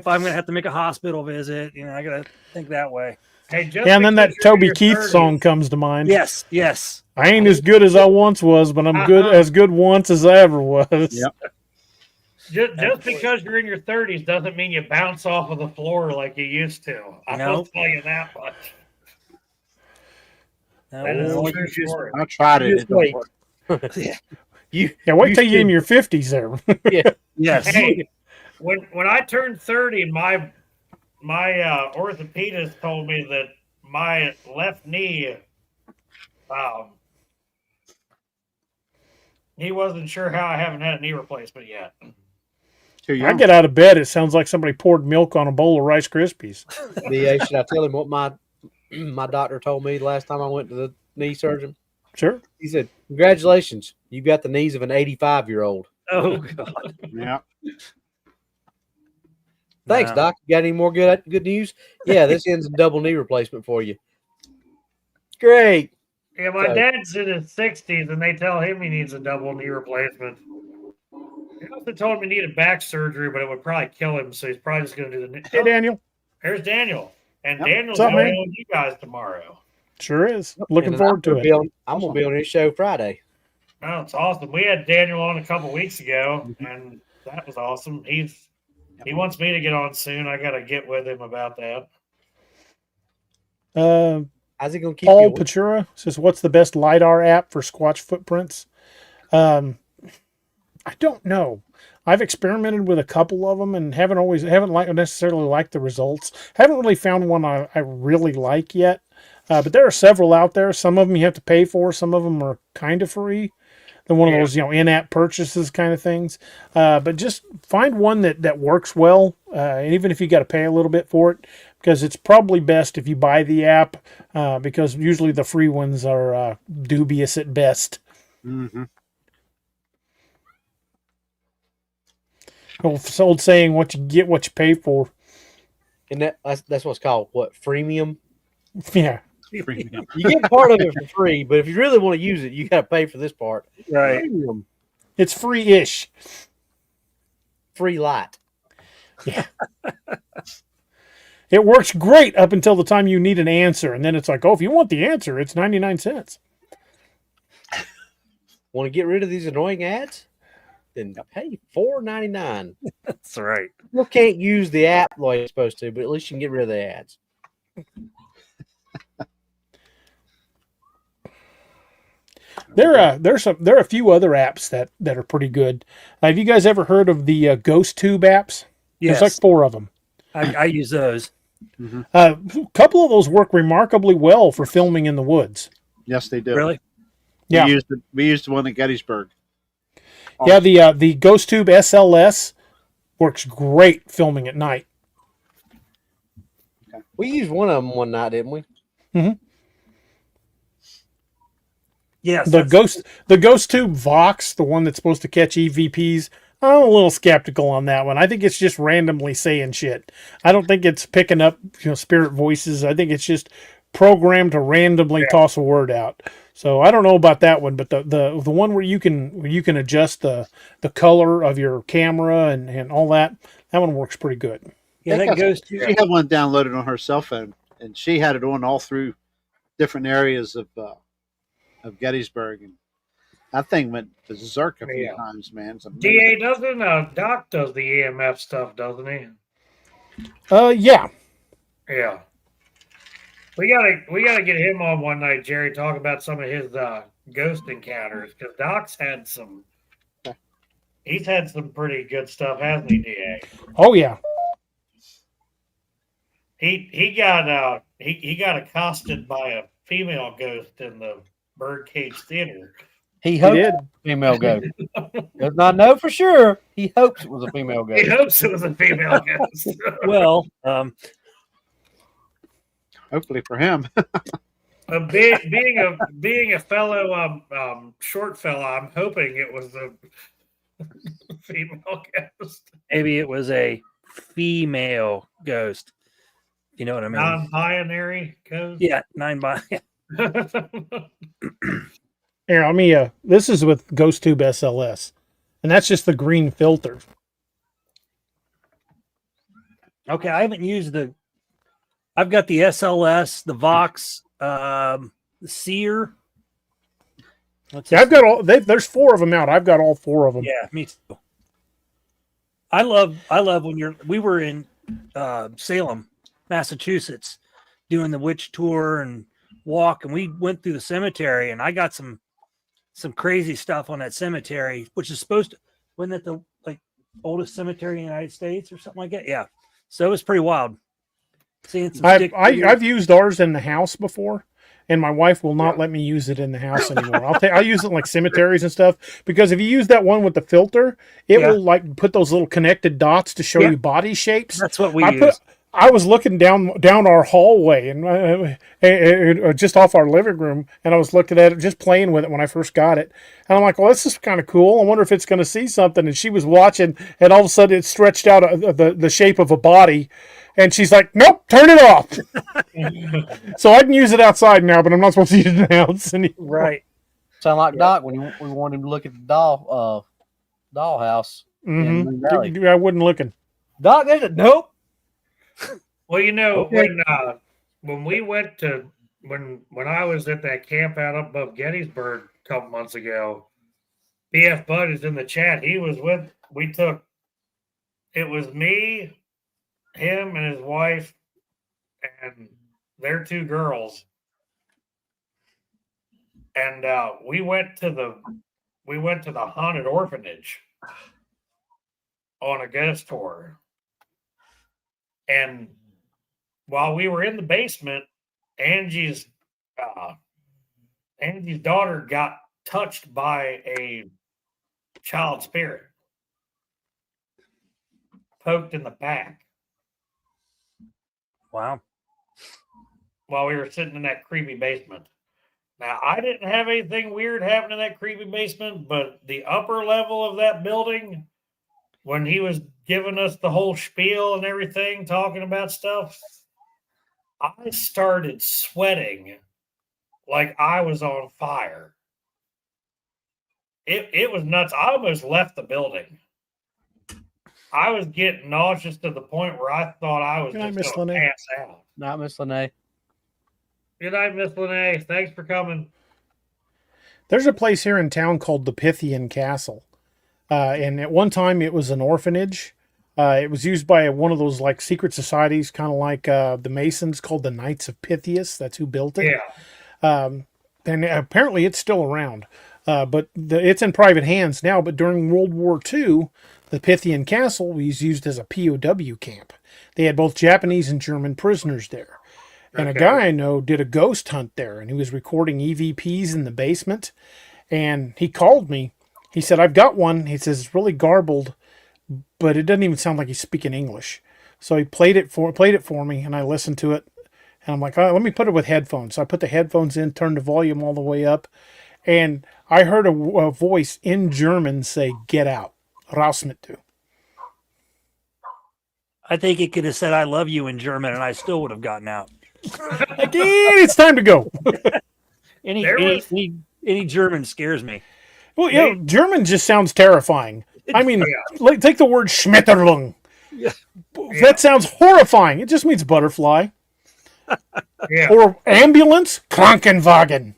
I'm going to have to make a hospital visit, I got to think that way. Hey, just Yeah, and then that because you're in Toby your Keith 30s song comes to mind. Yes. I ain't as good as I once was, but I'm as good once as I ever was. Yep. Just because you're in your 30s doesn't mean you bounce off of the floor like you used to. I will tell you that much. That is a true story. I tried it. It don't work. Wait till you're in your 50s there. Yeah. Yes. Hey, when I turned 30, my orthopedist told me that my left knee, he wasn't sure how I haven't had a knee replacement yet. I get out of bed, it sounds like somebody poured milk on a bowl of Rice Krispies. BA, should I tell him what my doctor told me the last time I went to the knee surgeon? Sure. He said, "Congratulations, you've got the knees of an 85-year-old." Oh, God. Yeah. Thanks, No. Doc. You got any more good news? Yeah, this ends in double knee replacement for you. Great. Yeah, my dad's in his 60s, and they tell him he needs a double knee replacement. They also told him he needed back surgery, but it would probably kill him, so he's probably just going to do the knee. Hey, Daniel. There's Daniel. And Yep. Daniel's What's up, going man? to on you guys tomorrow. Sure is. Looking And forward to it. I'm going to be on his show Friday. Oh, it's awesome. We had Daniel on a couple weeks ago, and that was awesome. He wants me to get on soon. I got to get with him about that. How's he going to keep Paul you? Pachura says, "What's the best LiDAR app for Squatch footprints?" I don't know. I've experimented with a couple of them and haven't necessarily liked the results. Haven't really found one I really like yet. But there are several out there. Some of them you have to pay for. Some of them are kind of free. They're one of those, in-app purchases kind of things. But just find one that works well. And even if you got to pay a little bit for it, because it's probably best if you buy the app because usually the free ones are dubious at best. Mm-hmm. Old saying, "What you get, what you pay for." And that's what's called what, freemium. Yeah, Premium. You get part of it for free, but if you really want to use it, you got to pay for this part. Right. Freemium, it's free-ish. free light. It works great up until the time you need an answer, and then it's like, oh, if you want the answer, it's 99 cents. Want to get rid of these annoying ads? Then pay $4.99. That's right. You can't use the app the way you're supposed to, but at least you can get rid of the ads. There are a few other apps that are pretty good. Have you guys ever heard of the Ghost Tube apps? Yes, There's like 4 of them. I use those. A couple of those work remarkably well for filming in the woods. Yes, they do. Really? Yeah. We used the one at Gettysburg. Yeah, the Ghost Tube SLS works great filming at night. We used one of them one night, didn't we? Yes. The Ghost Tube Vox, the one that's supposed to catch EVPs, I'm a little skeptical on that one. I think it's just randomly saying shit. I don't think it's picking up spirit voices. I think it's just programmed to randomly toss a word out. So I don't know about that one, but the one where you can adjust the color of your camera and all that one works pretty good. Yeah, that goes to. She had one downloaded on her cell phone, and she had it on all through different areas of Gettysburg, and that thing went berserk a few times, man. It's amazing. DA doesn't. Doc does the EMF stuff, doesn't he? Yeah. Yeah. We gotta get him on one night, Jerry. Talk about some of his ghost encounters because Doc's had some. He's had some pretty good stuff, hasn't he, DA? Oh yeah. He got accosted by a female ghost in the Birdcage Theater. He hoped did. it was a female ghost. Does not know for sure. He hopes it was a female He ghost. hopes it was a female ghost. Well, Hopefully for him. Being a fellow short fella, I'm hoping it was a female ghost. maybe it was a female ghost. You know what I mean? Non-binary ghost. Yeah, 9 by. Here, let me. This is with Ghost Tube SLS, and that's just the green filter. Okay, I haven't used the. I've got the SLS, the Vox, the Seer. Yeah, I've got all. There's 4 of them out. I've got all 4 of them. Yeah, me too. I love when we were in Salem, Massachusetts, doing the witch tour and walk, and we went through the cemetery, and I got some crazy stuff on that cemetery, which is supposed to, wasn't it the oldest cemetery in the United States or something like that? Yeah. So it was pretty wild. Seeing some I've used ours in the house before, and my wife will not let me use it in the house anymore. I'll use it in like cemeteries and stuff, because if you use that one with the filter, it will like put those little connected dots to show you body shapes. That's what we use. I was looking down our hallway and just off our living room, and I was looking at it, just playing with it when I first got it. And I'm like, well, this is kind of cool. I wonder if it's going to see something. And she was watching, and all of a sudden it stretched out the shape of a body. And she's like, nope, turn it off. So I can use it outside now, but I'm not supposed to use it in the house anymore. Right. Sound like Doc when we wanted him to look at the dollhouse. Mm-hmm. I wasn't looking. Doc, there's a nope. Well, when we went to when I was at that camp out up above Gettysburg a couple months ago, BF Bud is in the chat. He was with. It was me, him, and his wife, and their 2 girls, and we went to the haunted orphanage on a ghost tour. And while we were in the basement, Angie's daughter got touched by a child spirit, poked in the back. Wow. while we were sitting in that creepy basement. Now, I didn't have anything weird happen in that creepy basement, but the upper level of that building, when he was giving us the whole spiel and everything, talking about stuff, I started sweating like I was on fire. It was nuts. I almost left the building. I was getting nauseous to the point where I thought I was Good night, just Miss going to Lene. pass out. Not Miss Lene. Good night, Miss Lene. Thanks for coming. There's a place here in town called the Pythian Castle. And at one time it was an orphanage. It was used by one of those like secret societies, kind of like the Masons, called the Knights of Pythias. That's who built it. Yeah. And apparently it's still around. But it's in private hands now. But during World War II, the Pythian Castle was used as a POW camp. They had both Japanese and German prisoners there. And a guy I know did a ghost hunt there, and he was recording EVPs in the basement. And he called me. He said, "I've got one." He says, "It's really garbled, but it doesn't even sound like he's speaking English." So he played it for me, and I listened to it. And I'm like, "Oh, let me put it with headphones." So I put the headphones in, turned the volume all the way up, and I heard a voice in German say, "Get out. Raus mit du." I think it could have said "I love you" in German, and I still would have gotten out. Like, it's time to go. Any German scares me. Well, yeah, German just sounds terrifying. I mean, like, take the word Schmetterling. Yeah. That sounds horrifying. It just means butterfly. Yeah. Or ambulance, Krankenwagen.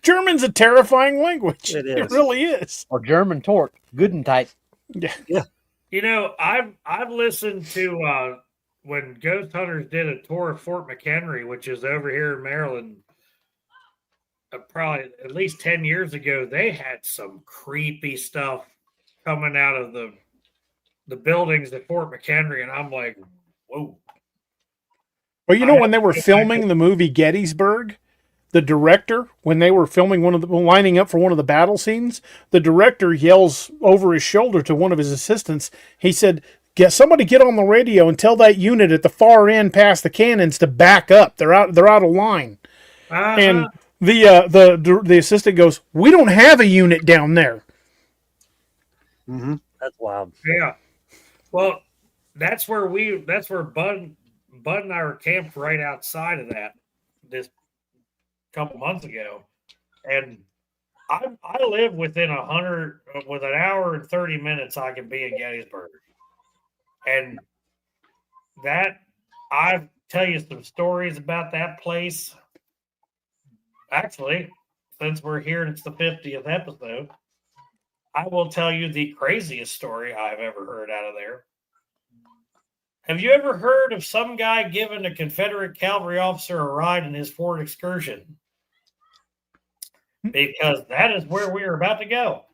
German's a terrifying language. It It is. really is. Or German torque. Good and tight. Yeah. You know, I've listened to when Ghost Hunters did a tour of Fort McHenry, which is over here in Maryland, probably at least 10 years ago. They had some creepy stuff coming out of the buildings at Fort McHenry, and I'm like, whoa. Well, you know, when they were filming the movie Gettysburg, the director, when they were filming lining up for one of the battle scenes, the director yells over his shoulder to one of his assistants. He said, somebody get on the radio and tell that unit at the far end past the cannons to back up. They're out of line." Uh-huh. And the assistant goes, "We don't have a unit down there." Mm-hmm. That's wild. Yeah. Well, that's where Bud and I were camped right outside of that this couple months ago. And I live within with an hour and 30 minutes I can be in Gettysburg. And that I tell you some stories about that place. Actually, since we're here and it's the 50th episode, I will tell you the craziest story I've ever heard out of there. Have you ever heard of some guy giving a Confederate cavalry officer a ride in his Ford Excursion? Because that is where we are about to go.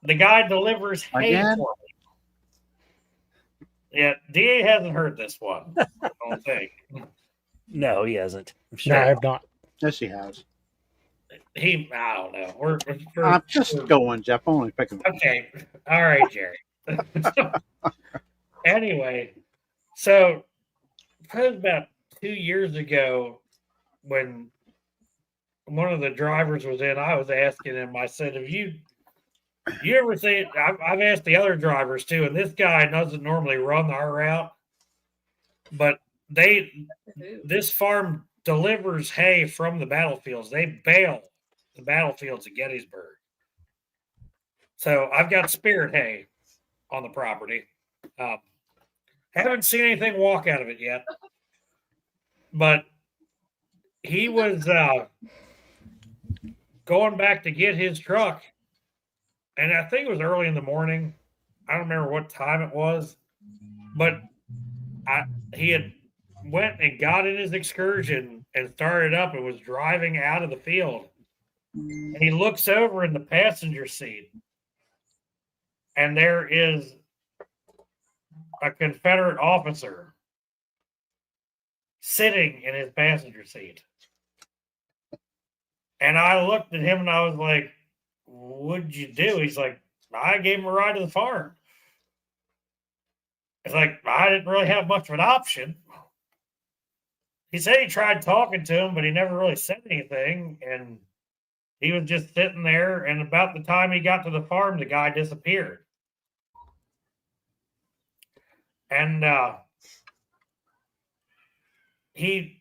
The guy delivers hay for me. Yeah, DA hasn't heard this one, I don't think. No, he hasn't. I'm No, sure. I have not. Yes, she has. I don't know. I'm just going, Jeff. I'm only picking. Okay. All right, Jerry. Anyway, so it was about 2 years ago when one of the drivers was in, I was asking him, I said, "Have you ever seen," I've asked the other drivers too, and this guy doesn't normally run our route, but this farm delivers hay from the battlefields. They bale the battlefields at Gettysburg. So I've got spirit hay on the property. Haven't seen anything walk out of it yet, but he was going back to get his truck, and I think it was early in the morning. I don't remember what time it was, but he had went and got in his Excursion and started up and was driving out of the field. And he looks over in the passenger seat, and there is a Confederate officer sitting in his passenger seat. And I looked at him and I was like, "What'd you do?" He's like, "I gave him a ride to the farm." It's like, I didn't really have much of an option. He said he tried talking to him, but he never really said anything. And he was just sitting there. And about the time he got to the farm, the guy disappeared. And he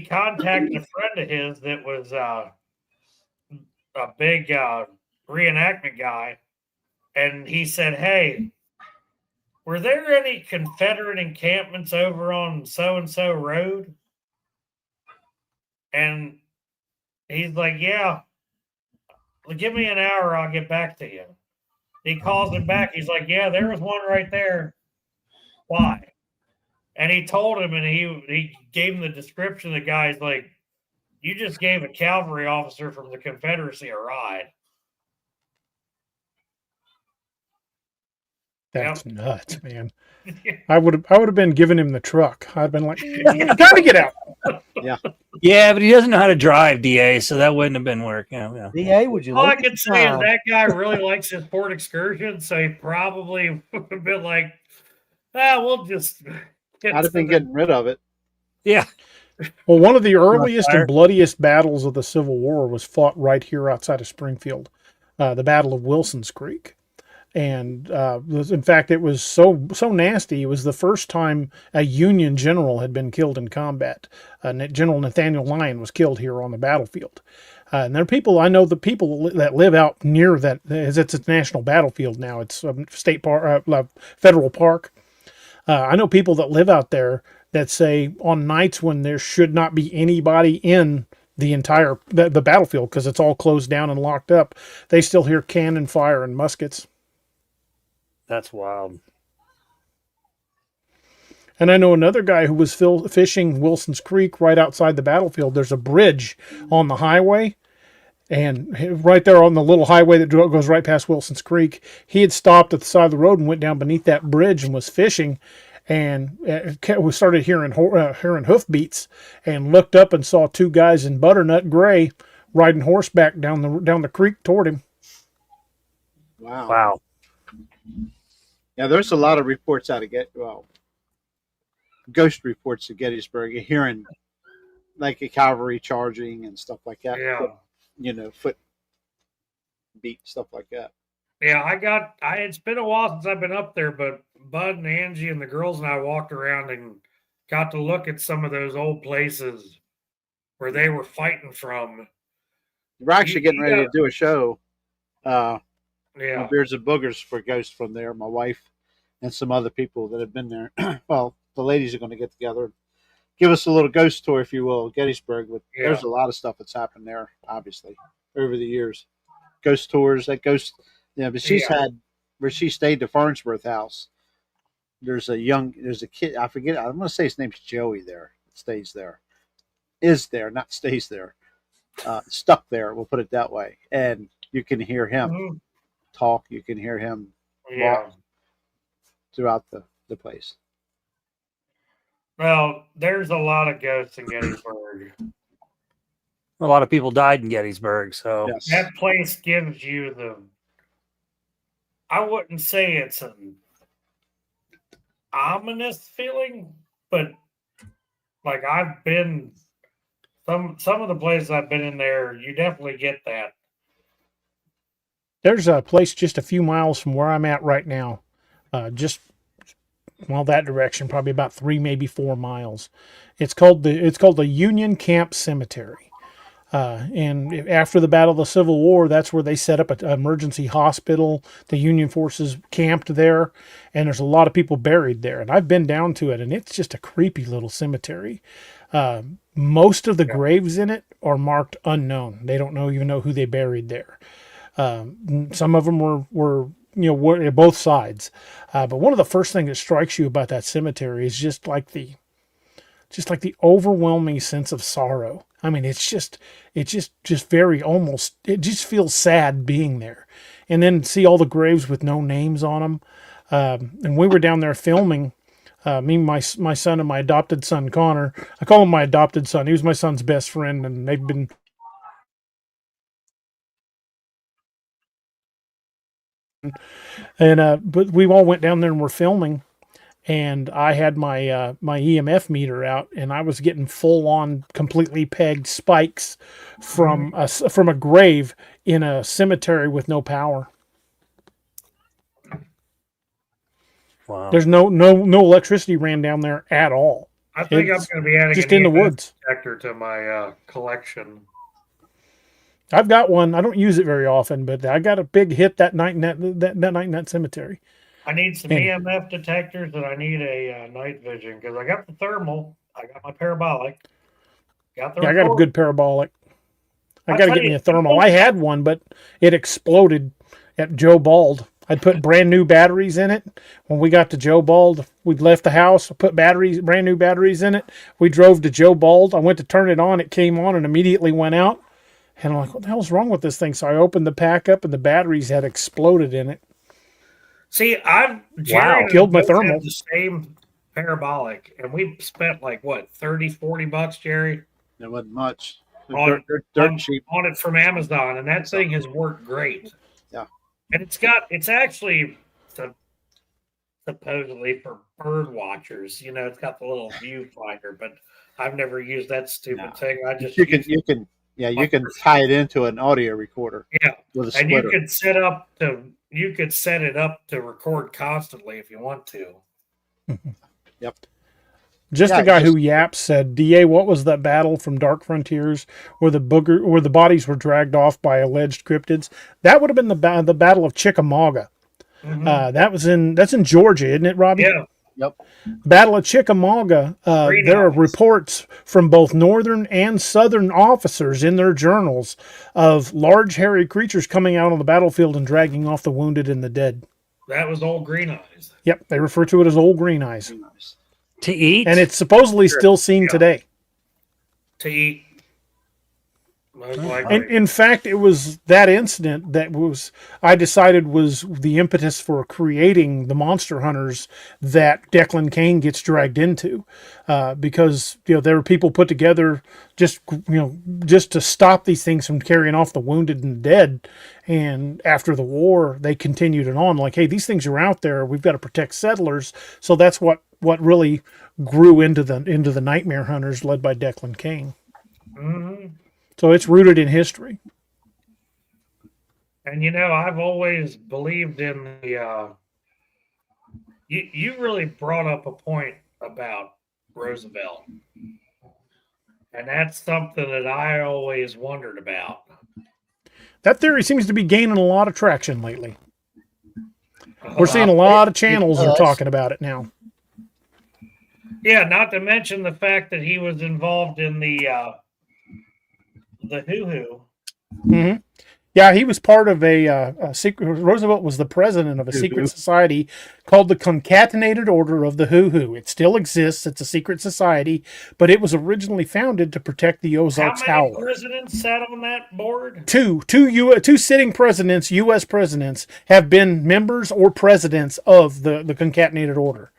contacted a friend of his that was a big reenactment guy. And he said, hey, were there any Confederate encampments over on so-and-so road? And he's like, yeah, well, give me an hour, I'll get back to you. He calls him back. He's like, yeah, there was one right there. Why? And he told him, and he gave him the description. The guy's like, you just gave a cavalry officer from the Confederacy a ride. That's nuts, man. I would have been giving him the truck. I'd been like, you gotta get out. Yeah, but he doesn't know how to drive, DA, so that wouldn't have been work. Yeah. DA, would you All I look can at say is time? that guy really likes his port excursion, so he probably would have been like, we'll just get I'd have been getting rid of it. Yeah. Well, one of the earliest fire. and bloodiest battles of the Civil War was fought right here outside of Springfield, the Battle of Wilson's Creek. And in fact, it was so nasty. It was the first time a Union general had been killed in combat. General Nathaniel Lyon was killed here on the battlefield. And there are people, I know the people that live out near that, as it's a national battlefield now. It's a state park, federal park. I know people that live out there that say on nights when there should not be anybody in the entire the battlefield because it's all closed down and locked up, they still hear cannon fire and muskets. That's wild. And I know another guy who was fishing Wilson's Creek right outside the battlefield. There's a bridge on the highway, and right there on the little highway that goes right past Wilson's Creek, he had stopped at the side of the road and went down beneath that bridge and was fishing. And we started hearing hoofbeats and looked up and saw two guys in butternut gray riding horseback down the creek toward him. Wow. Yeah, there's a lot of reports out of ghost reports of Gettysburg. You're hearing like a cavalry charging and stuff like that. Yeah. Foot beat, stuff like that. Yeah, it's been a while since I've been up there, but Bud and Angie and the girls and I walked around and got to look at some of those old places where they were fighting from. We're actually getting ready to do a show. Yeah. Beards and Boogers for ghosts from there. My wife and some other people that have been there. Well, the ladies are going to get together and give us a little ghost tour, if you will, of Gettysburg. There's a lot of stuff that's happened there, obviously, over the years. Ghost tours, but she's had where she stayed, the Farnsworth house. There's a kid, I forget, I'm going to say his name's Joey there. Stays there. Is there, not stays there. Stuck there, we'll put it that way. And you can hear him talk, you can hear him walk throughout the place. Well, there's a lot of ghosts in Gettysburg. A lot of people died in Gettysburg, so Yes. That place gives you I wouldn't say it's an ominous feeling, but like I've been some of the places I've been in there, you definitely get that. There's a place just a few miles from where I'm at right now, that direction, probably about 3, maybe 4 miles. It's called the Union Camp Cemetery. And after the Battle of the Civil War, that's where they set up an emergency hospital. The Union forces camped there, and there's a lot of people buried there. And I've been down to it, and it's just a creepy little cemetery. Most of the graves in it are marked unknown. They don't even know who they buried there. Some of them were both sides. But one of the first things that strikes you about that cemetery is just like the overwhelming sense of sorrow. I mean, it's just very almost, it just feels sad being there. And then see all the graves with no names on them. And we were down there filming, me, my son, and my adopted son, Connor. I call him my adopted son. He was my son's best friend, and they've been but we all went down there and were filming, and I had my my EMF meter out, and I was getting full on, completely pegged spikes from a grave in a cemetery with no power. Wow. There's no electricity ran down there at all. I think I'm It's going to be adding just an in the EMF woods. detector to my collection. I've got one. I don't use it very often, but I got a big hit that night in that night in that cemetery. I need some And- EMF detectors, and I need a night vision because I got the thermal, I got my parabolic, got the Yeah, I got a recorder. good parabolic. I I'll got to tell get me you, a thermal. people- I had one, but it exploded at Joe Bald. I'd put brand new batteries in it. When we got to Joe Bald, we'd left the house, put brand new batteries in it. We drove to Joe Bald. I went to turn it on. It came on and immediately went out. And I'm like, what the hell's wrong with this thing? So I opened the pack up, and the batteries had exploded in it. See, Jerry and I Killed my both thermal. have the same parabolic, and we spent like what, $30-$40, Jerry, There wasn't much. On- Dirt cheap. on it from Amazon, and that thing has worked great. Yeah. And it's actually supposedly for bird watchers. You know, it's got the little viewfinder, but I've never used that stupid No. thing. I just You use can tie it into an audio recorder yeah. with a And splitter. you could set it up to record constantly if you want to. Yep. Just Yeah, the guy just- who yaps said, "Da, what was that battle from Dark Frontiers where the bodies were dragged off by alleged cryptids?" That would have been the Battle of Chickamauga. Mhm. That's in Georgia, isn't it, Robbie? Yeah. Yep. Battle of Chickamauga. Green There are eyes. reports from both northern and southern officers in their journals of large hairy creatures coming out on the battlefield and dragging off the wounded and the dead. That was old Green Eyes. Yep, they refer to it as Old Green Eyes, Nice. To eat? and it's supposedly still seen Yeah. today. To eat. Most likely. And in fact, it was that incident that I decided was the impetus for creating the Monster Hunters that Declan Kane gets dragged into, because there were people put together just to stop these things from carrying off the wounded and dead. And after the war, they continued it on like, hey, these things are out there. We've got to protect settlers. So that's what really grew into the Nightmare Hunters led by Declan Kane. hmm So it's rooted in history. And I've always believed in the. You really brought up a point about Roosevelt, and that's something that I always wondered about. That theory seems to be gaining a lot of traction lately. We're seeing a lot of channels are talking about it now. Yeah, not to mention the fact that he was involved in the hoo-hoo. hmm Yeah, he was part of a secret. Roosevelt was the president of a secret society called the Concatenated Order of the Hoo-Hoo. It still exists. It's a secret society, but it was originally founded to protect the How Ozarks many Howler. presidents sat on that board? Two sitting presidents, U.S. presidents, have been members or presidents of the Concatenated Order.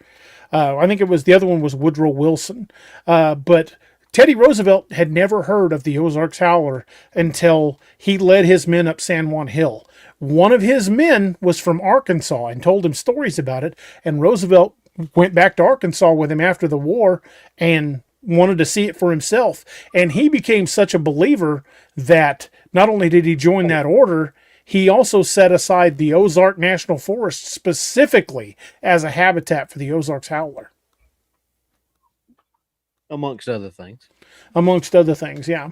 I think the other one was Woodrow Wilson. But Teddy Roosevelt had never heard of the Ozarks Howler until he led his men up San Juan Hill. One of his men was from Arkansas and told him stories about it, and Roosevelt went back to Arkansas with him after the war and wanted to see it for himself. And he became such a believer that not only did he join that order, he also set aside the Ozark National Forest specifically as a habitat for the Ozarks Howler, amongst other things. amongst other things. Yeah.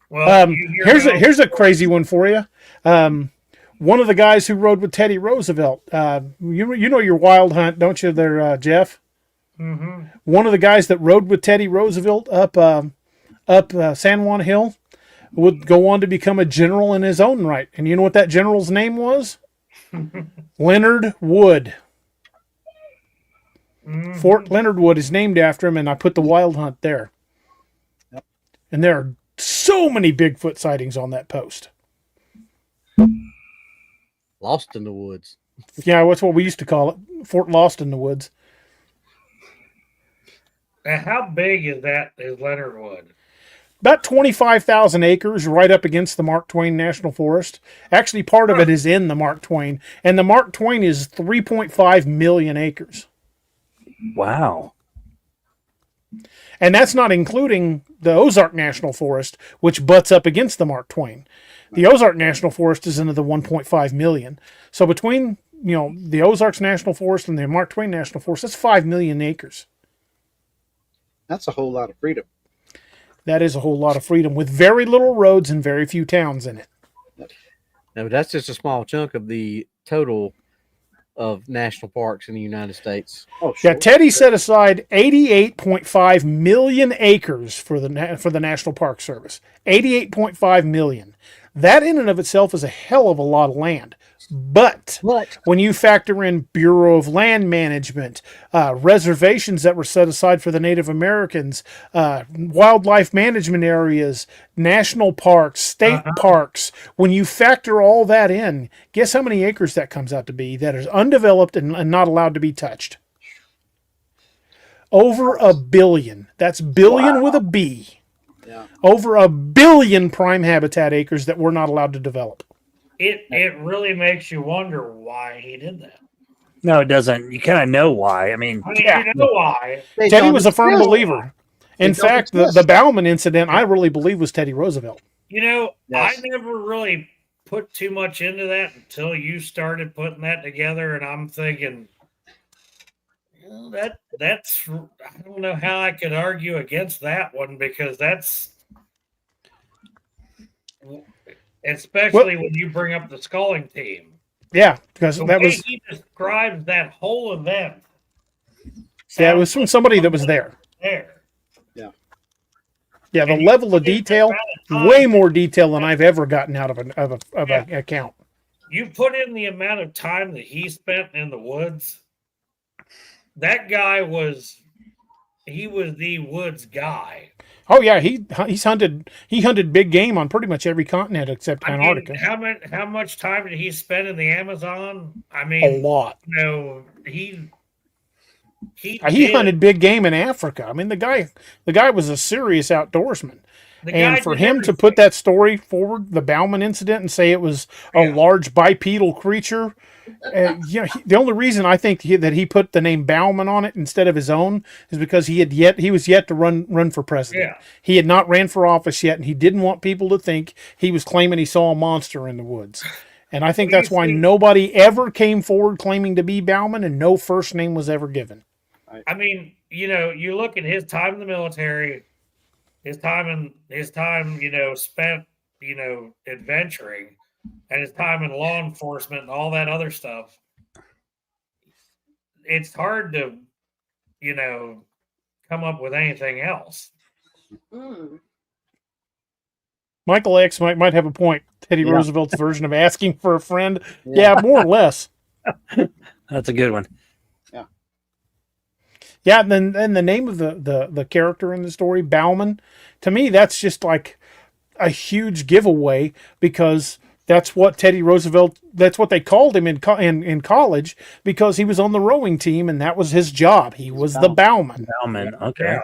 Well, you hear about- Here's a crazy one for you. One of the guys who rode with Teddy Roosevelt, you know your Wild Hunt, don't you, there, Jeff? Mhm. One of the guys that rode with Teddy Roosevelt up San Juan Hill would go on to become a general in his own right. And you know what that general's name was? Leonard Wood. Mhm. Fort Leonard Wood is named after him, and I put the Wild Hunt there. Yep. And there are so many Bigfoot sightings on that post. Lost in the woods. Yeah, that's what we used to call it, Fort Lost in the Woods. Now, how big is Leonard Wood? About 25,000 acres right up against the Mark Twain National Forest. Actually, part of it is in the Mark Twain, and the Mark Twain is 3.5 million acres. Wow. And that's not including the Ozark National Forest, which butts up against the Mark Twain. The Ozark National Forest is into the 1.5 million. So between the Ozarks National Forest and the Mark Twain National Forest, that's 5 million acres. That's a whole lot of freedom. That is a whole lot of freedom with very little roads and very few towns in it. No, that's just a small chunk of the total of national parks in the United States. Oh, sure. Yeah, Teddy set aside 88.5 million acres for the National Park Service. 88.5 million. That in and of itself is a hell of a lot of land. But when you factor in Bureau of Land Management, reservations that were set aside for the Native Americans, wildlife management areas, national parks, state parks, when you factor all that in, guess how many acres that comes out to be that is undeveloped and not allowed to be touched? Over 1 billion. That's billion with a B. Yeah. Over 1 billion prime habitat acres that we're not allowed to develop. It really makes you wonder why he did that. No, it doesn't. You kind of know why. I mean, I mean, you know why. Teddy was a firm believer. In fact, the Bauman incident, I really believe, was Teddy Roosevelt. Yes. Yes. I never really put too much into that until you started putting that together, and I'm thinking, that's I don't know how I could argue against that one, because that's, especially when you bring up the sculling team. Yeah, because that was he describes that whole event. it was from somebody that was there. Yeah, the level of detail, way more detail than I've ever gotten out of an account. You put in the amount of time that he spent in the woods. That guy was the woods guy. Oh yeah, he hunted big game on pretty much every continent except Antarctica. How much time did he spend in the Amazon? I mean, a lot. He hunted big game in Africa. I mean, the guy was a serious outdoorsman. And for him to put that story forward, the Bauman incident, and say it was a large bipedal creature, the only reason I think that he put the name Bauman on it instead of his own is because he was yet to run for president. Yeah. He had not ran for office yet, and he didn't want people to think he was claiming he saw a monster in the woods. And I think that's why nobody ever came forward claiming to be Bauman, and no first name was ever given. I mean, you look at his time in the military, his time spent, adventuring, and his time in law enforcement and all that other stuff. It's hard to, come up with anything else. Michael X might have a point. Teddy Roosevelt's version of asking for a friend. Yeah, more or less. That's a good one. Yeah, and then the name of the character in the story, Bauman, to me, that's just like a huge giveaway, because that's what Teddy Roosevelt, that's what they called him in college, because he was on the rowing team and that was his job. He was the Bauman. Bauman, okay. Yeah.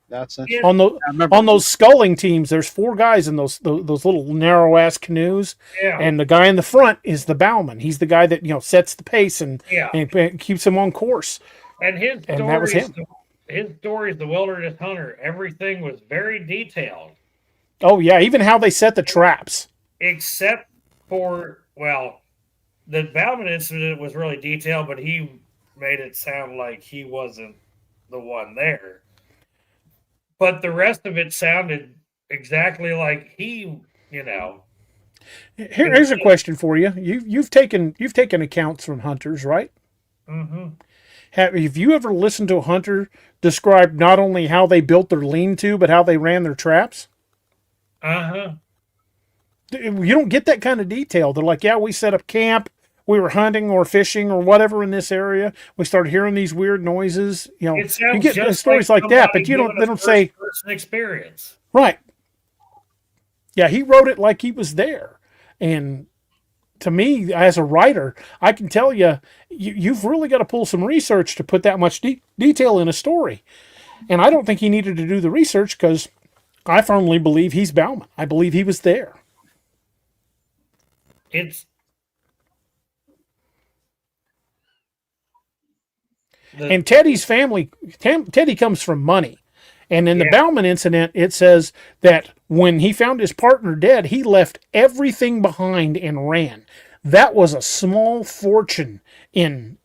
That's it. On those sculling teams, there's 4 guys in those little narrow ass canoes, and the guy in the front is the Bauman. He's the guy that sets the pace and keeps him on course. And that was him. His stories, the wilderness hunter, everything was very detailed. Oh yeah, even how they set the traps. Except for the Bauman incident was really detailed, but he made it sound like he wasn't the one there. But the rest of it sounded exactly like he, Here's a question for you. You've taken accounts from hunters, right? Mm-hmm. Have you ever listened to a hunter describe not only how they built their lean-to, but how they ran their traps? Uh-huh. You don't get that kind of detail. They're like, yeah, we set up camp, we were hunting or fishing or whatever in this area. We started hearing these weird noises. You get stories like that, but they don't say person experience. Right. Yeah, he wrote it like he was there. And to me, as a writer, I can tell you've really got to pull some research to put that much detail in a story. And I don't think he needed to do the research, because I firmly believe he's Bauman. I believe he was there. And Teddy's family, Teddy comes from money. And in the Yeah. Bauman incident, it says that when he found his partner dead, he left everything behind and ran. That was a small fortune in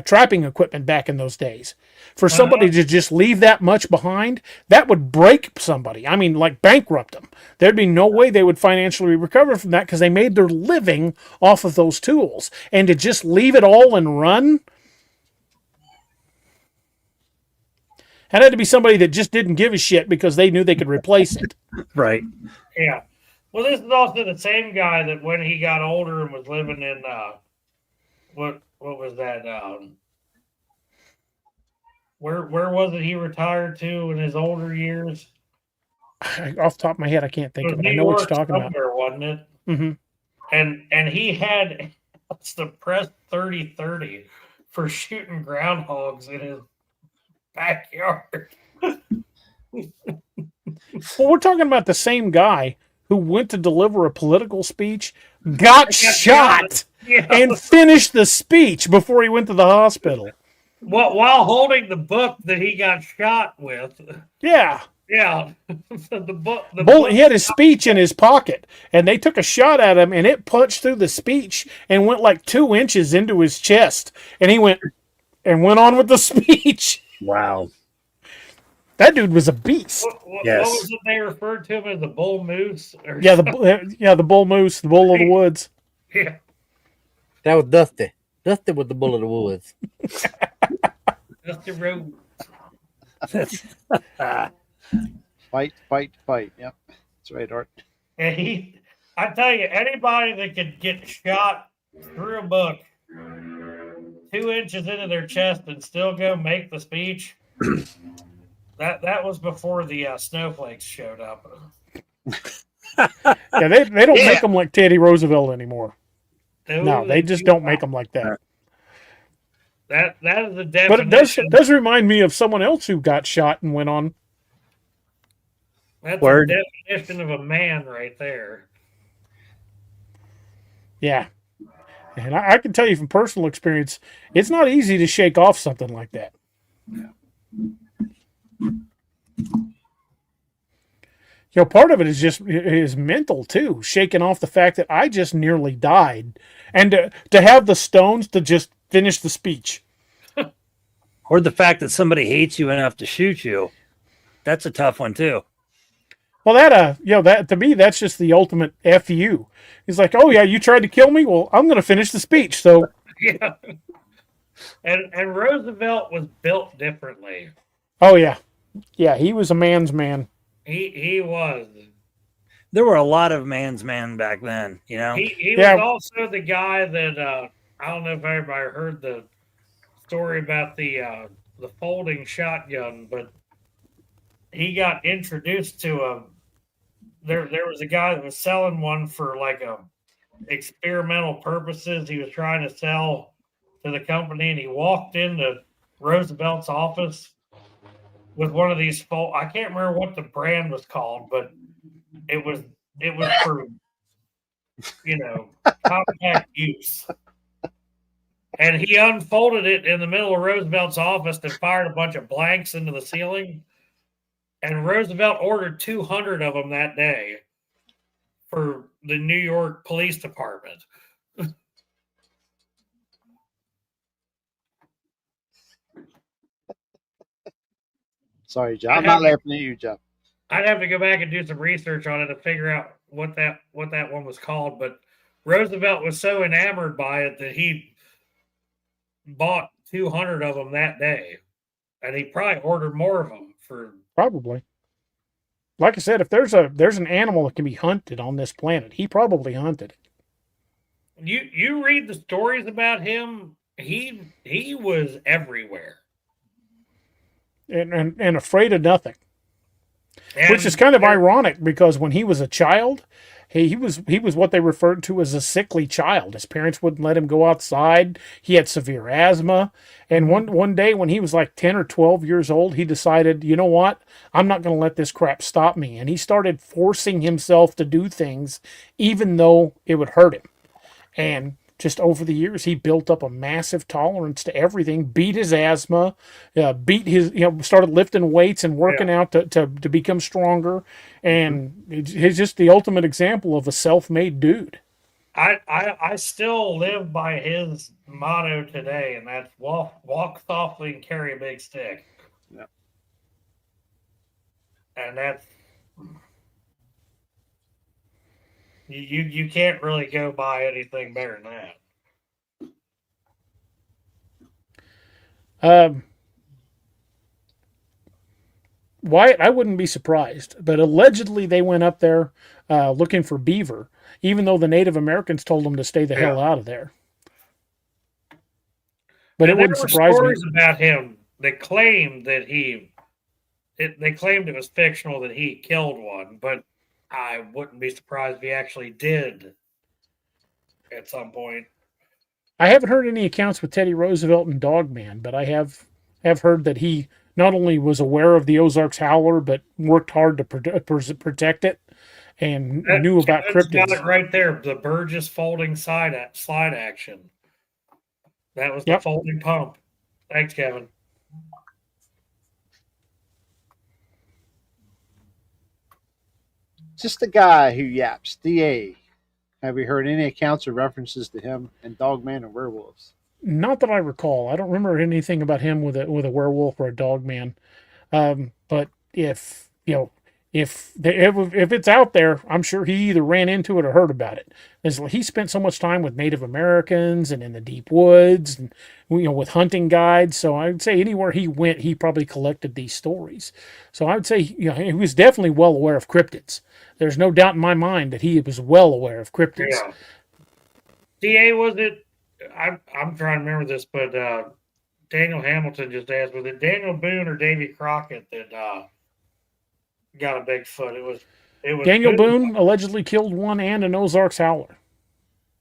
trapping equipment back in those days. For somebody to just leave that much behind, that would break somebody. I mean, like bankrupt them. There'd be no way they would financially recover from that because they made their living off of those tools. And to just leave it all and run, that had to be somebody that just didn't give a shit because they knew they could replace it. Right. Yeah. Well, this is also the same guy that when he got older and was living in what was that? Where was it he retired to in his older years? Off the top of my head, I can't think It of was it. I New know what York you're talking about. somewhere, wasn't it? Mm-hmm. And he had the press 30-30 for shooting groundhogs in his backyard. Well, we're talking about the same guy who went to deliver a political speech, got shot, Yeah. and finished the speech before he went to the hospital. While holding the book that he got shot with. Yeah. Yeah. the book. He had his speech in his pocket, and they took a shot at him, and it punched through the speech and went like 2 inches into his chest. And he went on with the speech. Wow. That dude was a beast. Yes. What was it they referred to him as, the bull moose? Or Yeah, the bull moose, the bull of the woods. yeah. That was Dusty. Dusty was the bull of the woods. Dusty Road. Fight. Yep. That's right, Art. And I tell you, anybody that could get shot through a book 2 inches into their chest and still go make the speech, that was before the snowflakes showed up. Yeah, they don't make them like Teddy Roosevelt anymore. No, they just don't make them like that. That is the definition. But it does remind me of someone else who got shot and went on. That's Word. the definition of a man right there. Yeah. And I can tell you from personal experience, it's not easy to shake off something like that. You know, part of it is mental too, shaking off the fact that I just nearly died, and to have the stones to just finish the speech. Or the fact that somebody hates you enough to shoot you. That's a tough one too. Well, that to me, that's just the ultimate FU. He's like, oh yeah, you tried to kill me. Well, I'm going to finish the speech. So Yeah. And Roosevelt was built differently. oh yeah, he was a man's man. He was. There were a lot of man's man back then, you know? He Yeah. was also the guy that I don't know if everybody heard the story about the folding shotgun, but he got introduced to there was a guy that was selling one for like experimental purposes. He was trying to sell to the company, and he walked into Roosevelt's office with one of these I can't remember what the brand was called, but it was for compact use. And he unfolded it in the middle of Roosevelt's office and fired a bunch of blanks into the ceiling. And Roosevelt ordered 200 of them that day for the New York Police Department. Sorry, Joe. I'm not laughing at you, Joe. I'd have to go back and do some research on it to figure out what that one was called. But Roosevelt was so enamored by it that he bought 200 of them that day, and he probably ordered more of them for. Probably. Like I said, if there's an animal that can be hunted on this planet, he probably hunted it. You read the stories about him. He was everywhere And afraid of nothing. and, Which is kind of ironic because when he was a child, he was what they referred to as a sickly child. His parents wouldn't let him go outside. He had severe asthma. And one day when he was like 10 or 12 years old, he decided, you know what? I'm not going to let this crap stop me. And he started forcing himself to do things even though it would hurt him. And just over the years, he built up a massive tolerance to everything, beat his asthma, beat his, started lifting weights and working out to become stronger. And he's just the ultimate example of a self-made dude. I still live by his motto today, and that's walk softly and carry a big stick. Yeah. And that's you can't really go by anything better than that. Wyatt, I wouldn't be surprised, but allegedly they went up there looking for beaver, even though the Native Americans told them to stay the hell out of there. But it wouldn't surprise me. Stories about him. They claimed that they claimed it was fictional that he killed one, but I wouldn't be surprised if he actually did at some point. I haven't heard any accounts with Teddy Roosevelt and Dogman, but I have heard that he not only was aware of the Ozarks howler, but worked hard to protect it and knew about cryptids. Got it right there. The Burgess folding slide action. That was the folding pump. Thanks, Kevin. Just the guy who yaps, DA. Have you heard any accounts or references to him and Dogman and werewolves? Not that I recall. I don't remember anything about him with a werewolf or a Dogman. But if it's out there, I'm sure he either ran into it or heard about it. He spent so much time with Native Americans and in the deep woods, and with hunting guides. So I would say anywhere he went, he probably collected these stories. So I would say he was definitely well aware of cryptids. There's no doubt in my mind that he was well aware of cryptids. Yeah. DA, was it? I'm trying to remember this, but Daniel Hamilton just asked, was it Daniel Boone or Davy Crockett that got a Bigfoot? It was Daniel Boone allegedly killed one and an Ozarks howler.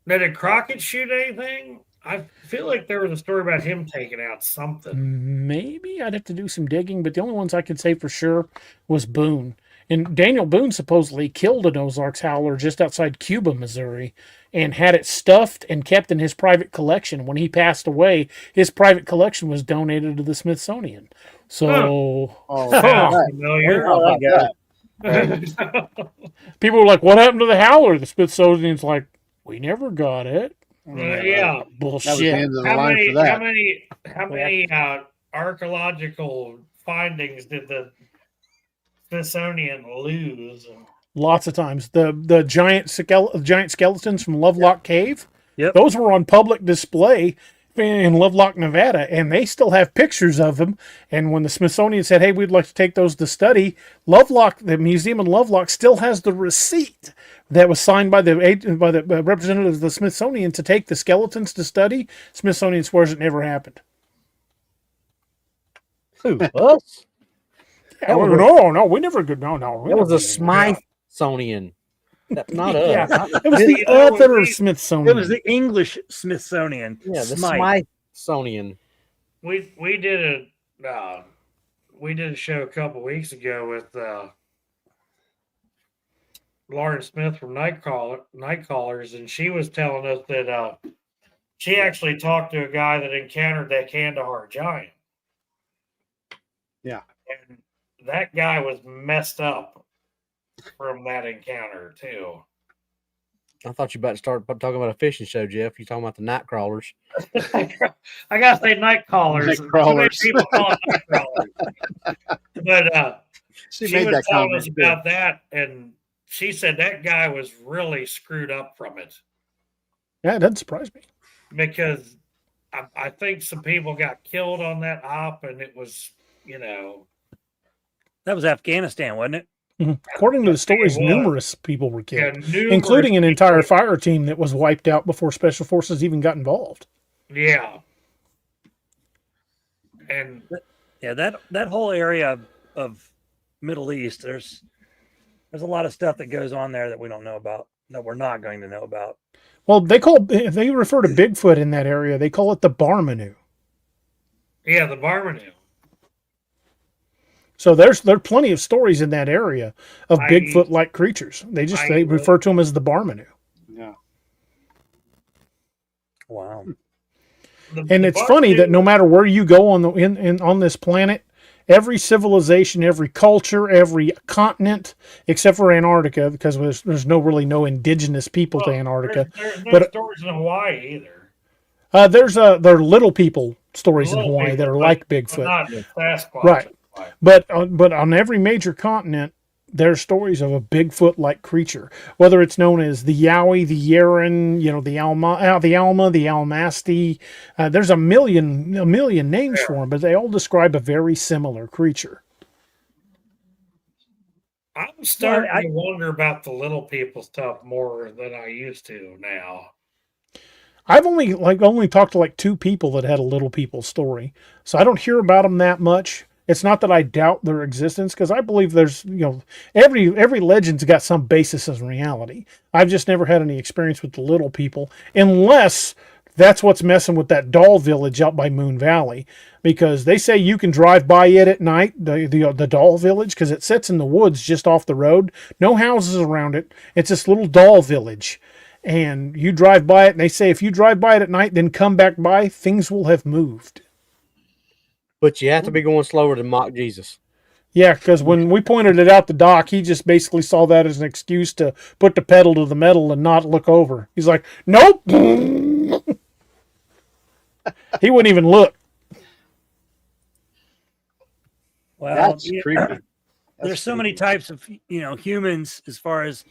Now, did Crockett shoot anything? I feel like there was a story about him taking out something. Maybe I'd have to do some digging, but the only ones I could say for sure was Boone. And Daniel Boone supposedly killed an Ozarks howler just outside Cuba, Missouri, and had it stuffed and kept in his private collection. When he passed away, his private collection was donated to the Smithsonian. So, familiar. People were like, "What happened to the howler?" The Smithsonian's like, "We never got it." Yeah, bullshit. How many archaeological findings did the Smithsonian lose? Lots of times. The giant skeletons from Lovelock Cave, those were on public display in Lovelock, Nevada, and they still have pictures of them. And when the Smithsonian said, "Hey, we'd like to take those to study," the museum in Lovelock still has the receipt that was signed by the representative of the Smithsonian to take the skeletons to study. Smithsonian swears it never happened. Who, us? No, we never could. No. That was a Smithsonian. That's not us. Yeah, it was the other Smithsonian. It was the English Smithsonian. Yeah, the Smithsonian. We did a show a couple weeks ago with Lauren Smith from Night Callers, and she was telling us that she actually talked to a guy that encountered that Kandahar giant. Yeah. And that guy was messed up from that encounter too. I thought you about to start talking about a fishing show, Jeff. You're talking about the night crawlers. I gotta say night callers. Night crawlers. People call it night crawlers. But she was telling us about that, and she said that guy was really screwed up from it. Yeah, it doesn't surprise me. Because I think some people got killed on that op, and it was, that was Afghanistan, wasn't it? Mm-hmm. According to the stories, numerous people were killed, including an entire fire team that was wiped out before Special Forces even got involved. Yeah. And that whole area of Middle East, there's a lot of stuff that goes on there that we don't know about, that we're not going to know about. Well, they refer to Bigfoot in that area. They call it the Barmanu. Yeah, the Barmanu. So there's plenty of stories in that area of Bigfoot-like creatures. They refer to them as the Barmanu. Yeah. Wow. And it's funny that no matter where you go on on this planet, every civilization, every culture, every continent, except for Antarctica, because there's no indigenous people to Antarctica. There's no But stories in Hawaii either. there are little people stories in Little Hawaii that people, are like but Bigfoot. not Sasquatch. Right. But on every major continent, there's stories of a Bigfoot-like creature, whether it's known as the Yowie, the Yeren, the Alma, the Almasti. There's a million names for them, but they all describe a very similar creature. I'm starting to wonder about the little people stuff more than I used to now. I've only talked to like 2 people that had a little people story, so I don't hear about them that much. It's not that I doubt their existence, because I believe there's, every legend's got some basis in reality. I've just never had any experience with the little people, unless that's what's messing with that doll village out by Moon Valley, because they say you can drive by it at night, the doll village, because it sits in the woods just off the road, no houses around it. It's this little doll village, and you drive by it, and they say if you drive by it at night, then come back by, things will have moved. But you have to be going slower than mock Jesus. Yeah, because when we pointed it out to Doc, he just basically saw that as an excuse to put the pedal to the metal and not look over. He's like, nope. He wouldn't even look. Well, That's creepy. There's so many types of humans, as far as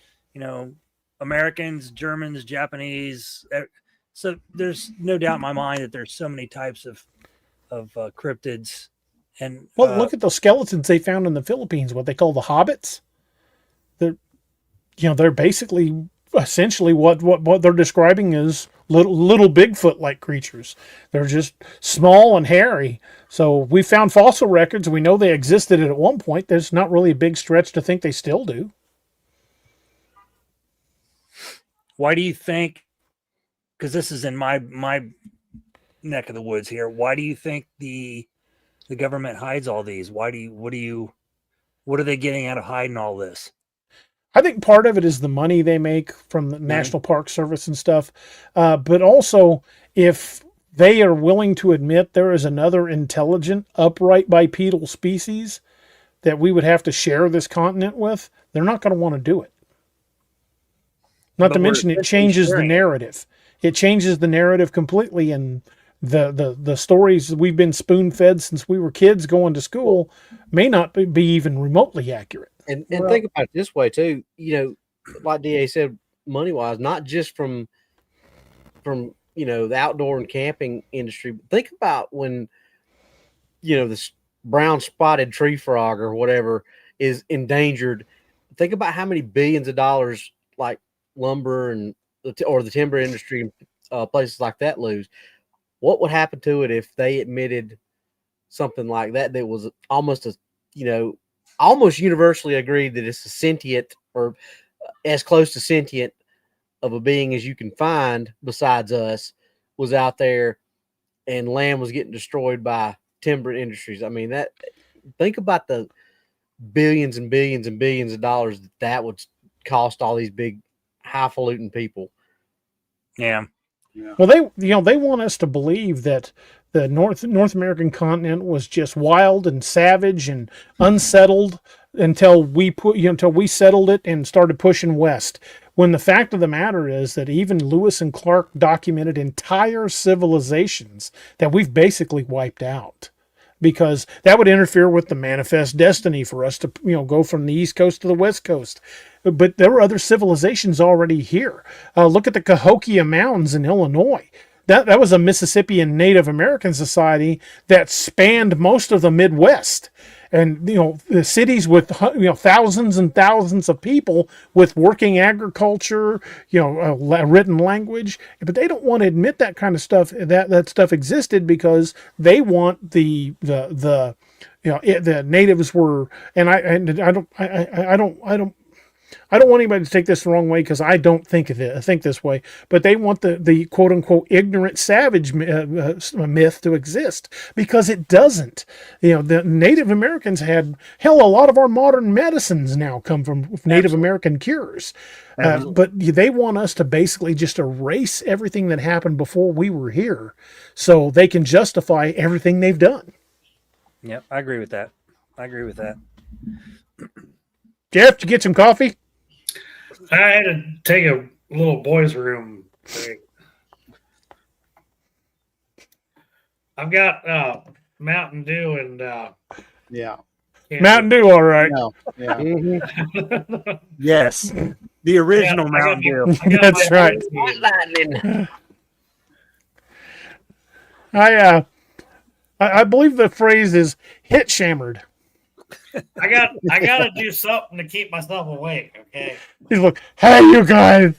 Americans, Germans, Japanese. So there's no doubt in my mind that there's so many types of cryptids. And look at those skeletons they found in the Philippines, what they call the hobbits. They're basically essentially what they're describing as little Bigfoot like creatures. They're just small and hairy. So we found fossil records. We know they existed at one point. There's not really a big stretch to think they still do. Why do you think? Because this is in my neck of the woods here. Why do you think the government hides all these? What are they getting out of hiding all this? I think part of it is the money they make from the National Park Service and stuff. But also, if they are willing to admit there is another intelligent, upright bipedal species that we would have to share this continent with, they're not going to want to do it. Not to mention it changes the narrative. It changes the narrative completely, and the stories we've been spoon-fed since we were kids going to school may not be even remotely accurate. And think about it this way too, like DA said, money-wise, not just from the outdoor and camping industry. But think about when this brown spotted tree frog or whatever is endangered. Think about how many billions of dollars like lumber or the timber industry, places like that lose. What would happen to it if they admitted something like that was almost almost universally agreed that it's a sentient or as close to sentient of a being as you can find besides us was out there, and land was getting destroyed by timber industries? I mean, think about the billions and billions and billions of dollars that would cost all these big highfalutin people. Yeah. Well, they want us to believe that the North American continent was just wild and savage and unsettled until we settled it and started pushing west. When the fact of the matter is that even Lewis and Clark documented entire civilizations that we've basically wiped out, because that would interfere with the manifest destiny for us to go from the East Coast to the West Coast. But there were other civilizations already here. Look at the Cahokia Mountains in Illinois. That was a Mississippian Native American society that spanned most of the Midwest. And, the cities with, thousands and thousands of people with working agriculture, written language. But they don't want to admit that kind of stuff, that stuff existed, because they want the natives were, and I don't I don't want anybody to take this the wrong way because I don't think of it. I think this way, but they want the quote unquote ignorant savage myth to exist because it doesn't. You know, the Native Americans had a lot of our modern medicines now come from Native American cures, but they want us to basically just erase everything that happened before we were here, so they can justify everything they've done. Yep, I agree with that. Jeff, did you get some coffee? I had to take a little boy's room break. I've got Mountain Dew and Yeah. Mountain Dew, all right. No. Yeah. Yes, the original Mountain Dew. That's right. I believe the phrase is hit shammered. I got to do something to keep myself awake. Okay. He's like, hey, you guys,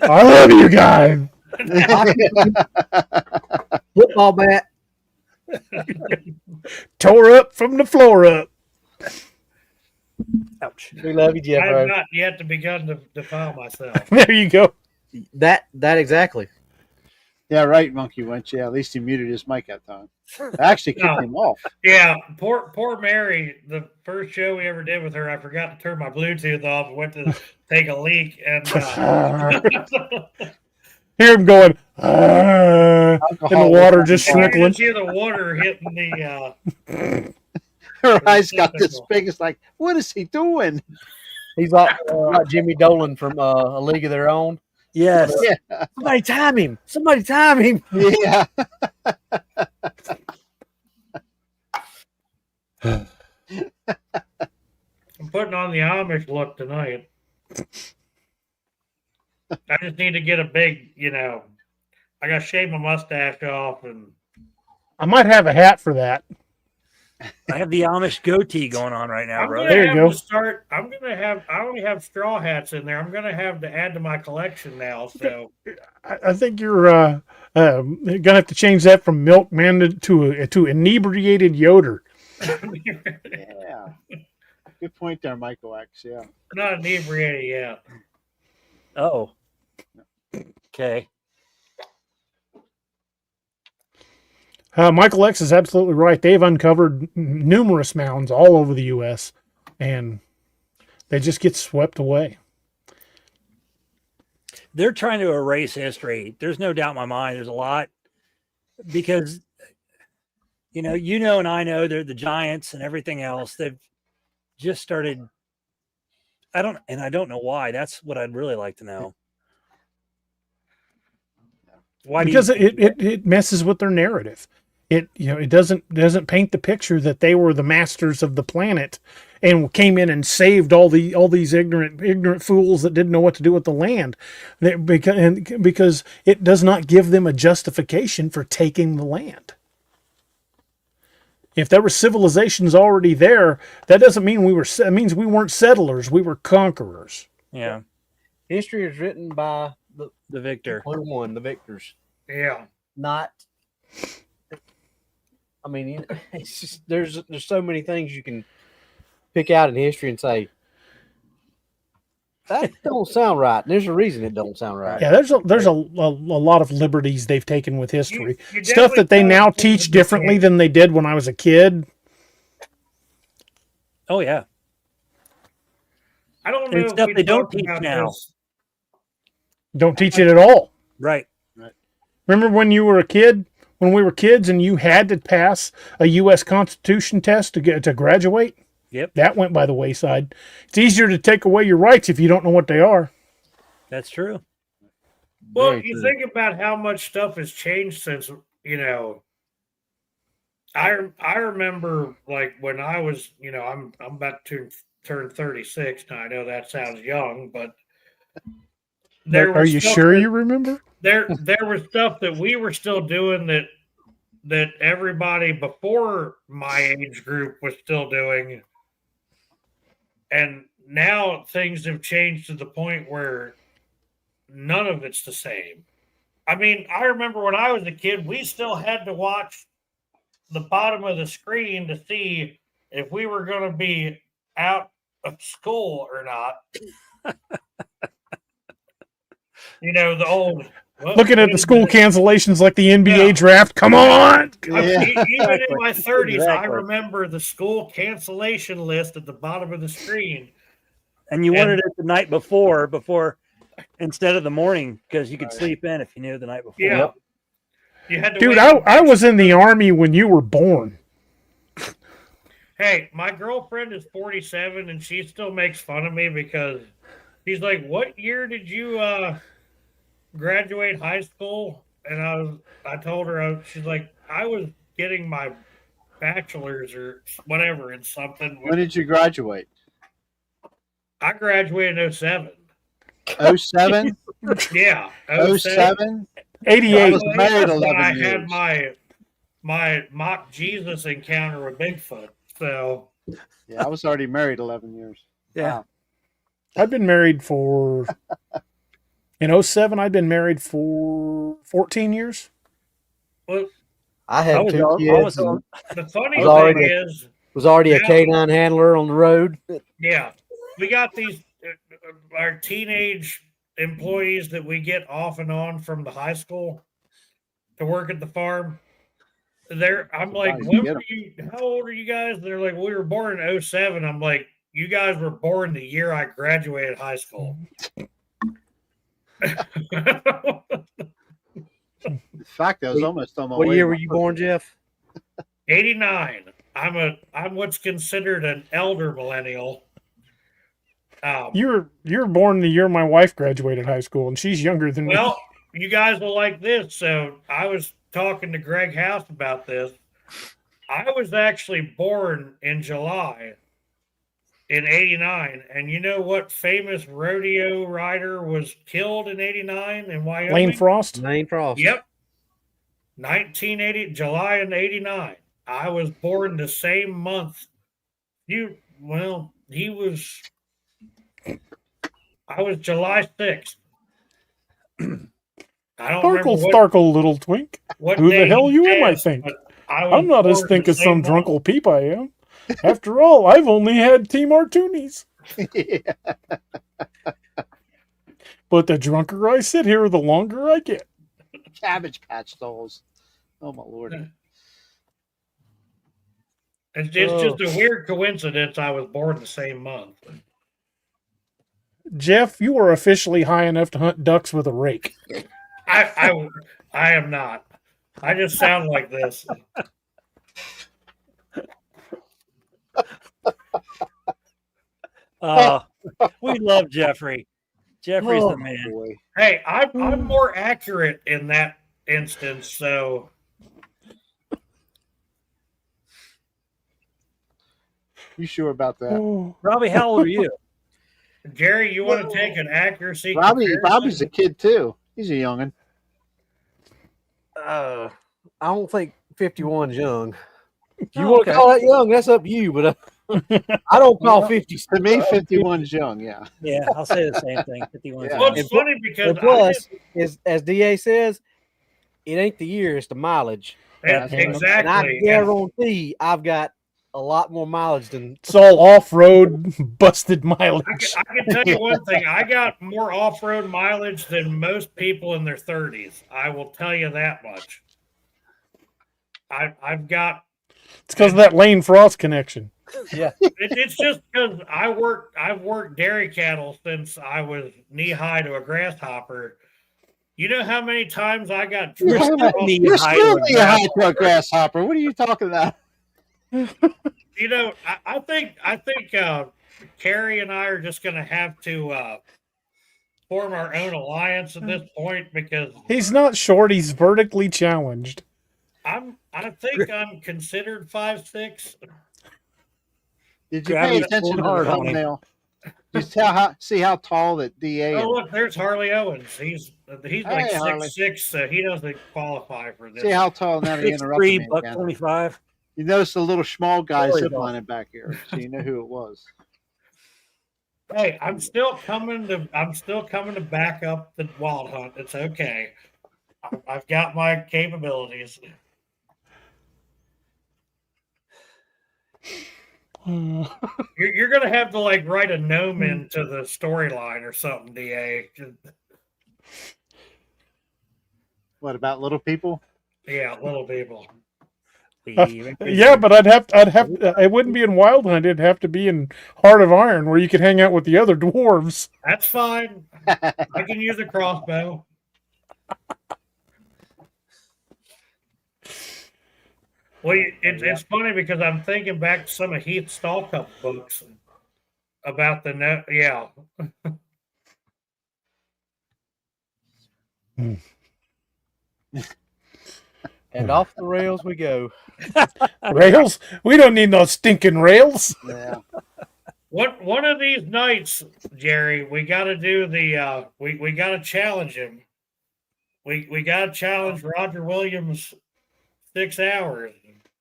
I love you guys. Football bat. Tore up from the floor up. Ouch. We love you, Jeff. I bro. have not yet begun to defile myself. There you go. That exactly. Yeah, right, Monkey Wench. Yeah, at least he muted his mic that time. I actually kicked him off. Yeah, poor Mary. The first show we ever did with her, I forgot to turn my Bluetooth off and went to take a leak, and Hear him going, in the water, just you can snickling. hear the water hitting the. Her eyes got this big. It's like, what is he doing? He's like Jimmy Dolan from A League of Their Own. Yes. Yeah. Somebody time him. Somebody time him. Yeah. I'm putting on the Amish look tonight. I just need to get a big, I got to shave my mustache off, and I might have a hat for that. I have the Amish goatee going on right now, I'm bro. gonna There you have go. to start. I'm gonna have. I only have straw hats in there. I'm gonna have to add to my collection now. So I think you're gonna have to change that from milkman to inebriated Yoder. Yeah. Good point there, Michael X. Yeah. not inebriated yet. Oh. Okay. Michael X is absolutely right. They've uncovered numerous mounds all over the U.S. and they just get swept away. They're trying to erase history. There's no doubt in my mind. There's a lot because, and I know they're the giants and everything else. They've just started. I don't know why. That's what I'd really like to know. Why? Because it messes with their narrative. It doesn't paint the picture that they were the masters of the planet and came in and saved all these ignorant fools that didn't know what to do with the land. Because it does not give them a justification for taking the land. If there were civilizations already there, that doesn't mean it means we weren't settlers. We were conquerors. Yeah. History is written by The victor. who won, the victors. Yeah. Not. I mean, it's just there's so many things you can pick out in history and say that don't sound right. And there's a reason it don't sound right. Yeah, there's a lot of liberties they've taken with history. You Stuff that they definitely now don't teach think differently it's than they did when I was a kid. Oh yeah. I don't And know stuff if we they don't talked teach about now. this. Don't teach it at all. Right. Remember when you were a kid? When we were kids and you had to pass a U.S. Constitution test to graduate? Yep. That went by the wayside. It's easier to take away your rights if you don't know what they are. That's true. Well, Very you true. think about how much stuff has changed since, I remember like when I was, I'm about to turn 36 now. I know that sounds young, but Are you stuff sure that- you remember? there was stuff that we were still doing that everybody before my age group was still doing. And now things have changed to the point where none of it's the same. I mean, I remember when I was a kid, we still had to watch the bottom of the screen to see if we were going to be out of school or not. You know, the old Looking at the school cancellations like the NBA Yeah. draft. Come on. Yeah, Even in my 30s, I Exactly. remember the school cancellation list at the bottom of the screen. And you And- wanted it the night before instead of the morning because you could sleep in if you knew the night before. Yeah. Yep. You had to Dude, wait. I was in the Army when you were born. Hey, my girlfriend is 47 and she still makes fun of me because she's like, "What year did you graduate high school?" And I told her, she's like, "I was getting my bachelor's or whatever in something." when did you graduate? I graduated in 07. 07? Yeah, 07? I 88. was married When 11 I years. had my mock Jesus encounter with Bigfoot. So Yeah, I was already married 11 years. Yeah. I've been married for, in 07, I'd been married for 14 years. well, I had I was two al- kids. I was and al- the funny Was thing already- is, was already a Yeah. canine handler on the road. yeah, we got these our teenage employees that we get off and on from the high school to work at the farm. I'm like, Somebody's when get were you? How old are you guys? They're like, we were born in 07. I'm like, you guys were born the year I graduated high school. In fact, I was almost on my What way. year to were my you birthday. born, Jeff? 89. I'm what's considered an elder millennial. You were born the year my wife graduated high school, and she's younger than me. Well, you guys will like this. So I was talking to Greg House about this. I was actually born in July in 89. And you know what famous rodeo rider was killed in 89 in Wyoming? Lane Frost. Lane Frost. Yep. 1980, July in 89. I was born the same month. I was July 6th. I don't remember Sparkle, sparkle, little twink. what Who the day hell he you am, I passed, think? but I was I'm not as born think the as some same month. drunkle peep I am. After all, I've only had T Martinis. Yeah. But the drunker I sit here, the longer I get. Cabbage Patch dolls. Oh, my Lord. It's just a weird coincidence I was born the same month. Jeff, you are officially high enough to hunt ducks with a rake. I am not. I just sound like this. We love Jeffrey. Jeffrey's Oh, the man. Boy. Hey, I'm more accurate in that instance, so You sure about that? Oh, Robbie, how old are you? Jerry, you want to take an accuracy? Bobby's comparison? a kid, too. He's a youngin'. I don't think 51's young. If you Oh, want okay. to call that young, that's up to you. But I don't call 50. To me, 51's young, yeah. Yeah, I'll say the same thing. 51. Yeah. Well, it's And funny because And plus, as DA says, it ain't the year, it's the mileage. And I exactly. guarantee I've got a lot more mileage than it's all off-road busted I mileage. can tell you one thing. I got more off-road mileage than most people in their 30s. I will tell you that much. I've got. It's because of that Lane Frost connection. It's just because I've worked dairy cattle since I was knee high to a grasshopper. You know how many times I got You're drunk still, off- you're still knee high to a grasshopper. What are you talking about? You know, I think Carrie and I are just going to have to form our own alliance at this point because He's not short, he's vertically challenged. I think I'm considered 5'6". Did you pay Gravity's attention to pulling the hard on him. thumbnail? Did you see how tall that DA Oh and look, there's Harley Owens. He's like Hey, Harley. 6'6", so he doesn't qualify for this. see how tall now he 6'3", interrupted me buck again. 25. You notice the little small guy Sorry, ziplining back here, so you know who it was. Hey, I'm still coming to back up the wild hunt. It's okay. I've got my capabilities. You're gonna have to like write a gnome into the storyline or something, Da. What about little people? Yeah, little people. Yeah, but it wouldn't be in Wild Hunt. It'd have to be in Heart of Iron, where you could hang out with the other dwarves. That's fine. I can use a crossbow. Well, it's funny because I'm thinking back to some of Heath Stallcup books about the yeah. And off the rails we go. Rails? We don't need no stinking rails. Yeah. One of these nights, Jerry, we got to do the we got to challenge him. We got to challenge Roger Williams 6 hours.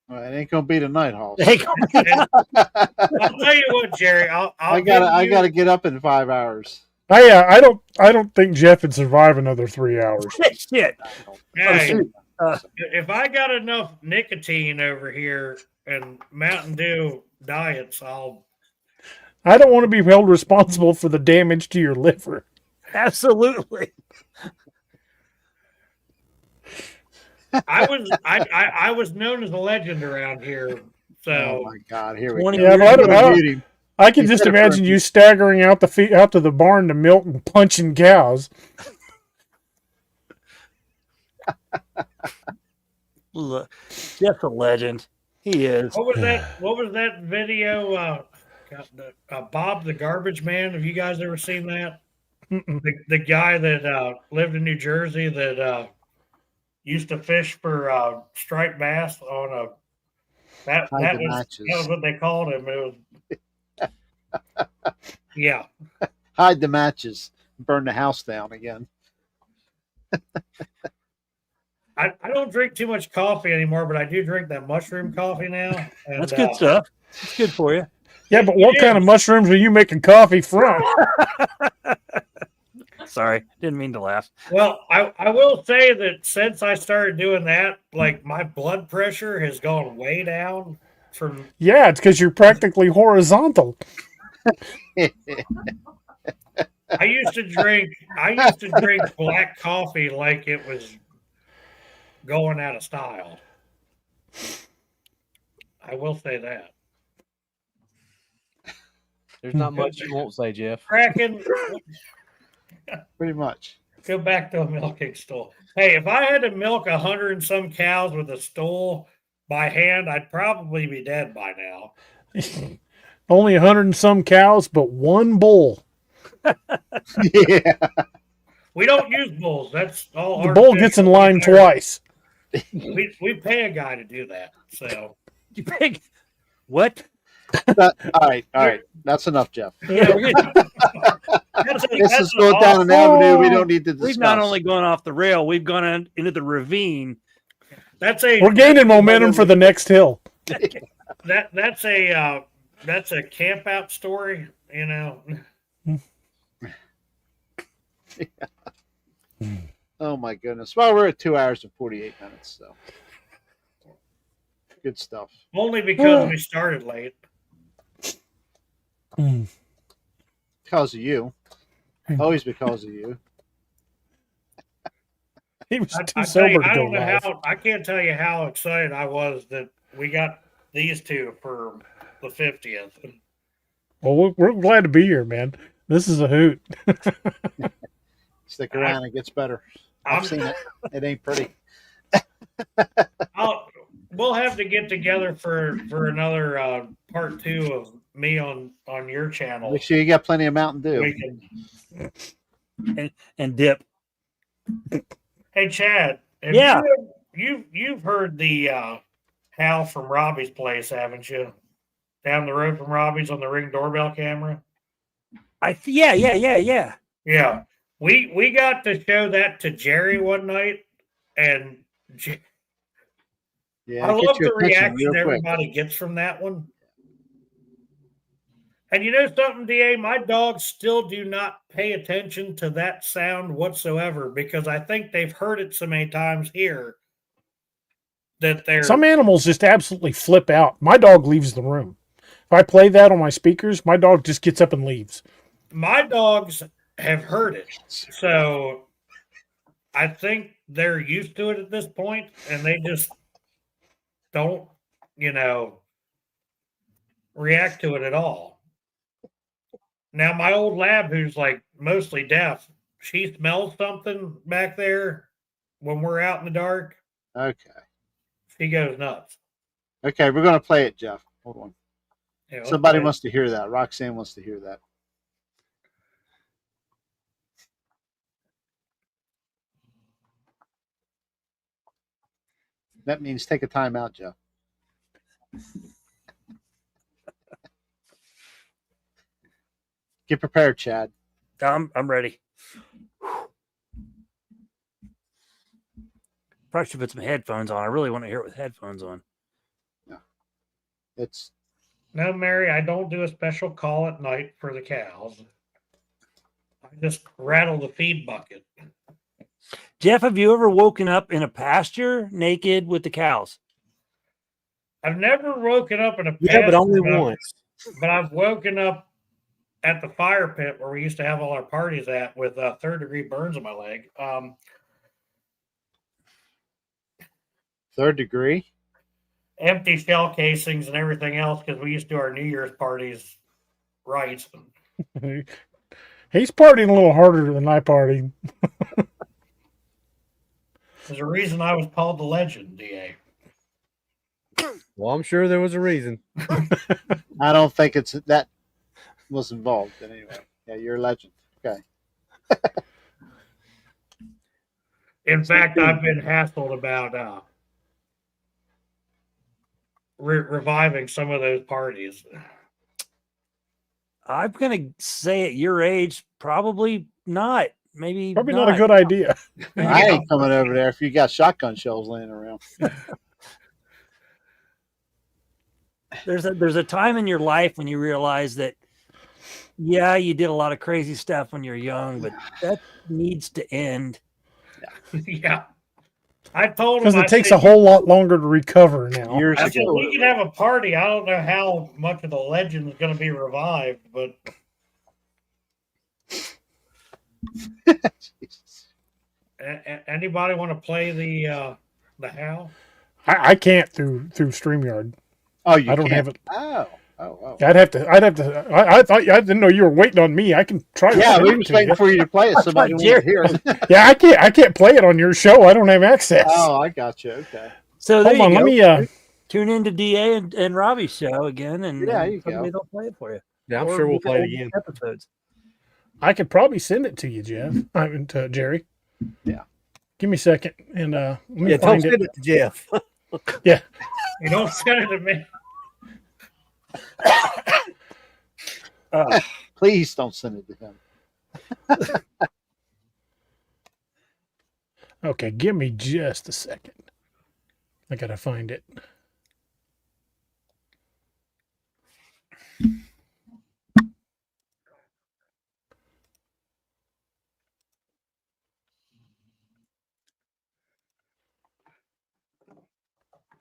Well, it ain't gonna be tonight, Hoss. I'll tell you what, Jerry. I gotta get up in 5 hours. I don't think Jeff would survive another 3 hours. Shit. Hey, if I got enough nicotine over here and Mountain Dew diets, I don't want to be held responsible for the damage to your liver. Absolutely. I was known as a legend around here. So Oh my God! Here we 20 go. Yeah, but You're gonna mute him. I can You just said it imagine for- you staggering out to the barn to milk and punching cows. Look, Jeff's a legend. He is. what was that video? Bob the Garbage Man. Have you guys ever seen that? Mm-mm. The guy that lived in New Jersey that used to fish for striped bass on a that Hide the was matches. that was what they called him. It was yeah. Hide the matches. Burn the house down again. I don't drink too much coffee anymore, but I do drink that mushroom coffee now. And, That's good stuff. It's good for you. Yeah, but what kind of mushrooms are you making coffee from? Sorry, didn't mean to laugh. Well, I will say that since I started doing that, like my blood pressure has gone way down from Yeah, it's because you're practically horizontal. I used to drink black coffee like it was going out of style. I will say that. There's not much you won't say, Jeff. Kraken, Pretty much. go back to a milking stool. Hey, if I had to milk 100 and some cows with a stool by hand, I'd probably be dead by now. Only 100 and some cows, but one bull. Yeah. We don't use bulls. That's all. The bull gets in line twice. We pay a guy to do that. So You big what? All right. That's enough, Jeff. Yeah, This is going down an avenue we don't need to discuss. we've not only gone off the rail, we've gone into the ravine. We're gaining momentum for the next hill. that's a camp out story, you know. Oh my goodness. Well, we're at 2 hours and 48 minutes, so good stuff. Only because we started late. Because of you. Always because of you. He was too I tell sober you, to I go don't know live. how. I can't tell you how excited I was that we got these two for the 50th. Well, we're glad to be here, man. This is a hoot. Stick around, it gets better. I've seen it. It ain't pretty. We'll have to get together for another part 2 of me on your channel. Make sure you got plenty of Mountain Dew. We can, And dip. hey Chad, have Yeah. you've heard the Hal from Robbie's place, haven't you? Down the road from Robbie's on the Ring doorbell camera. Yeah. Yeah, we got to show that to Jerry one night, and Yeah, I get love your the attention reaction real quick. everybody gets from that one. And you know something, DA? My dogs still do not pay attention to that sound whatsoever because I think they've heard it so many times here that they're Some animals just absolutely flip out. My dog leaves the room. If I play that on my speakers, my dog just gets up and leaves. My dogs have heard it, so I think they're used to it at this point, and they just don't, react to it at all. Now, my old lab, who's like mostly deaf, she smells something back there when we're out in the dark. Okay. She goes nuts. Okay, we're gonna play it, Jeff. Hold on. Yeah, Somebody okay. wants to hear that. Roxanne wants to hear that. That means take a time out, Jeff. Get prepared, Chad. I'm ready. Probably should put some headphones on. I really want to hear it with headphones on. It's No, Mary, I don't do a special call at night for the cows. I just rattle the feed bucket. Jeff, have you ever woken up in a pasture naked with the cows? I've never woken up in a Yeah, but pasture, only once. But I've woken up at the fire pit where we used to have all our parties at with third-degree burns on my leg. third degree. Empty shell casings and everything else because we used to do our New Year's parties right. He's partying a little harder than I party. There's a reason I was called the legend, DA. Well, I'm sure there was a reason. I don't think it's that was involved. But anyway, yeah, you're a legend. Okay. In fact, I've been hassled about reviving some of those parties. I'm going to say at your age, probably not. Maybe Probably not a good idea. I ain't coming over there if you got shotgun shells laying around. There's a time in your life when you realize that, yeah, you did a lot of crazy stuff when you're young, but that needs to end. Yeah. I told him Because it takes a whole lot longer to recover now. Years I said ago. we can have a party. I don't know how much of the legend is going to be revived, but Jesus. anybody want to play the how? I can't through StreamYard. Oh, you I don't can't. have it. Oh. I'd have to. I thought I didn't know you were waiting on me. I can try. to Yeah, send we it were to waiting you. for you to play it. Somebody wanted to hear it. Yeah, I can't play it on your show. I don't have access. Oh, I got you. Okay. So there Hold on, you let go. me. Tune into DA and Robbie's show again, and Yeah, and you somebody go. they'll play it for you. Yeah, I'm Or sure we'll play it old again. Episodes. I could probably send it to you, Jeff. I mean, to Jerry. Yeah. Give me a second, and let me Yeah, don't find send it to Jeff. Yeah. You don't send it to me. Please don't send it to him. Okay, give me just a second. I gotta find it.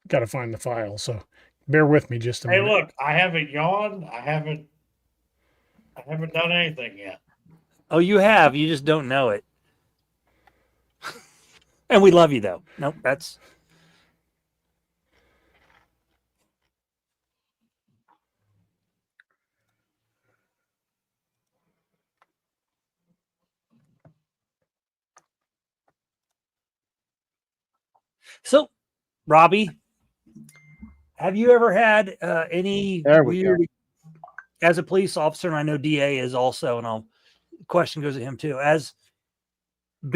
Gotta find the file, so bear with me just a Hey, minute. look, I haven't yawned. I haven't done anything yet. Oh, you have. You just don't know it. And we love you, though. Nope, that's. So, Robbie, have you ever had any There we weird, as a police officer, and I know DA is also, and the question goes to him too,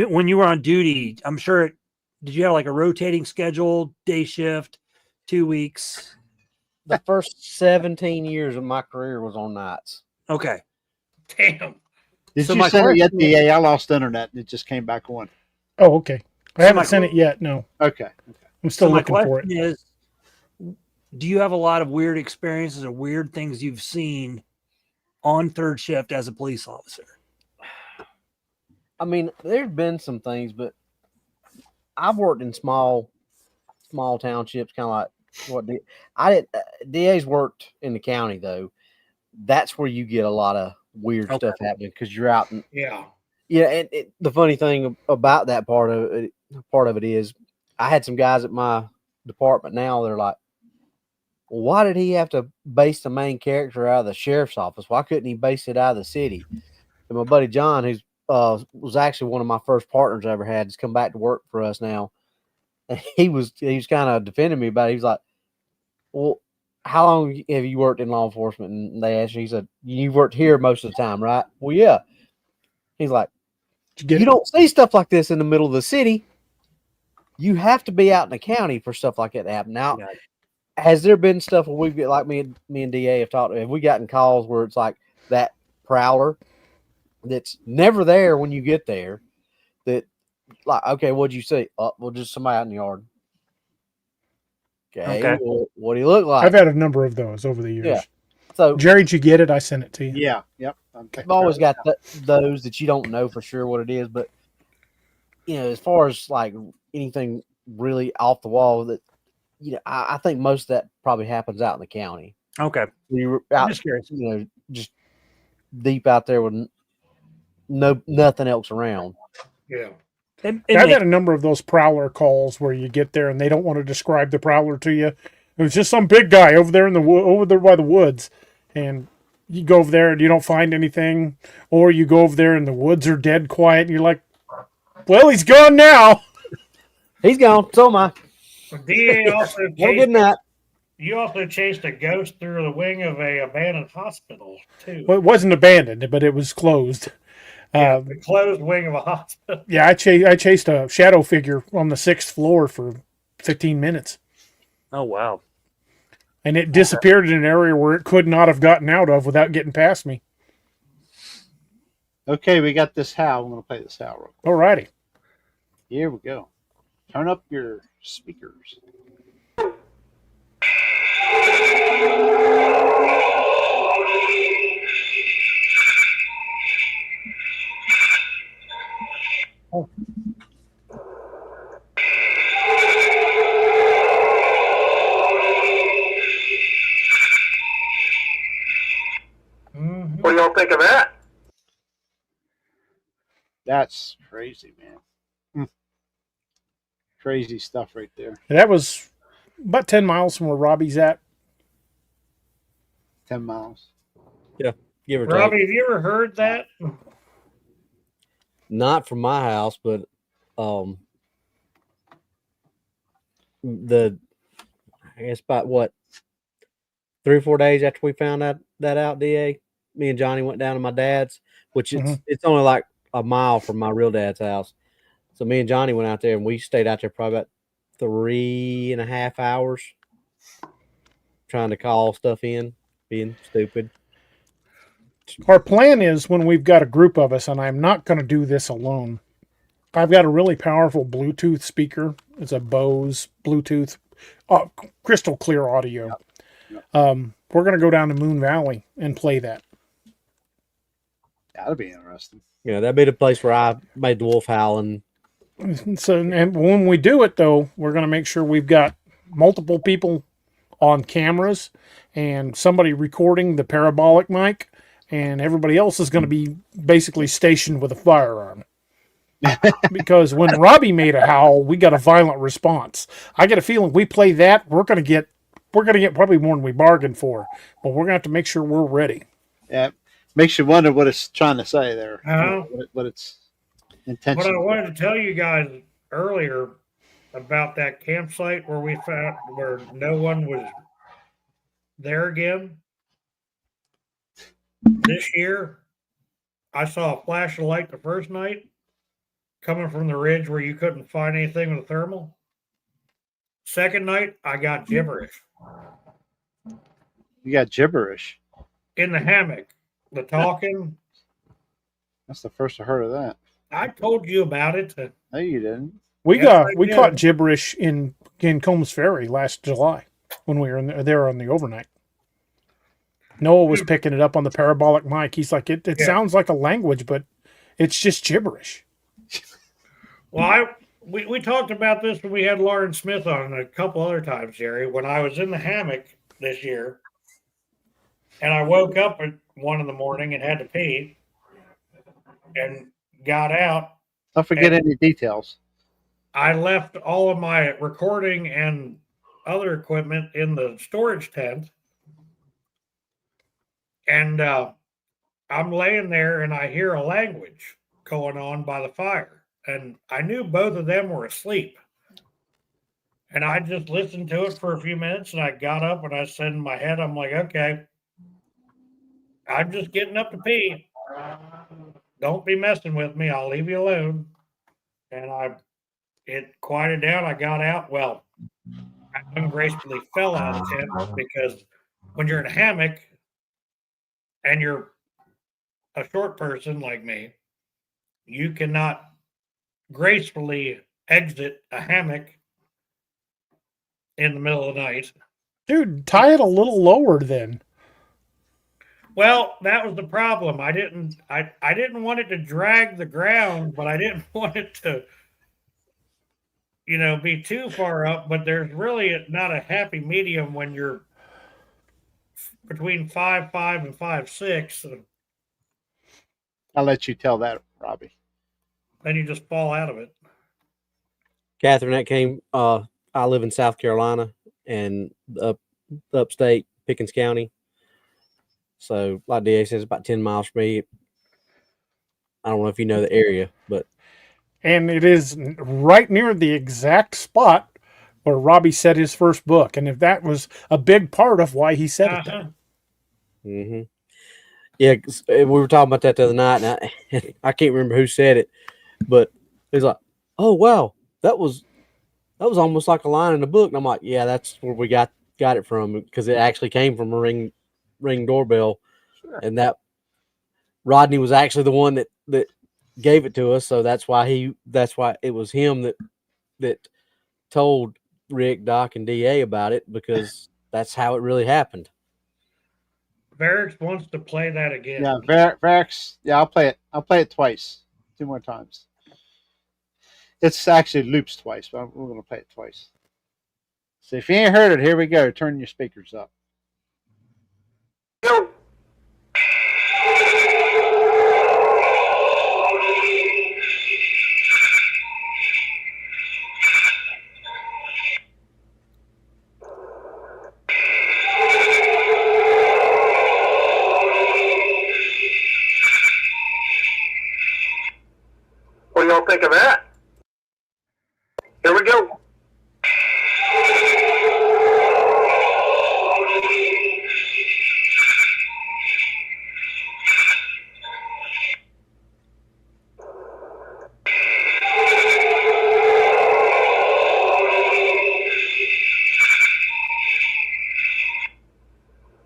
when you were on duty, I'm sure, did you have like a rotating schedule, day shift, 2 weeks? The first 17 years of my career was on nights. Okay. Damn. Did So you my send it yet, question DA? I lost internet and it just came back on. Oh, okay. I So haven't my- sent it yet. No, Okay. I'm still So my looking for it. question is, do you have a lot of weird experiences or weird things you've seen on third shift as a police officer? I mean, there's been some things, but I've worked in small townships, kind of like what I did. DA's worked in the county though. That's where you get a lot of weird stuff happening because you're out and Yeah. yeah. And the funny thing about that part of it is, I had some guys at my department now. They're like, well, why did he have to base the main character out of the sheriff's office? Why couldn't he base it out of the city? And my buddy John, who's was actually one of my first partners I ever had, has come back to work for us now. And he was kind of defending me about it. He was like, well, how long have you worked in law enforcement? And they asked me, he said, you've worked here most of the time, right? Well, yeah. He's like, you don't see stuff like this in the middle of the city. You have to be out in the county for stuff like that to happen. Now, has there been stuff where we've got, like me and DA have we gotten calls where it's like that prowler that's never there when you get there, that like, okay, what'd you see? Oh, well, just somebody out in the yard. Okay. Well, what do you look like? I've had a number of those over the years. Yeah. So, Jerry, did you get it? I sent it to you. Yeah. Yep. I've always got those that you don't know for sure what it is, but as far as like anything really off the wall, that I think most of that probably happens out in the county. Okay. You're out, Just curious. Just deep out there with nothing else around. Yeah. I've had a number of those prowler calls where you get there and they don't want to describe the prowler to you. It was just some big guy over there over there by the woods, and you go over there and you don't find anything, or you go over there and the woods are dead quiet, and you're like, "Well, he's gone now." He's gone. So am I. DA also good night. You also chased a ghost through the wing of a abandoned hospital too. Well, it wasn't abandoned, but it was closed. The closed wing of a hospital. Yeah, I chased a shadow figure on the 6th floor for 15 minutes. Oh, wow. And it disappeared in an area where it could not have gotten out of without getting past me. Okay, we got this howl. I'm going to play this howl real quick. All righty. Here we go. Turn up your speakers. Oh. Mm-hmm. What do y'all think of that? That's crazy, man. Crazy stuff right there. And that was about 10 miles from where Robbie's at. 10 miles. Yeah. Give or Robbie, take. have you ever heard that? Not from my house, but I guess about what, 3 or 4 days after we found that out, DA, me and Johnny went down to my dad's, which it's only like a mile from my real dad's house. So me and Johnny went out there and we stayed out there probably about 3.5 hours trying to call stuff in, being stupid. Our plan is, when we've got a group of us, and I'm not going to do this alone, I've got a really powerful Bluetooth speaker. It's a Bose Bluetooth, crystal clear audio. We're going to go down to Moon Valley and play that. That'll be interesting. Yeah, that'd be the place where I made the wolf howl. And So, and when we do it, though, we're going to make sure we've got multiple people on cameras and somebody recording the parabolic mic, and everybody else is going to be basically stationed with a firearm. Because when Robbie made a howl, we got a violent response. I get a feeling we play that, we're going to get probably more than we bargained for, but we're going to have to make sure we're ready. Yeah, makes you wonder what it's trying to say there. What its intention. What I wanted to tell you guys earlier about that campsite where we found where no one was there again. This year, I saw a flash of light the first night coming from the ridge where you couldn't find anything with a thermal. Second night, I got gibberish. You got gibberish In the hammock. The talking. That's the first I heard of that. I told you about it. No, you didn't. We Yes, I caught did. gibberish in Combs Ferry last July when we were there on the overnight. Noah was picking it up on the parabolic mic. He's like, it sounds like a language, but it's just gibberish. Well, we talked about this when we had Lauren Smith on a couple other times, Jerry. When I was in the hammock this year, and I woke up at 1 in the morning and had to pee, and got out, Don't forget any details. I left all of my recording and other equipment in the storage tent, and I'm laying there and I hear a language going on by the fire, and I knew both of them were asleep. And I just listened to it for a few minutes, and I got up and I said in my head, I'm like, okay, I'm just getting up to pee. Don't be messing with me. I'll leave you alone. And it quieted down. I got out. Well, I ungracefully fell out of the tent because when you're in a hammock and you're a short person like me, you cannot gracefully exit a hammock in the middle of the night. Dude, tie it a little lower then. Well, that was the problem. I didn't want it to drag the ground, but I didn't want it to, be too far up. But there's really not a happy medium when you're between 5'5" and 5'6". I'll let you tell that, Robbie. Then you just fall out of it. Catherine, that came. I live in South Carolina and the upstate Pickens County. So, like DA says, about 10 miles from me. I don't know if you know the area, but And it is right near the exact spot where Robbie said his first book. And if that was a big part of why he said it there. mm-hmm. Yeah, we were talking about that the other night, and I can't remember who said it, but he's like, "Oh wow, that was almost like a line in the book." And I'm like, "Yeah, that's where we got it from, because it actually came from a ring doorbell, Sure. and that Rodney was actually the one that gave it to us. So that's why it was him that told Rick, Doc, and DA about it, because that's how it really happened." Varix wants to play that again. Yeah, Varix. Yeah, I'll play it. I'll play it twice, 2 more times. It's actually loops twice, but we're going to play it twice. So if you ain't heard it, here we go. Turn your speakers up. Go. What do y'all think of that? Here we go.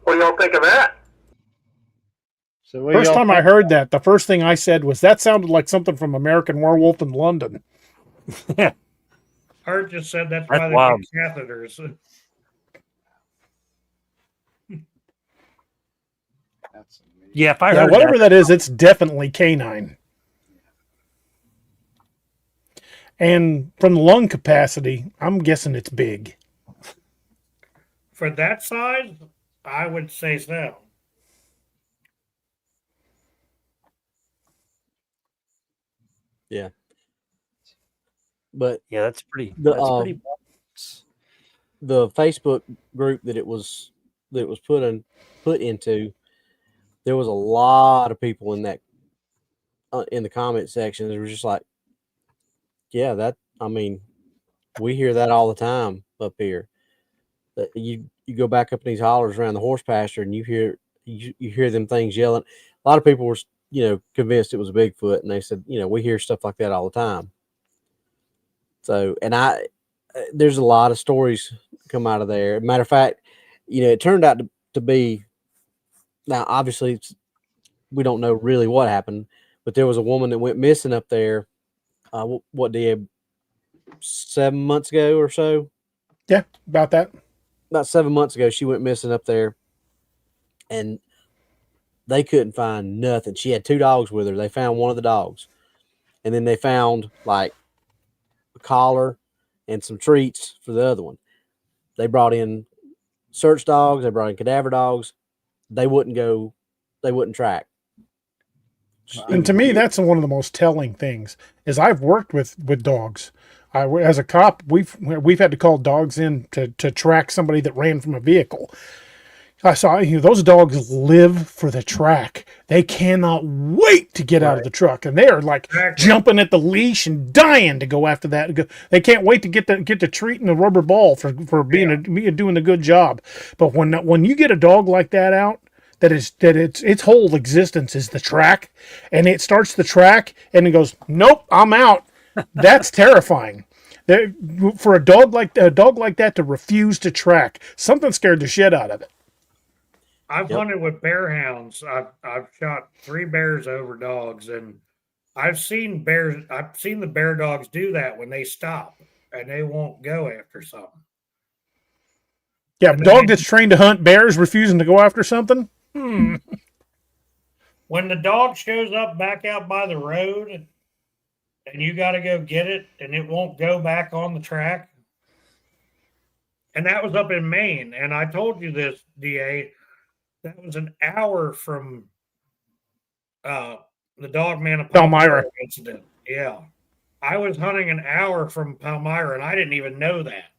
What do y'all think of that? So First time I heard that, the first thing I said was, that sounded like something from American Werewolf in London. Art just said that's That's why they wild. do catheters. That's amazing. Yeah, if I Yeah, heard whatever that is, it's definitely canine. And from the lung capacity, I'm guessing it's big. For that size, I would say so. Yeah, but yeah, that's pretty. the That's pretty. the Facebook group that it was put into, there was a lot of people in that in the comment section. It was just like, yeah, that, I mean, we hear that all the time up here. That you go back up in these hollers around the horse pasture, and you hear them things yelling. A lot of people were convinced it was a Bigfoot, and they said, we hear stuff like that all the time. So, and there's a lot of stories come out of there. Matter of fact, it turned out to be, now obviously we don't know really what happened, but there was a woman that went missing up there. What did 7 months ago or so? Yeah, about that. About 7 months ago, she went missing up there, and they couldn't find nothing. She had 2 dogs with her. They found one of the dogs, and then they found like collar and some treats for the other one. They brought in search dogs. They brought in cadaver dogs. They wouldn't track. And to me, that's one of the most telling things. Is I've worked with dogs. As a cop, we've had to call dogs in to track somebody that ran from a vehicle. I saw those dogs live for the track. They cannot wait to get out of the truck, and they are like jumping at the leash and dying to go after that. They can't wait to get the treat and the rubber ball for doing a good job. But when you get a dog like that out, that its whole existence is the track, and it starts the track and it goes, nope, I'm out. That's terrifying. For a dog like that to refuse to track, something scared the shit out of it. I've hunted with bear hounds. I've shot 3 bears over dogs, and I've seen the bear dogs do that when they stop and they won't go after something. Yeah, a dog that's trained to hunt bears refusing to go after something. When the dog shows up back out by the road and you got to go get it and it won't go back on the track. And that was up in Maine. And I told you this, DA. That was an hour from the Dogman of Palmyra incident. Yeah. I was hunting an hour from Palmyra, and I didn't even know that.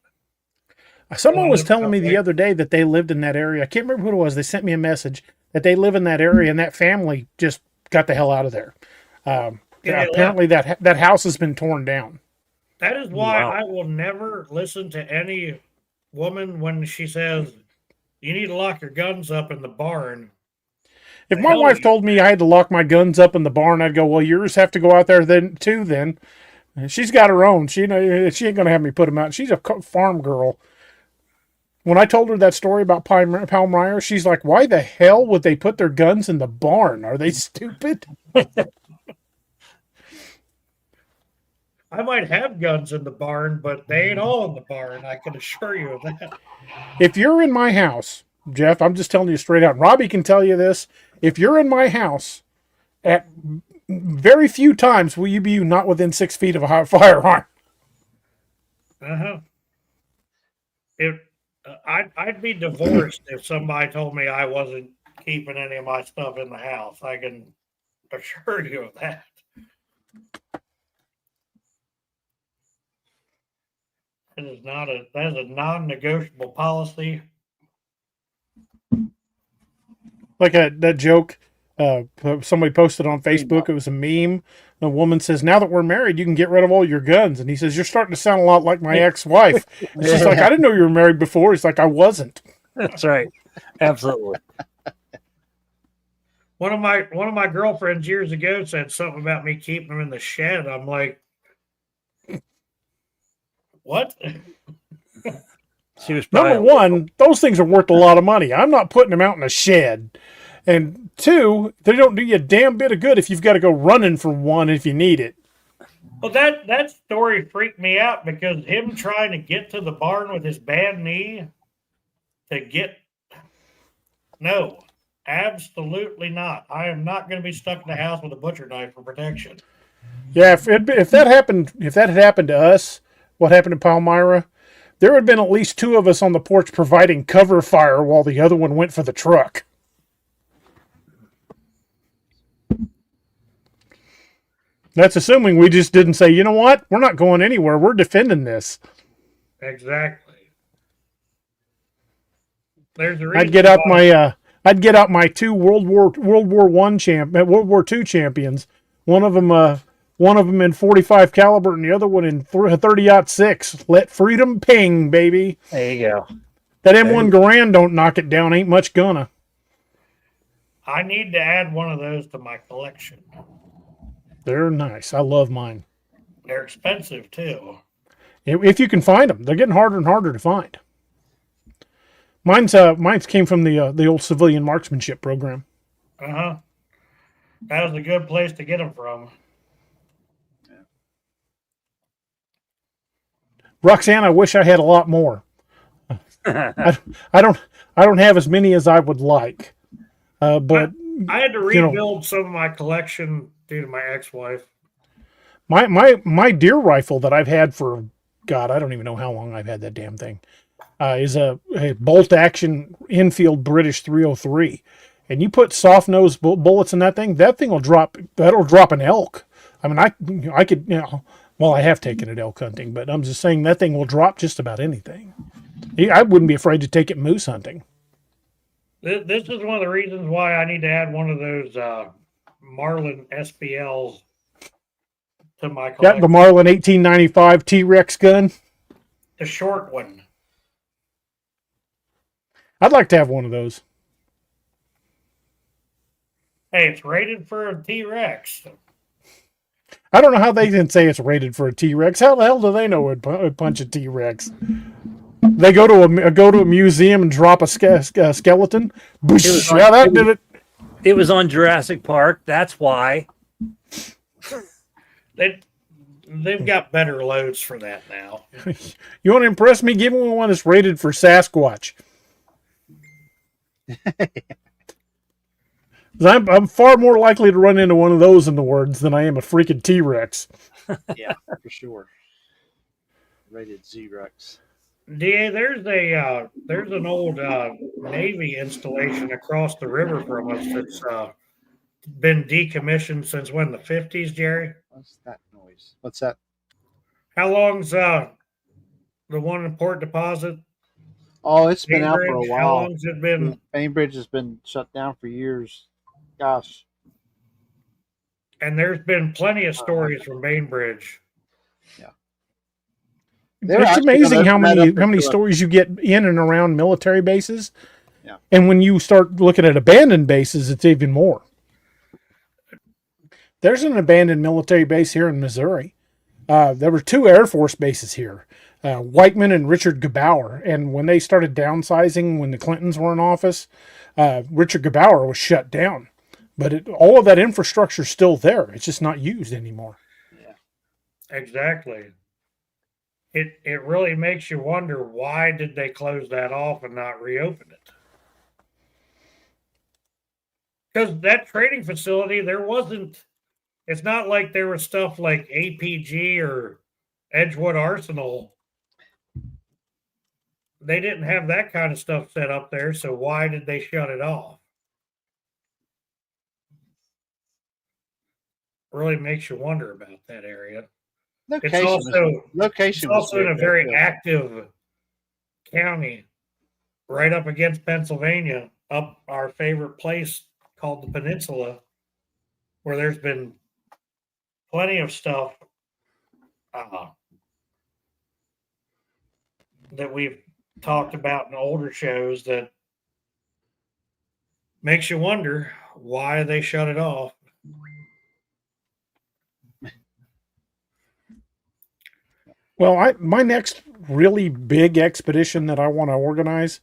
Someone was telling me the other day that they lived in that area. I can't remember who it was. They sent me a message that they live in that area, and that family just got the hell out of there. Apparently that house has been torn down. That is why I will never listen to any woman when she says, you need to lock your guns up in the barn. If my wife told me I had to lock my guns up in the barn, I'd go, well, yours have to go out there then too then. And she's got her own. She ain't going to have me put them out. She's a farm girl. When I told her that story about Palmyra, she's like, why the hell would they put their guns in the barn? Are they stupid? I might have guns in the barn, but they ain't all in the barn. I can assure you of that. If you're in my house, Jeff, I'm just telling you straight out. Robbie can tell you this. If you're in my house, at very few times will you be not within 6 feet of a firearm. I'd be divorced if somebody told me I wasn't keeping any of my stuff in the house. I can assure you of that. That is a non-negotiable policy. Like that joke somebody posted on Facebook. It was a meme. A woman says, now that we're married, you can get rid of all your guns. And he says, you're starting to sound a lot like my ex-wife. And she's like, I didn't know you were married before. He's like, I wasn't. That's right. Absolutely. One of my girlfriends years ago said something about me keeping them in the shed. I'm like, what? She was Number one, those things are worth a lot of money. I'm not putting them out in a shed. And 2, they don't do you a damn bit of good if you've got to go running for one if you need it. Well, that story freaked me out because him trying to get to the barn with his bad knee no, absolutely not. I am not going to be stuck in the house with a butcher knife for protection. Yeah, if that had happened to us, what happened to Palmyra, there would have been at least 2 of us on the porch providing cover fire while the other one went for the truck. That's assuming we just didn't say, you know what? We're not going anywhere. We're defending this. Exactly. There's a reason I'd get out my 2 World War II champions. One of them in 45 caliber and the other one in 30-06. Let freedom ping, baby. There you go. That M1 Garand don't knock it down. Ain't much gonna. I need to add one of those to my collection. They're nice. I love mine. They're expensive too. If you can find them, they're getting harder and harder to find. Mine's came from the old civilian marksmanship program. That was a good place to get them from. Roxanne, I wish I had a lot more. I don't have as many as I would like. But I had to rebuild some of my collection due to my ex-wife. My deer rifle that I've had for God, I don't even know how long I've had that damn thing. Is a bolt action Enfield British 303, and you put soft nose bullets in that thing will drop. That'll drop an elk. I mean, I could, well, I have taken it elk hunting, but I'm just saying that thing will drop just about anything. I wouldn't be afraid to take it moose hunting. This is one of the reasons why I need to add one of those Marlin SPLs to my Got collection. the Marlin 1895 T-Rex gun. The short one. I'd like to have one of those. Hey, it's rated for a T-Rex. I don't know how they can say it's rated for a T-Rex. How the hell do they know it would punch a T-Rex? They go to a museum and drop a skeleton. Boosh, yeah, that did it. It was on Jurassic Park. That's why. They've got better loads for that now. You want to impress me? Give me one that's rated for Sasquatch. I'm far more likely to run into one of those in the woods than I am a freaking T-Rex. Yeah, for sure. Rated Z-Rex. DA, there's an old Navy installation across the river from us that's been decommissioned since when, the 50s, Jerry? What's that noise? What's that? How long's the one in Port Deposit? Oh, it's been out for a Bainbridge? while. How long's it been? Bainbridge has been shut down for years. Gosh. And there's been plenty of stories from Bainbridge. It's amazing how many stories you get in and around military bases. Yeah. And when you start looking at abandoned bases, it's even more. There's an abandoned military base here in Missouri. There were 2 Air Force bases here, Whiteman and Richard Gebauer. And when they started downsizing, when the Clintons were in office, Richard Gebauer was shut down. But all of that infrastructure is still there. It's just not used anymore. Yeah, exactly. It really makes you wonder, why did they close that off and not reopen it? Because that training facility, it's not like there was stuff like APG or Edgewood Arsenal. They didn't have that kind of stuff set up there, so why did they shut it off? Really makes you wonder about that area. It's also in a very active county, right up against Pennsylvania, up our favorite place called the Peninsula, where there's been plenty of stuff that we've talked about in older shows that makes you wonder why they shut it off. Well, my next really big expedition that I want to organize,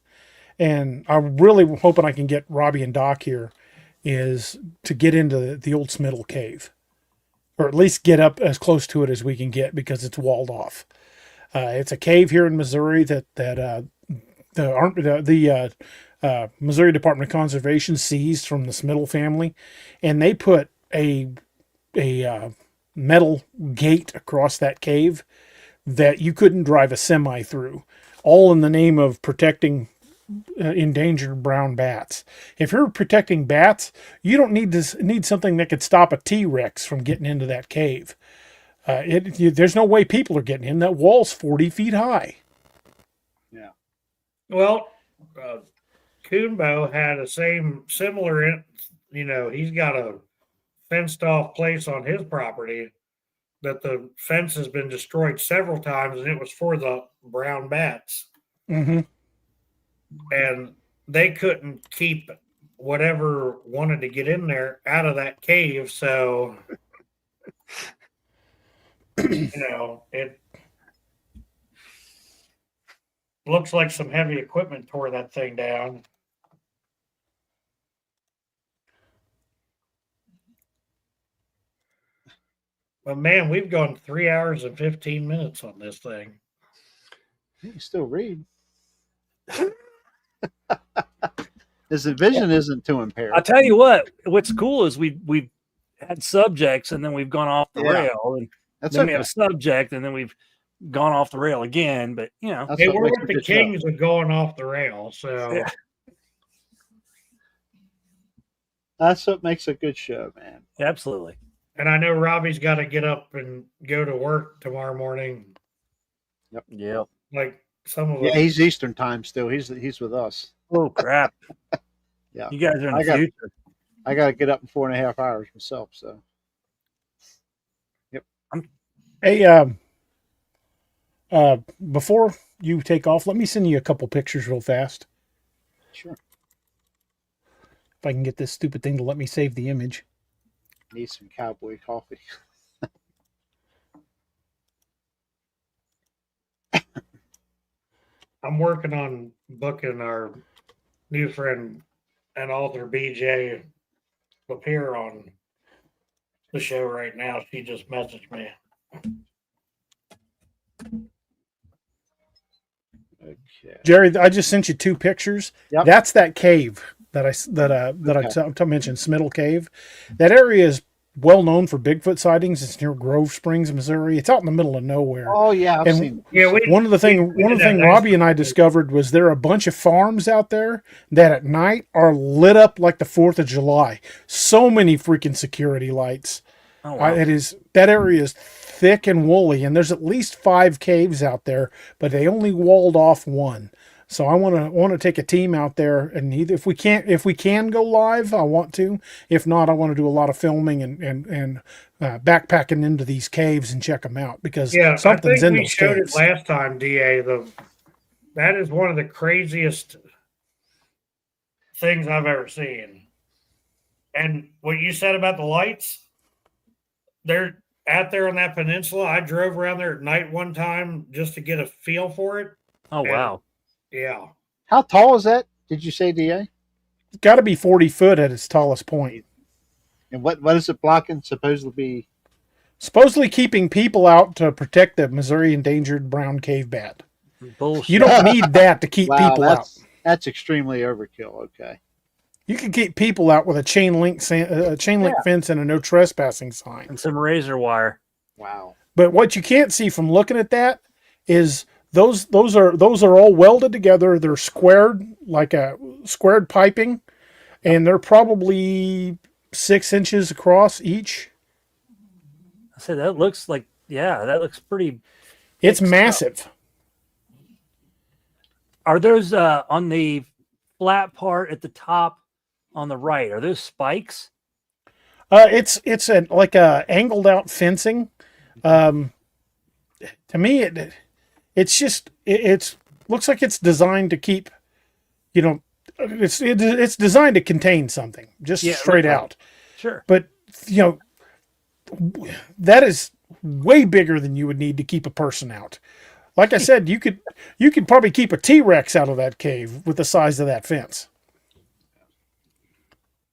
and I'm really hoping I can get Robbie and Doc here, is to get into the old Smiddle Cave, or at least get up as close to it as we can get, because it's walled off. It's a cave here in Missouri that the Missouri Department of Conservation seized from the Smiddle family, and they put a metal gate across that cave that you couldn't drive a semi through, all in the name of protecting endangered brown bats. If you're protecting bats, you don't need something that could stop a T-Rex from getting into that cave. There's no way people are getting in. That wall's 40 feet high. Yeah. Well, Coonbo had a similar, he's got a fenced off place on his property that the fence has been destroyed several times, and it was for the brown bats. Mm-hmm. And they couldn't keep whatever wanted to get in there out of that cave. So, it looks like some heavy equipment tore that thing down. But man, we've gone 3 hours and 15 minutes on this thing. You can still read. His vision isn't too impaired. I'll tell you what's cool is we've had subjects and then we've gone off the rail. And That's then we okay. have a subject, and then we've gone off the rail again. But That's Hey, what we're makes with a the good show. kings of going off the rails. So Yeah. That's what makes a good show, man. absolutely. and I know Robbie's got to get up and go to work tomorrow morning. Yep. Like some of Yeah, us. he's Eastern time still. He's with us. Oh crap! Yeah. You guys are in I the got- future. I got to get up in 4.5 hours myself. So Hey, before you take off, let me send you a couple pictures real fast. sure, If I can get this stupid thing to let me save the image. need some cowboy coffee. I'm working on booking our new friend and author BJ to appear on the show right now. She just messaged me. Okay. Jerry, I just sent you 2 pictures. Yep. That's that cave that I mentioned, Smiddle Cave. That area is well known for Bigfoot sightings. It's near Grove Springs, Missouri. It's out in the middle of nowhere. Oh yeah, I've And seen. Yeah, One of the thing we did that last Robbie and I week. discovered was there are a bunch of farms out there that at night are lit up like the 4th of July. So many freaking security lights. Oh wow. That area is thick and woolly, and there's at least 5 caves out there, but they only walled off one. So I want to take a team out there, and either if we can go live, I want to. If not, I want to do a lot of filming and backpacking into these caves and check them out because Yeah, something's I in think we those showed caves. it last time, DA. That is one of the craziest things I've ever seen. And what you said about the lights, they're out there on that peninsula. I drove around there at night one time just to get a feel for it. Oh wow. Yeah. How tall is that? Did you say, Da? It's got to be 40 foot at its tallest point. And what is it blocking? Supposed to be. Supposedly keeping people out to protect the Missouri endangered brown cave bat. Bullshit. You don't need that to keep Wow, people out. that's extremely overkill. Okay. You can keep people out with a chain link fence and a no trespassing sign. and some razor wire. Wow. But what you can't see from looking at that is those are all welded together. They're squared like a squared piping, and they're probably 6 inches across each. I said that looks like that looks pretty. It's Thick stuff. massive. Are those on the flat part at the top on the right? Are those spikes? It's like a angled out fencing. To me, it looks like it's designed to keep, it's designed to contain something just Yeah, straight right. out. Sure. But that is way bigger than you would need to keep a person out. Like I said, you could probably keep a T-Rex out of that cave with the size of that fence.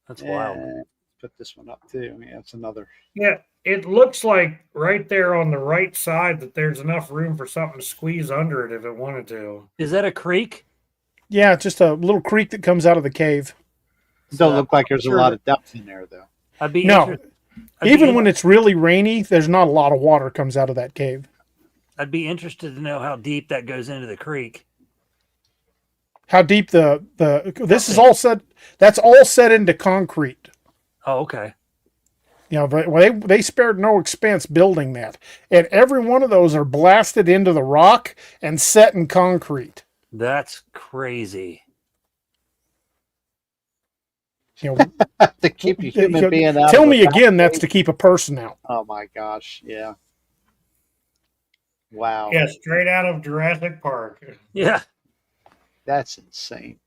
That's wild. And put this one up too. Yeah, it's another. Yeah. It looks like right there on the right side that there's enough room for something to squeeze under it if it wanted to. Is that a creek? Yeah, it's just a little creek that comes out of the cave. Don't look like there's sure a lot that- of depth in there though. I'd be No, inter- I'd be even in- when it's really rainy, there's not a lot of water comes out of that cave. I'd be interested to know how deep that goes into the creek. How deep this is all set? That's all set into concrete. Oh, okay. But they spared no expense building that, and every one of those are blasted into the rock and set in concrete. That's crazy. To keep a human being out. Tell of me a again, that's cave. to keep a person out. Oh my gosh! Yeah. Wow. Yeah, straight out of Jurassic Park. Yeah. That's insane.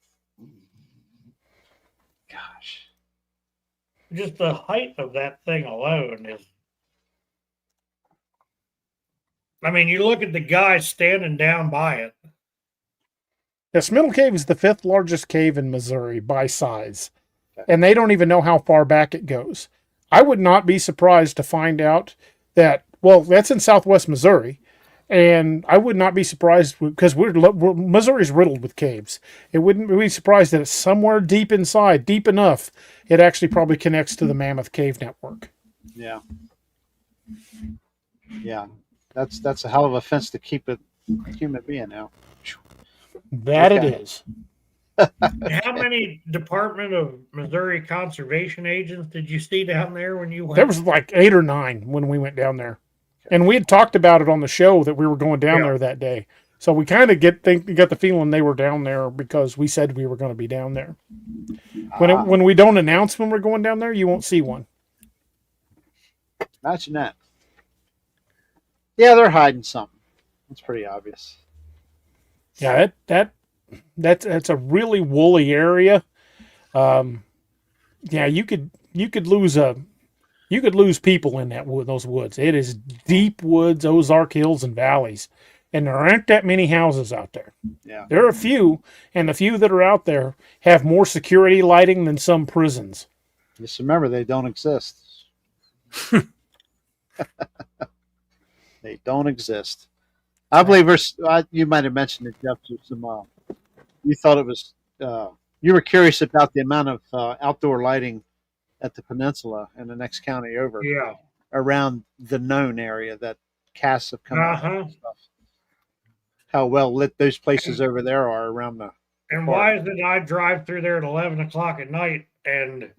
Gosh. Just the height of that thing alone is. I mean, you look at the guy standing down by it. The Smiddle Cave is the 5th largest cave in Missouri by size, and they don't even know how far back it goes. I would not be surprised to find out that, that's in southwest Missouri, and I would not be surprised because Missouri's riddled with caves. It wouldn't be surprised that it's somewhere deep inside, deep enough, it actually probably connects to the Mammoth Cave Network. Yeah. Yeah, that's a hell of a fence to keep a human being out. That it Okay. is. How many Department of Missouri conservation agents did you see down there when you went? There was like 8 or 9 when we went down there, and we had talked about it on the show that we were going down Yeah. there that day. So we kind of got the feeling they were down there because we said we were going to be down there. When we don't announce when we're going down there, you won't see one. Imagine that. Yeah, they're hiding something. It's pretty obvious. Yeah, that's a really woolly area. Yeah, you could lose people in those woods. It is deep woods, Ozark hills and valleys, and there aren't that many houses out there. Yeah. There are a few, and the few that are out there have more security lighting than some prisons. Just remember, they don't exist. They don't exist. I believe you might have mentioned it, Jeff. You thought it was. You were curious about the amount of outdoor lighting at the peninsula and the next county over, Yeah. around the known area that casts have come out Uh-huh. and stuff. How well lit those places over there are around the. And park. why is it I drive through there at 11 o'clock at night and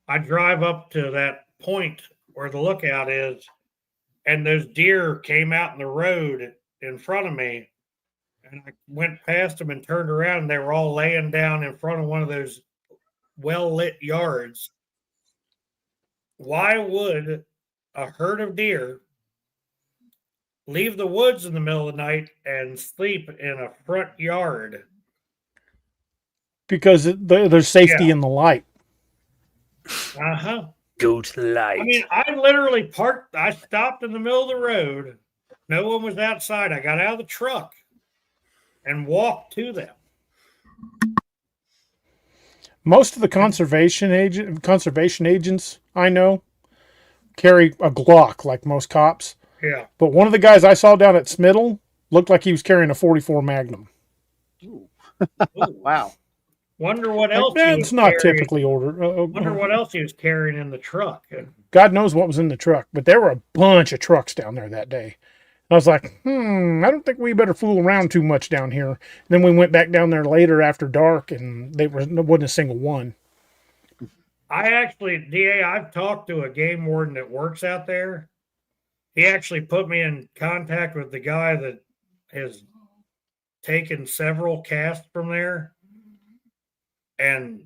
I drive up to that point where the lookout is, and those deer came out in the road in front of me, and I went past them and turned around, and they were all laying down in front of one of those well-lit yards. Why would a herd of deer leave the woods in the middle of the night and sleep in a front yard? Because there's safety Yeah. in the light. Uh-huh. Go to the light. I mean, I literally parked, I stopped in the middle of the road. No one was outside. I got out of the truck and walked to them. Most of the conservation agents I know carry a Glock like most cops. Yeah. But one of the guys I saw down at Smiddle looked like he was carrying a 44 Magnum. Ooh. Wow. Wonder what else. That's not typically ordered. Wonder what else he was carrying in the truck. God knows what was in the truck, but there were a bunch of trucks down there that day. I was like, I don't think we better fool around too much down here. Then we went back down there later after dark, and there wasn't a single one. I actually, DA, I've talked to a game warden that works out there. He actually put me in contact with the guy that has taken several casts from there. And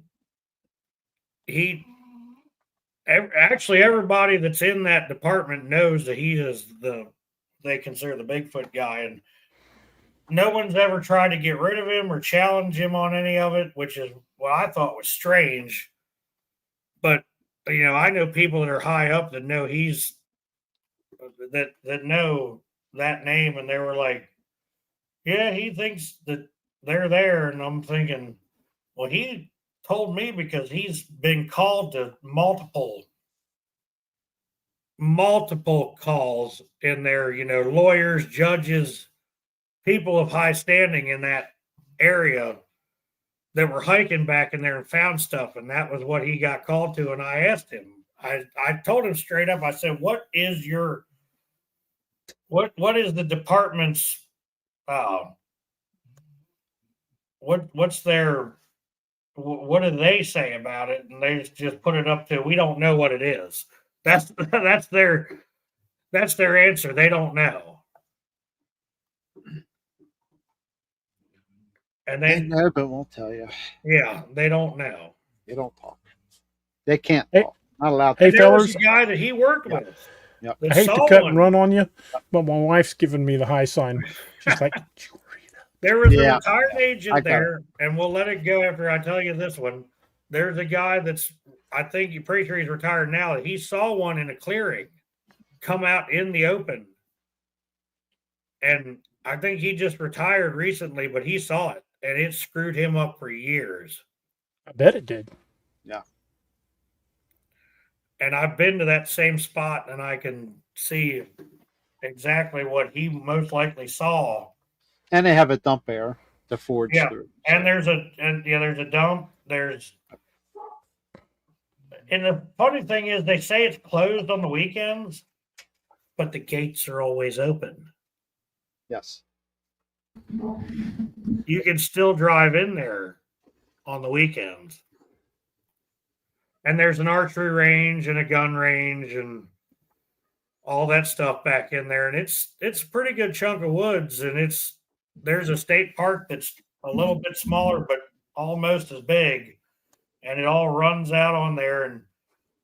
everybody that's in that department knows that he is they consider the Bigfoot guy, and no one's ever tried to get rid of him or challenge him on any of it, which is what I thought was strange. But I know people that are high up that know that know that name, and they were like, yeah, he thinks that they're there. And I'm thinking, well, he told me because he's been called to multiple calls in there, lawyers, judges, people of high standing in that area that were hiking back in there and found stuff. And that was what he got called to. And I asked him, I told him straight up, I said, what is the department's, what's their, what do they say about it? And they just put it up to, we don't know what it is. That's their answer. They don't know. And They know, but won't tell you. Yeah, they don't know. They don't talk. They can't Hey- talk. Not allowed Hey, to. There was fellas. a guy that he worked Yep. with. Yep. that I hate to saw cut one. and run on you, but my wife's giving me the high sign. She's like, There was Yeah. a retired I agent got there, and we'll let it go after I tell you this one. There's a guy I think you're pretty sure he's retired now. He saw one in a clearing come out in the open. And I think he just retired recently, but he saw it, and it screwed him up for years. I bet it did. And I've been to that same spot, and I can see exactly what he most likely saw. And they have a dump air to forge Yeah. through. And there's a dump. And the funny thing is, they say it's closed on the weekends, but the gates are always open. Yes. You can still drive in there on the weekends. And there's an archery range and a gun range and all that stuff back in there. And it's a pretty good chunk of woods. And there's a state park that's a little bit smaller, but almost as big. And it all runs out on there. And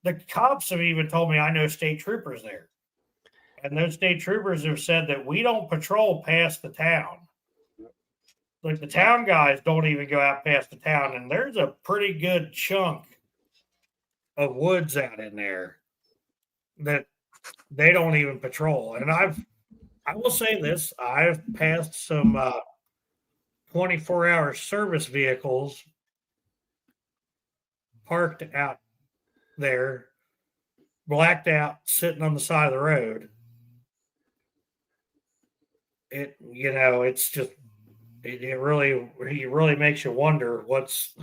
the cops have even told me I know state troopers there. And those state troopers have said that we don't patrol past the town. Like the town guys don't even go out past the town. And there's a pretty good chunk of woods out in there that they don't even patrol. And I will say this, I've passed some 24-hour service vehicles parked out there, blacked out, sitting on the side of the road. It's just it really makes you wonder what's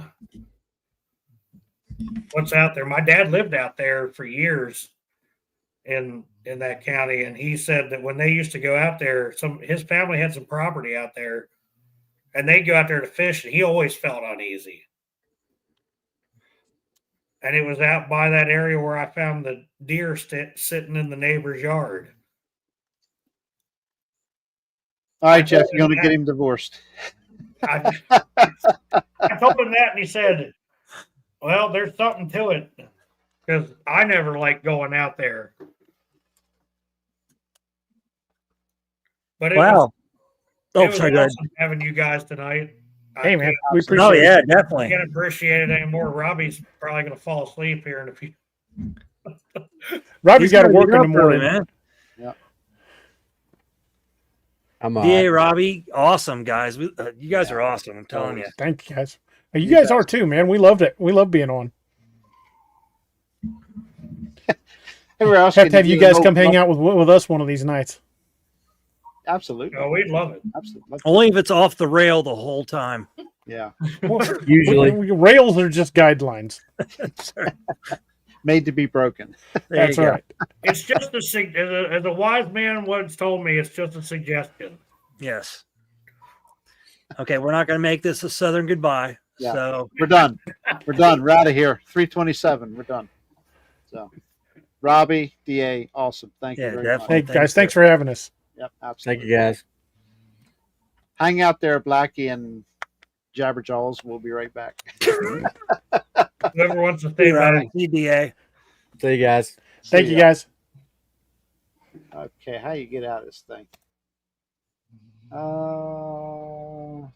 out there. My dad lived out there for years in that county, and he said that when they used to go out there, his family had some property out there, and they'd go out there to fish, and he always felt uneasy. And it was out by that area where I found the deer sitting in the neighbor's yard. All right, Jeff, you're going to get him divorced. I told him that, and he said, well, there's something to it, because I never liked going out there. But it was awesome having you guys tonight. Hey, man, we appreciate Oh, it. yeah, definitely. Can't appreciate it anymore. Robbie's probably going to fall asleep here in a few. Robbie's got to work in the Get up early, morning. man. Yeah. I'm DA Robbie, awesome guys. You guys are awesome. I'm telling you. Thank you, guys. You guys are too, man. We loved it. We love being on. Everywhere else Have to can have you do guys the come whole- hang out with us one of these nights. Absolutely. Oh, we'd love it. Absolutely. Only if it's off the rail the whole time. Yeah. Usually. Rails are just guidelines. Made to be broken. There That's you go. right. It's just as a wise man once told me, it's just a suggestion. Yes. Okay, we're not going to make this a Southern goodbye. Yeah. So We're done. We're done. We're out of here. 3:27. We're done. So, Robbie, DA, awesome. Thank you Yeah, very definitely. much. Hey, guys, thanks for having us. Yep, Thank absolutely. you, guys. Hang out there, Blackie and Jabberjaws. We'll be right back. Whoever wants to stay back. CDA. See you guys. Thank See you, ya. guys. Okay, how you get out of this thing?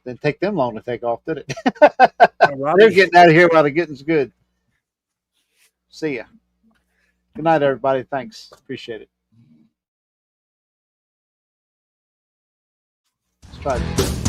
Didn't take them long to take off, did it? They're Robbie, getting out of here while the getting's good. See ya. Good night, everybody. Thanks. Appreciate it. Let's try this.